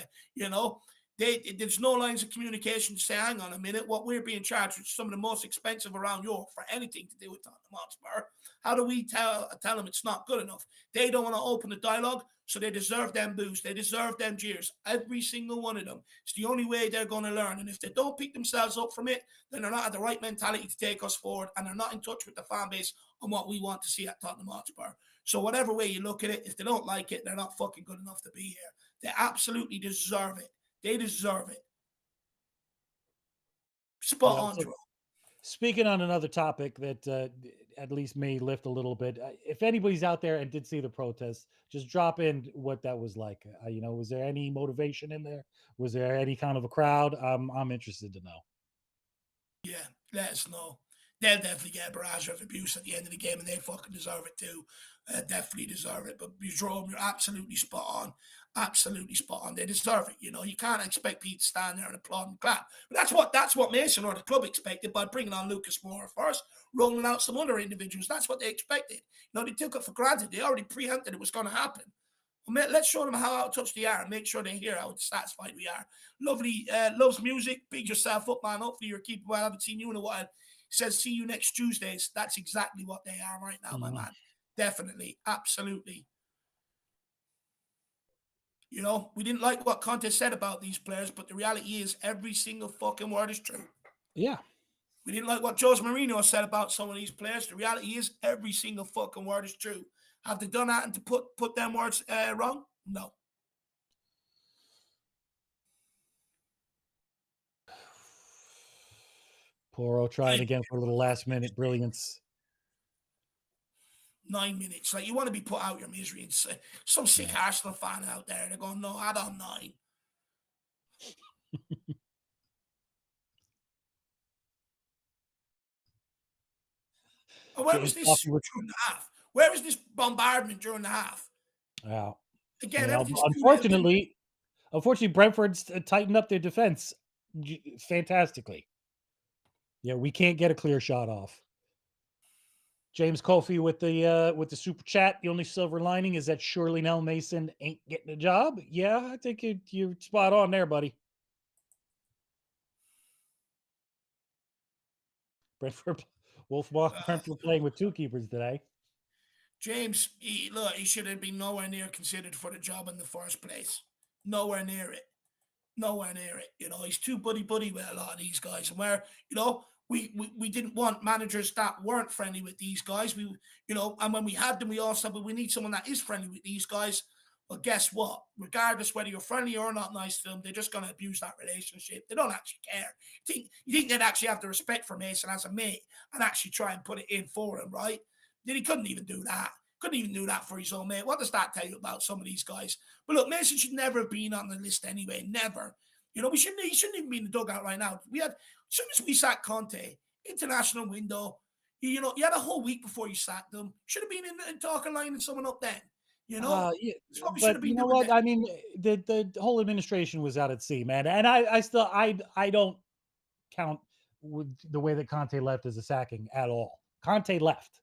There's no lines of communication to say, hang on a minute, what we're being charged with some of the most expensive around Europe for anything to do with Tottenham Hotspur. How do we tell them it's not good enough? They don't want to open the dialogue, so they deserve them boos. They deserve them jeers. Every single one of them. It's the only way they're going to learn. And if they don't pick themselves up from it, then they're not at the right mentality to take us forward, and they're not in touch with the fan base on what we want to see at Tottenham Hotspur. So whatever way you look at it, if they don't like it, they're not fucking good enough to be here. They absolutely deserve it. They deserve it. Spot on, Drew. Speaking on another topic that at least may lift a little bit, if anybody's out there and did see the protest, just drop in what that was like. Was there any motivation in there? Was there any kind of a crowd? I'm interested to know. Yeah, let us know. they'll definitely get a barrage of abuse at the end of the game, and they fucking deserve it too. Definitely deserve it. But Jerome, you're absolutely spot on. Absolutely spot on. They deserve it. You can't expect people to stand there and applaud and clap. But that's what Mason or the club expected by bringing on Lucas Moura first, rolling out some other individuals. That's what they expected. They took it for granted. They already preempted it was going to happen. Well, let's show them how out of touch they are and make sure they hear how satisfied we are. Lovely, loves music. Big yourself up, man. Hopefully you're keeping well. I haven't seen you in a while. Says see you next Tuesdays. That's exactly what they are right now, my man. Definitely, absolutely. We didn't like what Conte said about these players, but the reality is every single fucking word is true. Yeah. We didn't like what Jose Mourinho said about some of these players. The reality is every single fucking word is true. Have they done that and to put them words wrong? No. Poro trying again for a little last-minute brilliance. 9 minutes. Like, you want to be put out your misery. And some sick Arsenal fan out there, they're going, no, add on 9. Where was this during the half? Where was this bombardment during the half? Yeah. Again, unfortunately, Brentford's tightened up their defense fantastically. Yeah, we can't get a clear shot off. James Kofi with the super chat. The only silver lining is that surely Nell Mason ain't getting a job. Yeah, I think you're spot on there, buddy. Brentford playing with 2 keepers today. James, he should have been nowhere near considered for the job in the first place. Nowhere near it. Nowhere near it. He's too buddy with a lot of these guys. And where, we didn't want managers that weren't friendly with these guys. And when we had them, we all said, but we need someone that is friendly with these guys. Well, guess what? Regardless whether you're friendly or not nice to them, they're just going to abuse that relationship. They don't actually care. You think they'd actually have the respect for Mason as a mate and actually try and put it in for him, right? Then he couldn't even do that. Couldn't even do that for his own mate. What does that tell you about some of these guys? But look, Mason should never have been on the list anyway. Never. He shouldn't even be in the dugout right now. As soon as we sacked Conte, international window, you had a whole week before you sacked them. Should have been in talking line and someone up then. Yeah, but you know what? I mean, the whole administration was out at sea, man. And I still don't count with the way that Conte left as a sacking at all. Conte left,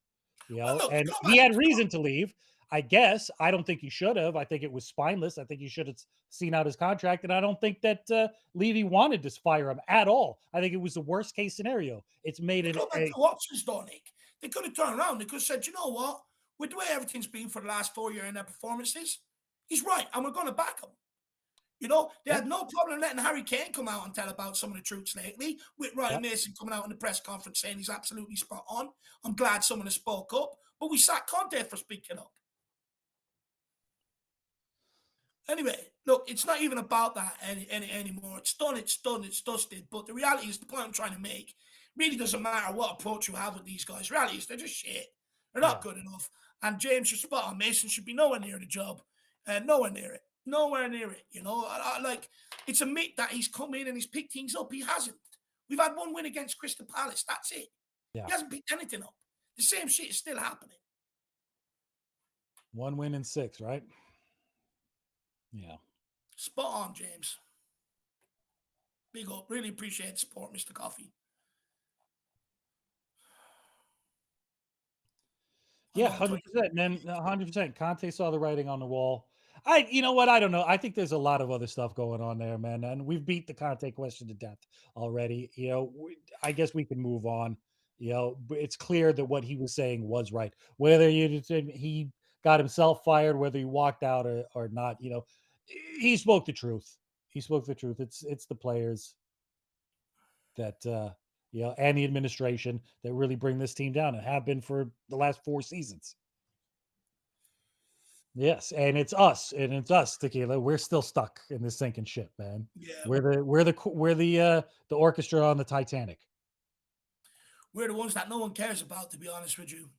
and he had reason to leave. I guess I don't think he should have. I think it was spineless. I think he should have seen out his contract, and I don't think that Levy wanted to fire him at all. I think it was the worst case scenario. It's made it. Watson's done, Nick. They could have turned around. They could have said, you know what? With the way everything's been for the last 4 years in their performances, he's right, and we're going to back him. They had no problem letting Harry Kane come out and tell about some of the truths lately, with Ryan Mason coming out in the press conference saying he's absolutely spot on. I'm glad someone has spoke up, but we sacked Conte for speaking up. Anyway, look, it's not even about that anymore. It's done, it's dusted. But the reality is, the point I'm trying to make, really doesn't matter what approach you have with these guys. The reality is, they're just shit. They're not good enough. And James, you're spot on. Mason should be nowhere near the job. Nowhere near it. Nowhere near it. It's a myth that he's come in and he's picked things up. He hasn't. We've had 1 win against Crystal Palace. That's it. Yeah. He hasn't picked anything up. The same shit is still happening. 1 win in 6, right? Yeah. Spot on, James. Big up. Really appreciate the support, Mr. Coffee. Yeah, 100%, man. 100%. Conte saw the writing on the wall. You know what? I don't know. I think there's a lot of other stuff going on there, man. And we've beat the Conte question to death already. I guess we can move on. It's clear that what he was saying was right. Whether he got himself fired, whether he walked out or not, he spoke the truth. He spoke the truth. It's the players that and the administration that really bring this team down and have been for the last 4 seasons. Yes, and it's us, Tequila. We're still stuck in this sinking ship, man. Yeah, we're the orchestra on the Titanic. We're the ones that no one cares about, to be honest with you.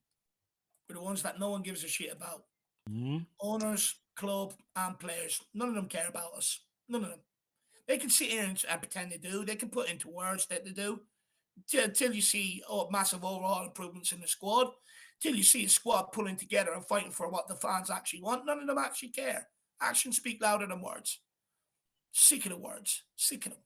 We're the ones that no one gives a shit about. Mm-hmm. Owners, club, and players. None of them care about us. None of them. They can sit here and pretend they do. They can put into words that they do. till you see massive overall improvements in the squad, till you see a squad pulling together and fighting for what the fans actually want. None of them actually care. Actions speak louder than words. Sick of the words. Sick of them.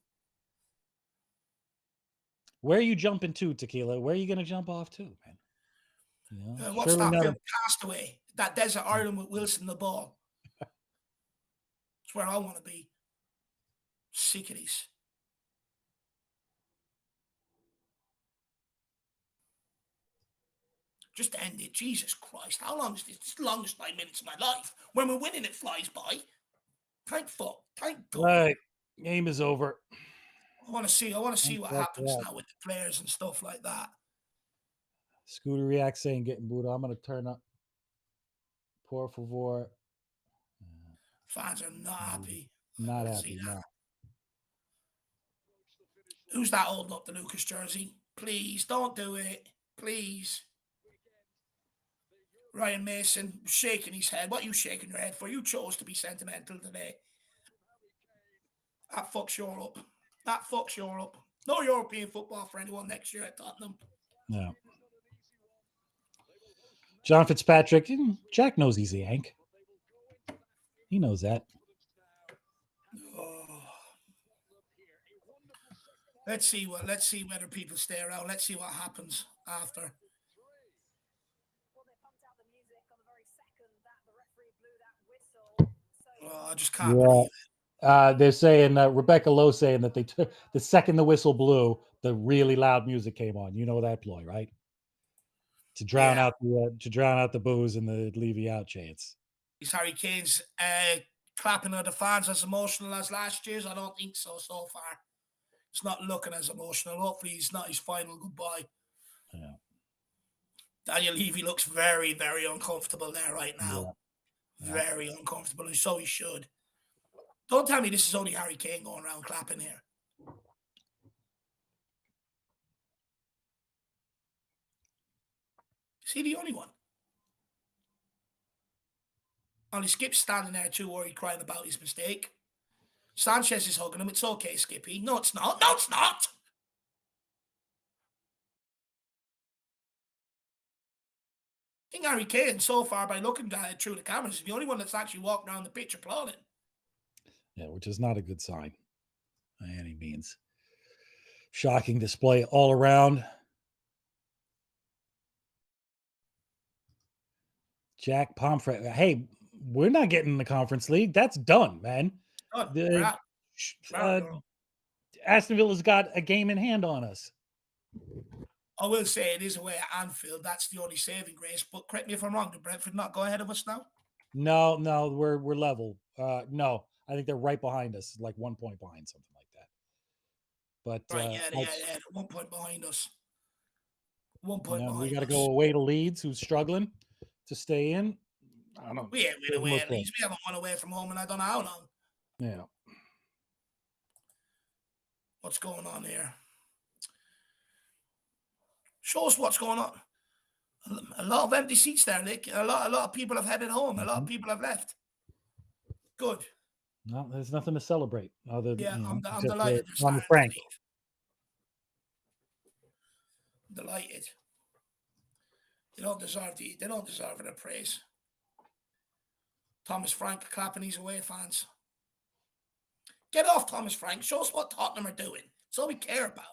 Where are you jumping to, Tequila? Where are you going to jump off to, man? What's that film? Castaway. That desert island with Wilson the ball. That's where I want to be. Sick of these. Just end it. Jesus Christ. How long is this? It's the longest 9 minutes of my life. When we're winning, it flies by. Thank fuck. Thank God. Right. Game is over. I want to see what happens now with the players and stuff like that. Scooter React saying getting booed. I'm going to turn up. Por favor. Fans are not happy. Not happy, no. Who's that holding up the Lucas jersey? Please, don't do it. Please. Ryan Mason shaking his head. What are you shaking your head for? You chose to be sentimental today. That fucks Europe. That fucks Europe. No European football for anyone next year at Tottenham. No. John Fitzpatrick. Jack knows he's a Yank. He knows that. Oh. Let's see whether people stay around. Let's see what happens after. Oh, I just can't believe it. They're saying Rebecca Lowe saying that they took the second the whistle blew, the really loud music came on. You know that ploy, right? To drown out the booze and the Levy out chants. Is Harry Kane's clapping at the fans as emotional as last year's? I don't think so far. It's not looking as emotional. Hopefully, it's not his final goodbye. Yeah. Daniel Levy looks very, very uncomfortable there right now. Yeah. Very uncomfortable, and so he should. Don't tell me this is only Harry Kane going around clapping here. Is he the only one? Only Skip's standing there too worried, crying about his mistake. Sanchez is hugging him. It's okay, Skippy. No, it's not. No, it's not. I think Harry Kane, so far, by looking at it through the cameras, is the only one that's actually walked around the pitch applauding. Yeah, which is not a good sign by any means. Shocking display all around. Jack Pomfret. Hey, we're not getting in the Conference League. That's done, man. Aston Villa's got a game in hand on us. I will say it is away at Anfield. That's the only saving grace. But correct me if I'm wrong. Did Brentford not go ahead of us now? No, we're level. No, I think they're right behind us, like 1 point behind, something like that. But right, they're 1 point behind us. 1 point behind us. We got to go away to Leeds, who's struggling to stay in. I don't know. We ain't win away at Leeds. We haven't won away from home, and I don't know how long. Yeah. What's going on here? Show us what's going on. A lot of empty seats there, Nick. A lot of people have headed home. A lot of people have left. Good. No, there's nothing to celebrate. Other than, I'm delighted. On Frank. Delighted. They don't deserve the praise. Thomas Frank clapping his away fans. Get off, Thomas Frank. Show us what Tottenham are doing. That's all we care about.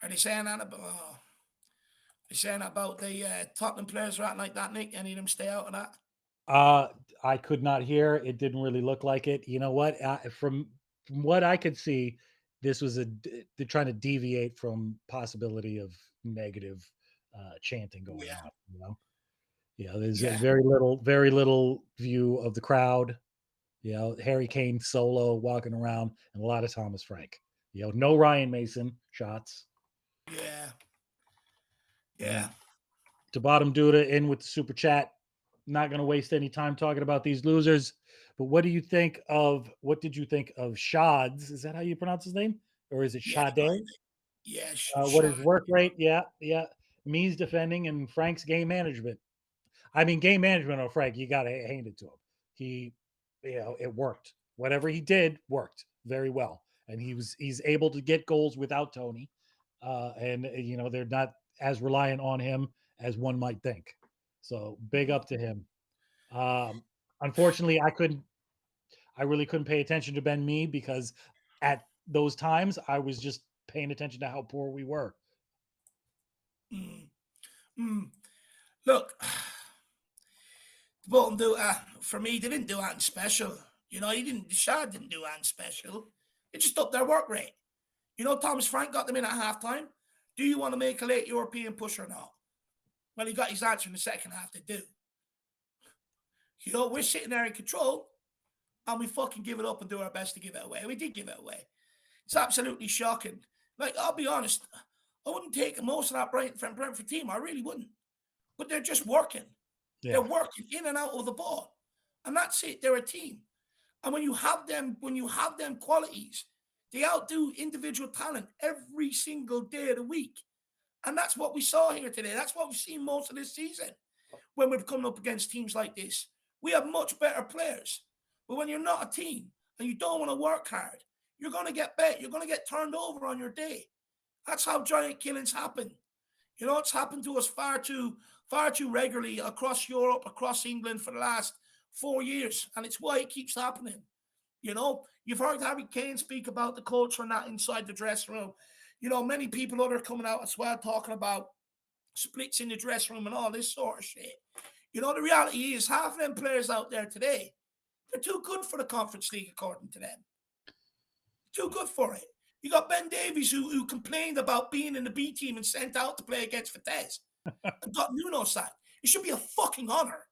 Are they saying that about the Tottenham players are acting like that, Nick? Any of them stay out of that? I could not hear. It didn't really look like it. You know what? From what I could see, this was they're trying to deviate from possibility of negative chanting going on. You know, there's a very little view of the crowd. You know, Harry Kane solo walking around, and a lot of Thomas Frank. You know, no Ryan Mason shots. Yeah. To bottom Duda in with the super chat. Not going to waste any time talking about these losers. But what did you think of Shads? Is that how you pronounce his name? Or is it Shade? Yeah. What is work rate? Yeah. Me's defending and Frank's game management. I mean, game management on Frank, you got to hand it to him. it worked. Whatever he did worked very well, and he's able to get goals without Tony, and they're not as reliant on him as one might think. So big up to him. Unfortunately, I really couldn't pay attention to Ben Mee because at those times I was just paying attention to how poor we were. Look, Bolton for me, they didn't do anything special. Shad didn't do anything special. They just upped their work rate. Thomas Frank got them in at halftime. Do you want to make a late European push or not? Well, he got his answer in the second half to do. We're sitting there in control, and we fucking give it up and do our best to give it away. We did give it away. It's absolutely shocking. Like, I'll be honest, I wouldn't take most of that Brentford team. I really wouldn't. But they're just working. Yeah. They're working in and out of the ball. And that's it. They're a team. And when you have them qualities, they outdo individual talent every single day of the week. And that's what we saw here today. That's what we've seen most of this season. When we've come up against teams like this, we have much better players. But when you're not a team and you don't want to work hard, you're going to get bet. You're going to get turned over on your day. That's how giant killings happen. It's happened to us far too regularly across Europe, across England for the last 4 years. And it's why it keeps happening. You've heard Harry Kane speak about the culture and that inside the dressing room. Many people are coming out as well talking about splits in the dressing room and all this sort of shit. The reality is half of them players out there today, they're too good for the Conference League, according to them. Too good for it. You got Ben Davies who complained about being in the B team and sent out to play against Vitesse and got Nuno sacked. It should be a fucking honor.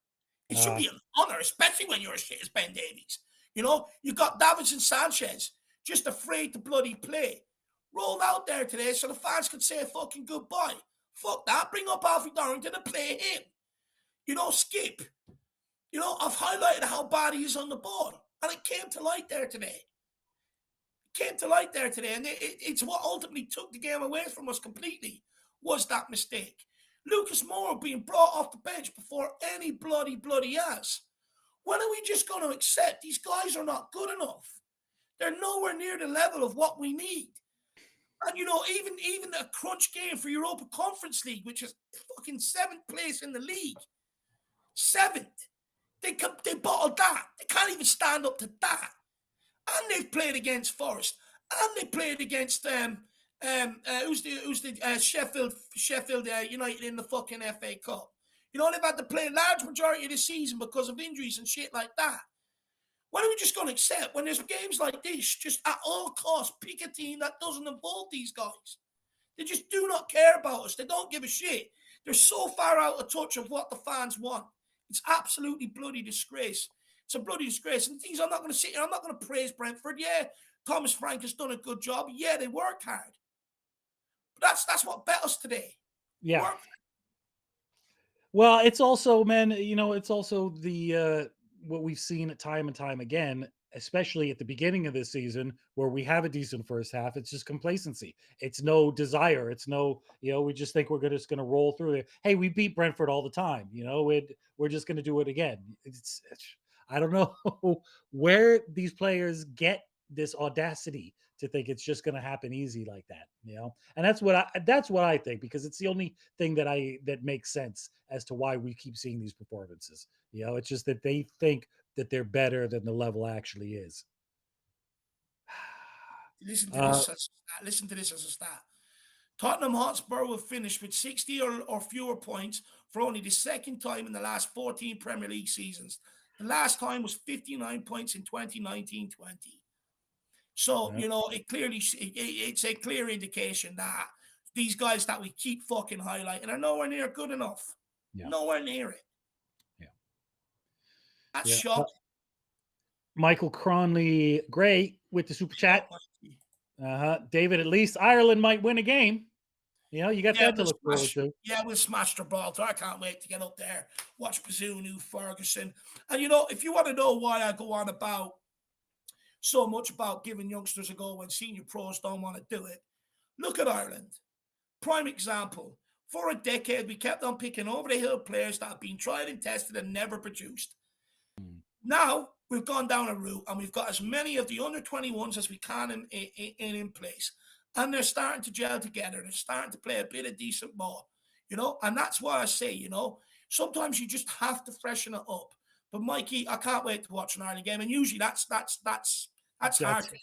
It should be an honor, especially when you're as shit as Ben Davies. You got Davinson Sanchez just afraid to bloody play. Rolled out there today so the fans could say fucking goodbye. Fuck that. Bring up Alfie Dorrington and play him. Skip. I've highlighted how bad he is on the ball. And it came to light there today. And it's what ultimately took the game away from us completely, was that mistake. Lucas Moura being brought off the bench before any bloody ass. When are we just going to accept these guys are not good enough? They're nowhere near the level of what we need. And, even a crunch game for Europa Conference League, which is fucking 7th place in the league. 7th. They bottled that. They can't even stand up to that. And they've played against Forest. And they played against Sheffield United in the fucking FA Cup. They've had to play a large majority of the season because of injuries and shit like that. When are we just going to accept, when there's games like this, just at all costs, pick a team that doesn't involve these guys? They just do not care about us. They don't give a shit. They're so far out of touch of what the fans want. It's absolutely bloody disgrace. It's a bloody disgrace. And the things I'm not going to sit here, I'm not going to praise Brentford. Yeah, Thomas Frank has done a good job. Yeah, they work hard. But that's what bet us today. Yeah. Well, it's also, man, it's also the what we've seen time and time again, especially at the beginning of this season, where we have a decent first half. It's just complacency. It's no desire. It's no, we just think we're just going to roll through it. Hey, we beat Brentford all the time. We're just going to do it again. I don't know where these players get this audacity to think it's just going to happen easy like that, and that's what I think, because it's the only thing that makes sense as to why we keep seeing these performances. It's just that they think that they're better than the level actually is. Listen to this as a stat. Tottenham Hotspur will finish with 60 or fewer points for only the second time in the last 14 Premier League seasons. The last time was 59 points in 2019-20. So, it's a clear indication that these guys that we keep fucking highlighting are nowhere near good enough. Yeah. Nowhere near it. Yeah. That's shocking. Michael Cronley Gray with the super chat. David, at least Ireland might win a game. You got that to look forward to. Yeah, we'll smash Gibraltar. I can't wait to get up there, watch Bazunu, Ferguson. And, if you want to know why I go on about so much about giving youngsters a go when senior pros don't want to do it, look at Ireland. Prime example. For a decade, we kept on picking over-the-hill players that have been tried and tested and never produced. Now we've gone down a route and we've got as many of the under 21s as we can in place. And they're starting to gel together. They're starting to play a bit of decent ball, and that's why I say, sometimes you just have to freshen it up. But Mikey, I can't wait to watch an Ireland game. And usually that's hard to do.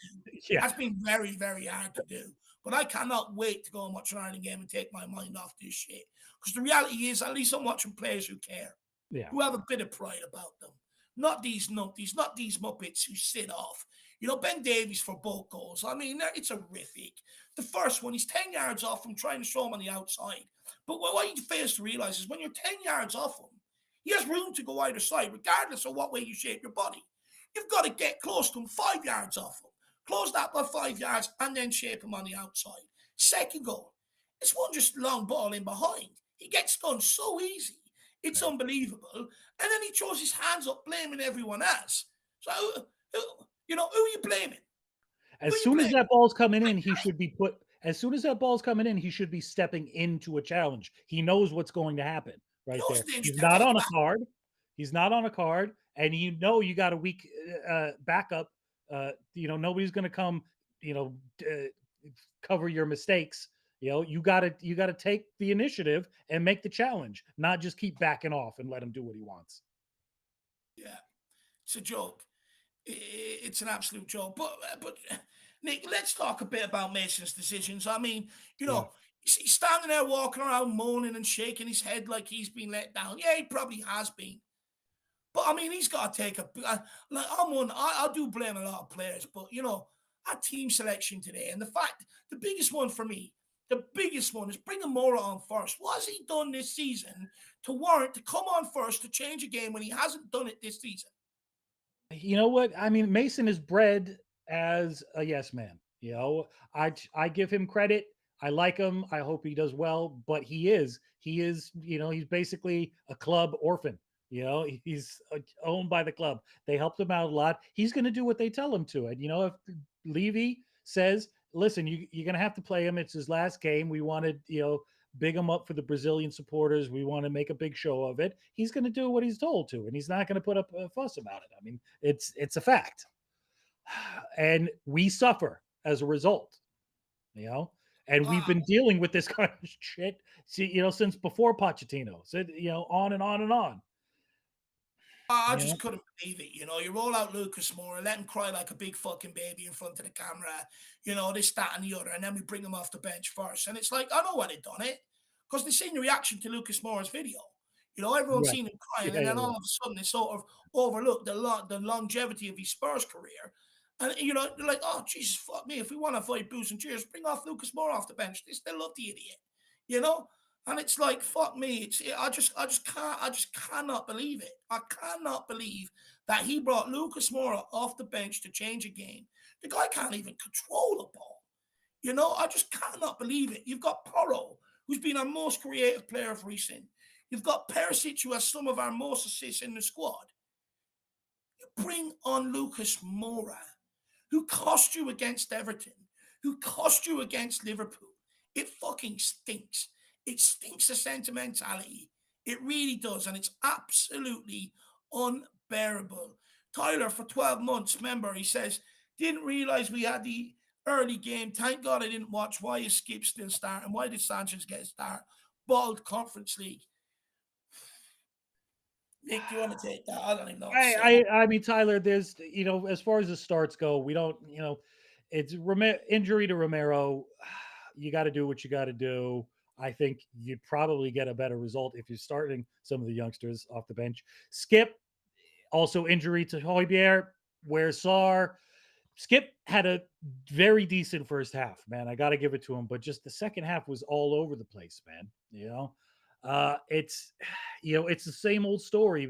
Yeah. That's been very, very hard to do. But I cannot wait to go and watch an Ireland game and take my mind off this shit. Because the reality is, at least I'm watching players who care, who have a bit of pride about them. Not these numpties, not these muppets who sit off. Ben Davies for both goals. I mean, it's horrific. The first one, he's 10 yards off from trying to show him on the outside. But what he fails to realize is when you're 10 yards off him, he has room to go either side, regardless of what way you shape your body. You've got to get close to him, 5 yards off him. Close that by 5 yards and then shape him on the outside. Second goal, it's one just long ball in behind. He gets done so easy. It's unbelievable. And then he throws his hands up, blaming everyone else. So, who are you blaming? As soon as that ball's coming in, he should be he should be stepping into a challenge. He knows what's going to happen right there. He's not on a card. He's not on a card. And you got a weak backup. Nobody's going to come, cover your mistakes. You got to take the initiative and make the challenge, not just keep backing off and let him do what he wants. Yeah, it's a joke. It's an absolute joke. But Nick, let's talk a bit about Mason's decisions. I mean, he's standing there walking around moaning and shaking his head like he's been let down. Yeah, he probably has been. But I mean, he's got to take I do blame a lot of players, but our team selection today and the biggest one for me, the biggest one is bringing Mora on first. What has he done this season to warrant to come on first to change a game when he hasn't done it this season? You know what? I mean, Mason is bred as a yes man. I give him credit. I like him. I hope he does well, but he is, he's basically a club orphan. He's owned by the club. They helped him out a lot. He's going to do what they tell him to. And, if Levy says, listen, you're going to have to play him. It's his last game. We wanted, big him up for the Brazilian supporters. We want to make a big show of it. He's going to do what he's told to, and he's not going to put up a fuss about it. I mean, it's a fact. And we suffer as a result, and we've been dealing with this kind of shit, since before Pochettino. So, on and on and on. I just couldn't believe it. You roll out Lucas Moura, let him cry like a big fucking baby in front of the camera, this, that, and the other, and then we bring him off the bench first. And it's like, I know why they've done it, because they've seen the reaction to Lucas Moura's video. Everyone's seen him crying, and then all of a sudden they sort of overlook the longevity of his Spurs career. And, they're like, oh, Jesus, fuck me. If we want to fight boos and cheers, bring off Lucas Moura off the bench. They still love the idiot, And it's like, fuck me. I just cannot believe it. I cannot believe that he brought Lucas Moura off the bench to change a game. The guy can't even control a ball. I just cannot believe it. You've got Porro, who's been our most creative player of recent. You've got Perisic, who has some of our most assists in the squad. You bring on Lucas Moura, who cost you against Everton, who cost you against Liverpool. It fucking stinks. It stinks of sentimentality. It really does. And it's absolutely unbearable. Tyler, for 12 months, remember, he says, didn't realize we had the early game. Thank God I didn't watch. Why is Skip still starting? Why did Sanchez get a start? Bald Conference League. Nick, do you want to take that? I don't even know. I mean, Tyler, there's, as far as the starts go, we don't, it's injury to Romero. You got to do what you got to do. I think you'd probably get a better result if you're starting some of the youngsters off the bench. Skip, also injury to Højbjerg, where Sarr. Skip had a very decent first half, man. I got to give it to him, but just the second half was all over the place, man. It's the same old story.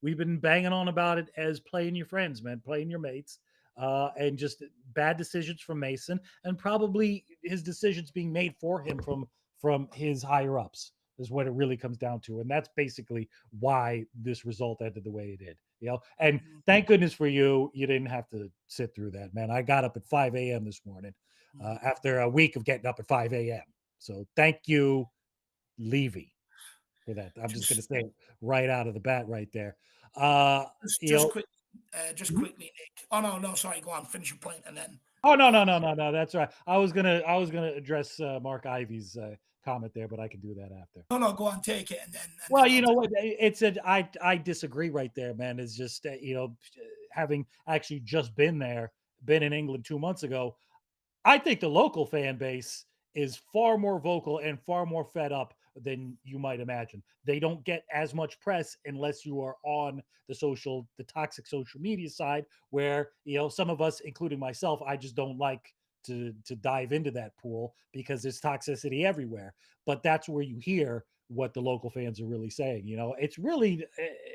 We've been banging on about it as playing your friends, man, playing your mates. And just bad decisions from Mason, and probably his decisions being made for him from his higher ups is what it really comes down to. And that's basically why this result ended the way it did. And thank goodness for you didn't have to sit through that, man. I got up at 5 a.m. this morning after a week of getting up at 5 a.m. So thank you, Levy, for that. I'm just going to say right out of the bat right there. You know, Just quickly, Nick. Oh no, sorry. Go on, finish your point, and then. oh no. That's right. I was gonna address Mark Ivy's comment there, but I can do that after. No, go on, take it, and then. Well, you know what? I disagree right there, man. It's just having actually just been in England 2 months ago. I think the local fan base is far more vocal and far more fed up than you might imagine. They don't get as much press unless you are on the toxic social media side, where some of us, including myself, I just don't like to dive into that pool because there's toxicity everywhere. But that's where you hear what the local fans are really saying. It's really,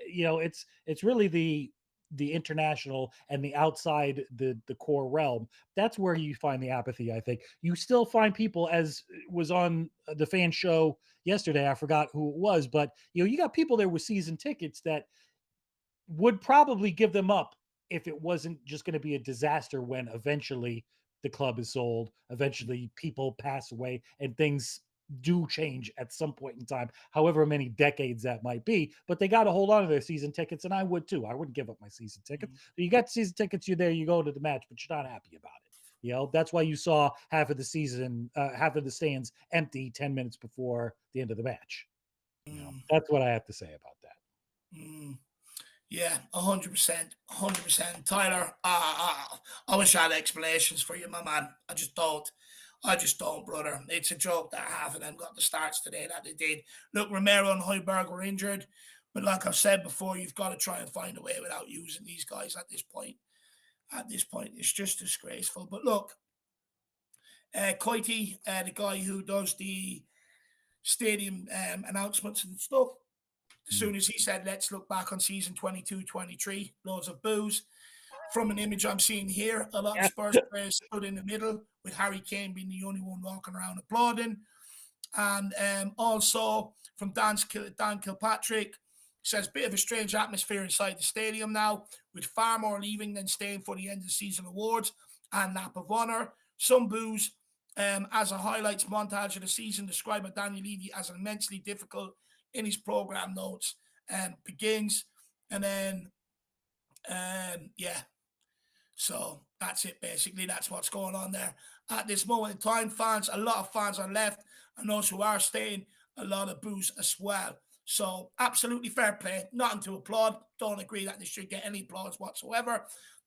it's really the international and the outside the core realm. That's where you find the apathy. I think you still find people, as was on the fan show yesterday, I forgot who it was, but you got people there with season tickets that would probably give them up if it wasn't just going to be a disaster when eventually the club is sold, eventually people pass away, and things do change at some point in time, however many decades that might be. But they got to hold on to their season tickets, and I would too. I wouldn't give up my season tickets. So you got season tickets, you're there, you go to the match, but you're not happy about it. That's why you saw half of the stands empty 10 minutes before the end of the match. That's what I have to say about that. Yeah, 100%, 100%. Tyler, I wish I had explanations for you, my man. I just don't, brother. It's a joke that half of them got the starts today that they did. Look, Romero and Højbjerg were injured, but like I've said before, you've got to try and find a way without using these guys at this point. It's just disgraceful. But look, Coity, the guy who does the stadium announcements and stuff, as soon as he said, let's look back on season 22-23, loads of boos. From an image I'm seeing here, a lot of Spurs players stood in the middle, with Harry Kane being the only one walking around applauding. And also from Dan Kilpatrick, says, bit of a strange atmosphere inside the stadium now, with far more leaving than staying for the end of the season awards and lap of honour. Some boos as a highlights montage of the season, described by Daniel Levy as immensely difficult in his program notes, begins, and then so that's it. Basically, that's what's going on there at this moment in time. A lot of fans are left, and those who are staying, a lot of boos as well. So absolutely fair play. Nothing to applaud. Don't agree that they should get any applause whatsoever.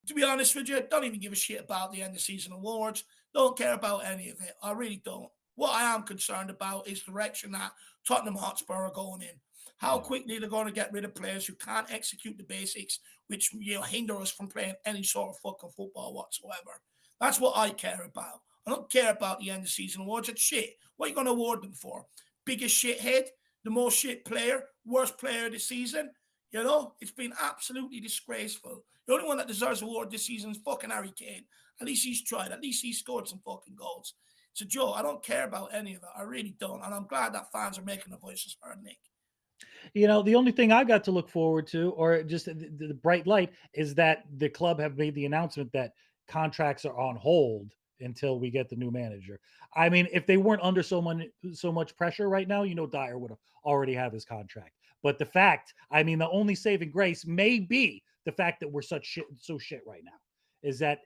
To be honest with you, don't even give a shit about the end of season awards. Don't care about any of it. I really don't. What I am concerned about is the direction that Tottenham Hotspur are going in. How quickly they're going to get rid of players who can't execute the basics, which hinder us from playing any sort of fucking football whatsoever. That's what I care about. I don't care about the end of season awards. It's shit. What are you going to award them for? Biggest shithead? The most shit player? Worst player of the season? It's been absolutely disgraceful. The only one that deserves an award this season is fucking Harry Kane. At least he's tried. At least he scored some fucking goals. So, Joe, I don't care about any of it. I really don't. And I'm glad that fans are making the voices heard, Nick. The only thing I got to look forward to, or just the bright light, is that the club have made the announcement that contracts are on hold until we get the new manager. I mean, if they weren't under so much pressure right now, Dyer would have already have his contract. But the only saving grace may be the fact that we're so shit right now, is that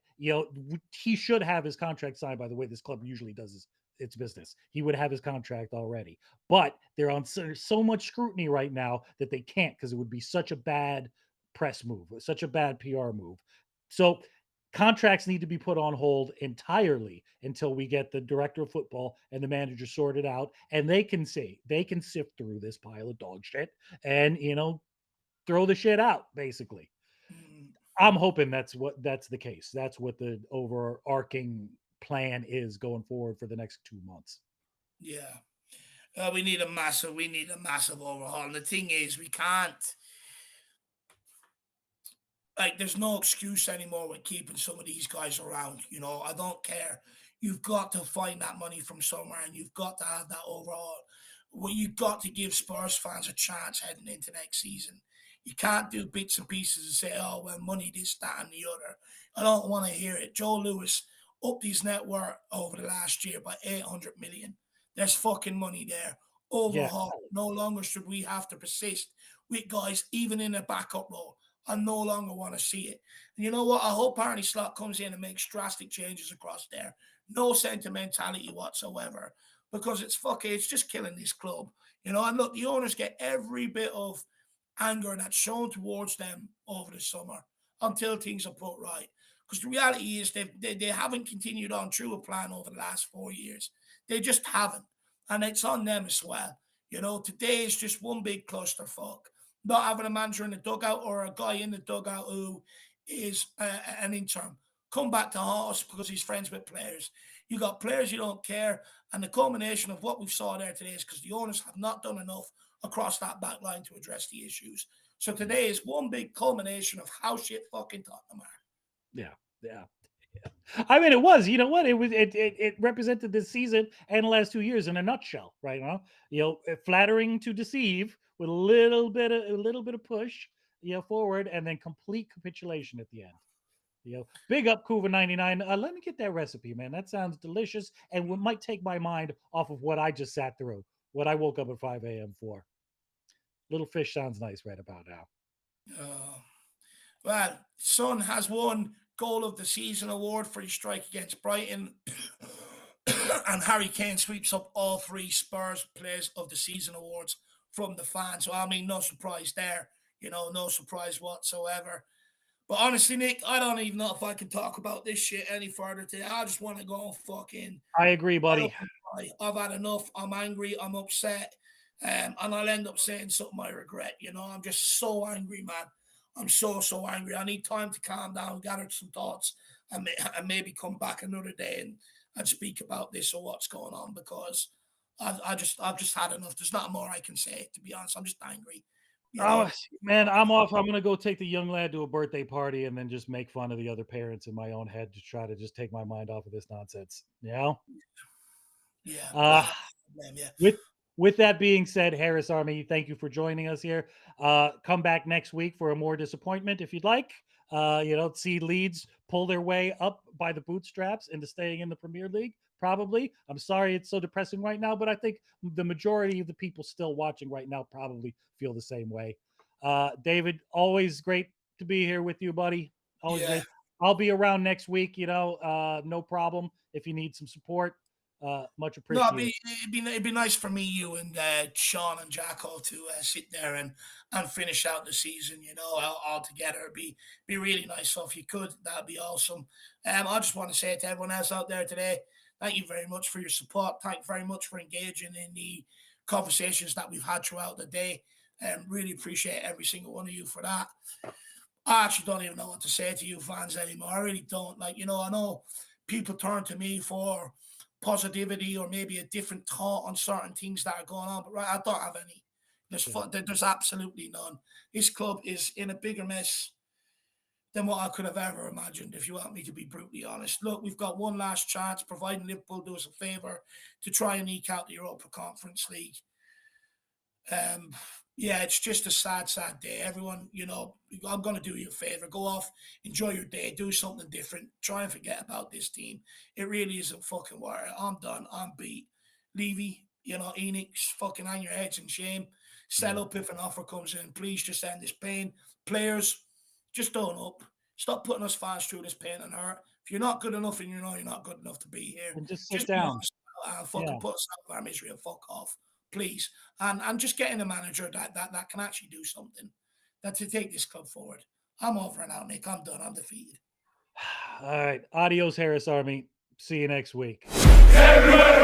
he should have his contract signed. By the way, this club usually does its business. He would have his contract already, but they're on so much scrutiny right now that they can't, because it would be such a bad press move, such a bad PR move. So contracts need to be put on hold entirely until we get the director of football and the manager sorted out, and they can sift through this pile of dog shit and throw the shit out, basically. I'm hoping that's the case. That's what the overarching plan is going forward for the next 2 months. Yeah. We need a massive overhaul. And the thing is, we can't, there's no excuse anymore with keeping some of these guys around. I don't care. You've got to find that money from somewhere, and you've got to have that overall. Well, you've got to give Spurs fans a chance heading into next season. You can't do bits and pieces and say, oh, well, money, this, that, and the other. I don't want to hear it. Joe Lewis upped his net worth over the last year by 800 million. There's fucking money there. overhaul. No longer should we have to persist with guys, even in a backup role. I no longer want to see it. And you know what? I hope Arnie Slot comes in and makes drastic changes across there. No sentimentality whatsoever, because it's just killing this club. And look, the owners get every bit of anger that's shown towards them over the summer until things are put right. Because the reality is they haven't continued on through a plan over the last 4 years. They just haven't. And it's on them as well. Today is just one big clusterfuck. Not having a manager in the dugout or a guy in the dugout who is an intern come back to haunt us because he's friends with players. You got players you don't care, and the culmination of what we saw there today is because the owners have not done enough across that back line to address the issues. So today is one big culmination of how shit fucking Tottenham are. Yeah. I mean, it was. You know what? It represented this season and the last 2 years in a nutshell, right now. Flattering to deceive with a little bit of push, forward, and then complete capitulation at the end. Big up Kuva 99. Let me get that recipe, man. That sounds delicious, and might take my mind off of what I just sat through, what I woke up at 5 a.m. for. Little fish sounds nice right about now. Well, Son has won Goal of the Season award for his strike against Brighton. And Harry Kane sweeps up all 3 Spurs Players of the Season awards from the fans. So, I mean, no surprise there. No surprise whatsoever. But honestly, Nick, I don't even know if I can talk about this shit any further today. I just want to go and fucking... I agree, buddy. I've had enough. I'm angry. I'm upset. And I'll end up saying something I regret. I'm just so angry, man. I'm so angry. I need time to calm down, gather some thoughts, and maybe come back another day and speak about this or what's going on, because I've just had enough. There's not more I can say, to be honest. I'm just angry. Oh, man, I'm off. I'm going to go take the young lad to a birthday party and then just make fun of the other parents in my own head to try to just take my mind off of this nonsense. Yeah. With that being said, Harris Army, thank you for joining us here. Come back next week for a more disappointment if you'd like. See Leeds pull their way up by the bootstraps into staying in the Premier League. Probably. I'm sorry it's so depressing right now, but I think the majority of the people still watching right now probably feel the same way. David, always great to be here with you, buddy. Always great. I'll be around next week, no problem if you need some support. Much appreciated. No, it'd be nice for me, you, and Sean and Jacko to sit there and finish out the season, all together. It'd be really nice. So if you could, that'd be awesome. I just want to say to everyone else out there today, thank you very much for your support. Thank you very much for engaging in the conversations that we've had throughout the day. Really appreciate every single one of you for that. I actually don't even know what to say to you fans anymore. I really don't. I know people turn to me for positivity or maybe a different thought on certain things that are going on, but I don't have any. There's absolutely none. This club is in a bigger mess than what I could have ever imagined, if you want me to be brutally honest. Look, we've got one last chance, providing Liverpool do us a favour, to try and eke out the Europa Conference League. It's just a sad day. Everyone, I'm going to do you a favour. Go off, enjoy your day, do something different. Try and forget about this team. It really isn't fucking worth it. I'm done. I'm beat. Levy, Enoch, fucking hang your heads in shame. Sell up if an offer comes in. Please just end this pain. Players, just don't up. Stop putting us fans through this pain and hurt. If you're not good enough and you're not good enough to be here, and just sit down and fucking put us out of our misery and fuck off. Please, and just getting a manager that can actually do something, that to take this club forward. I'm over and out, Nick. I'm done. I'm defeated. All right. Adios, Harris Army. See you next week. Everybody!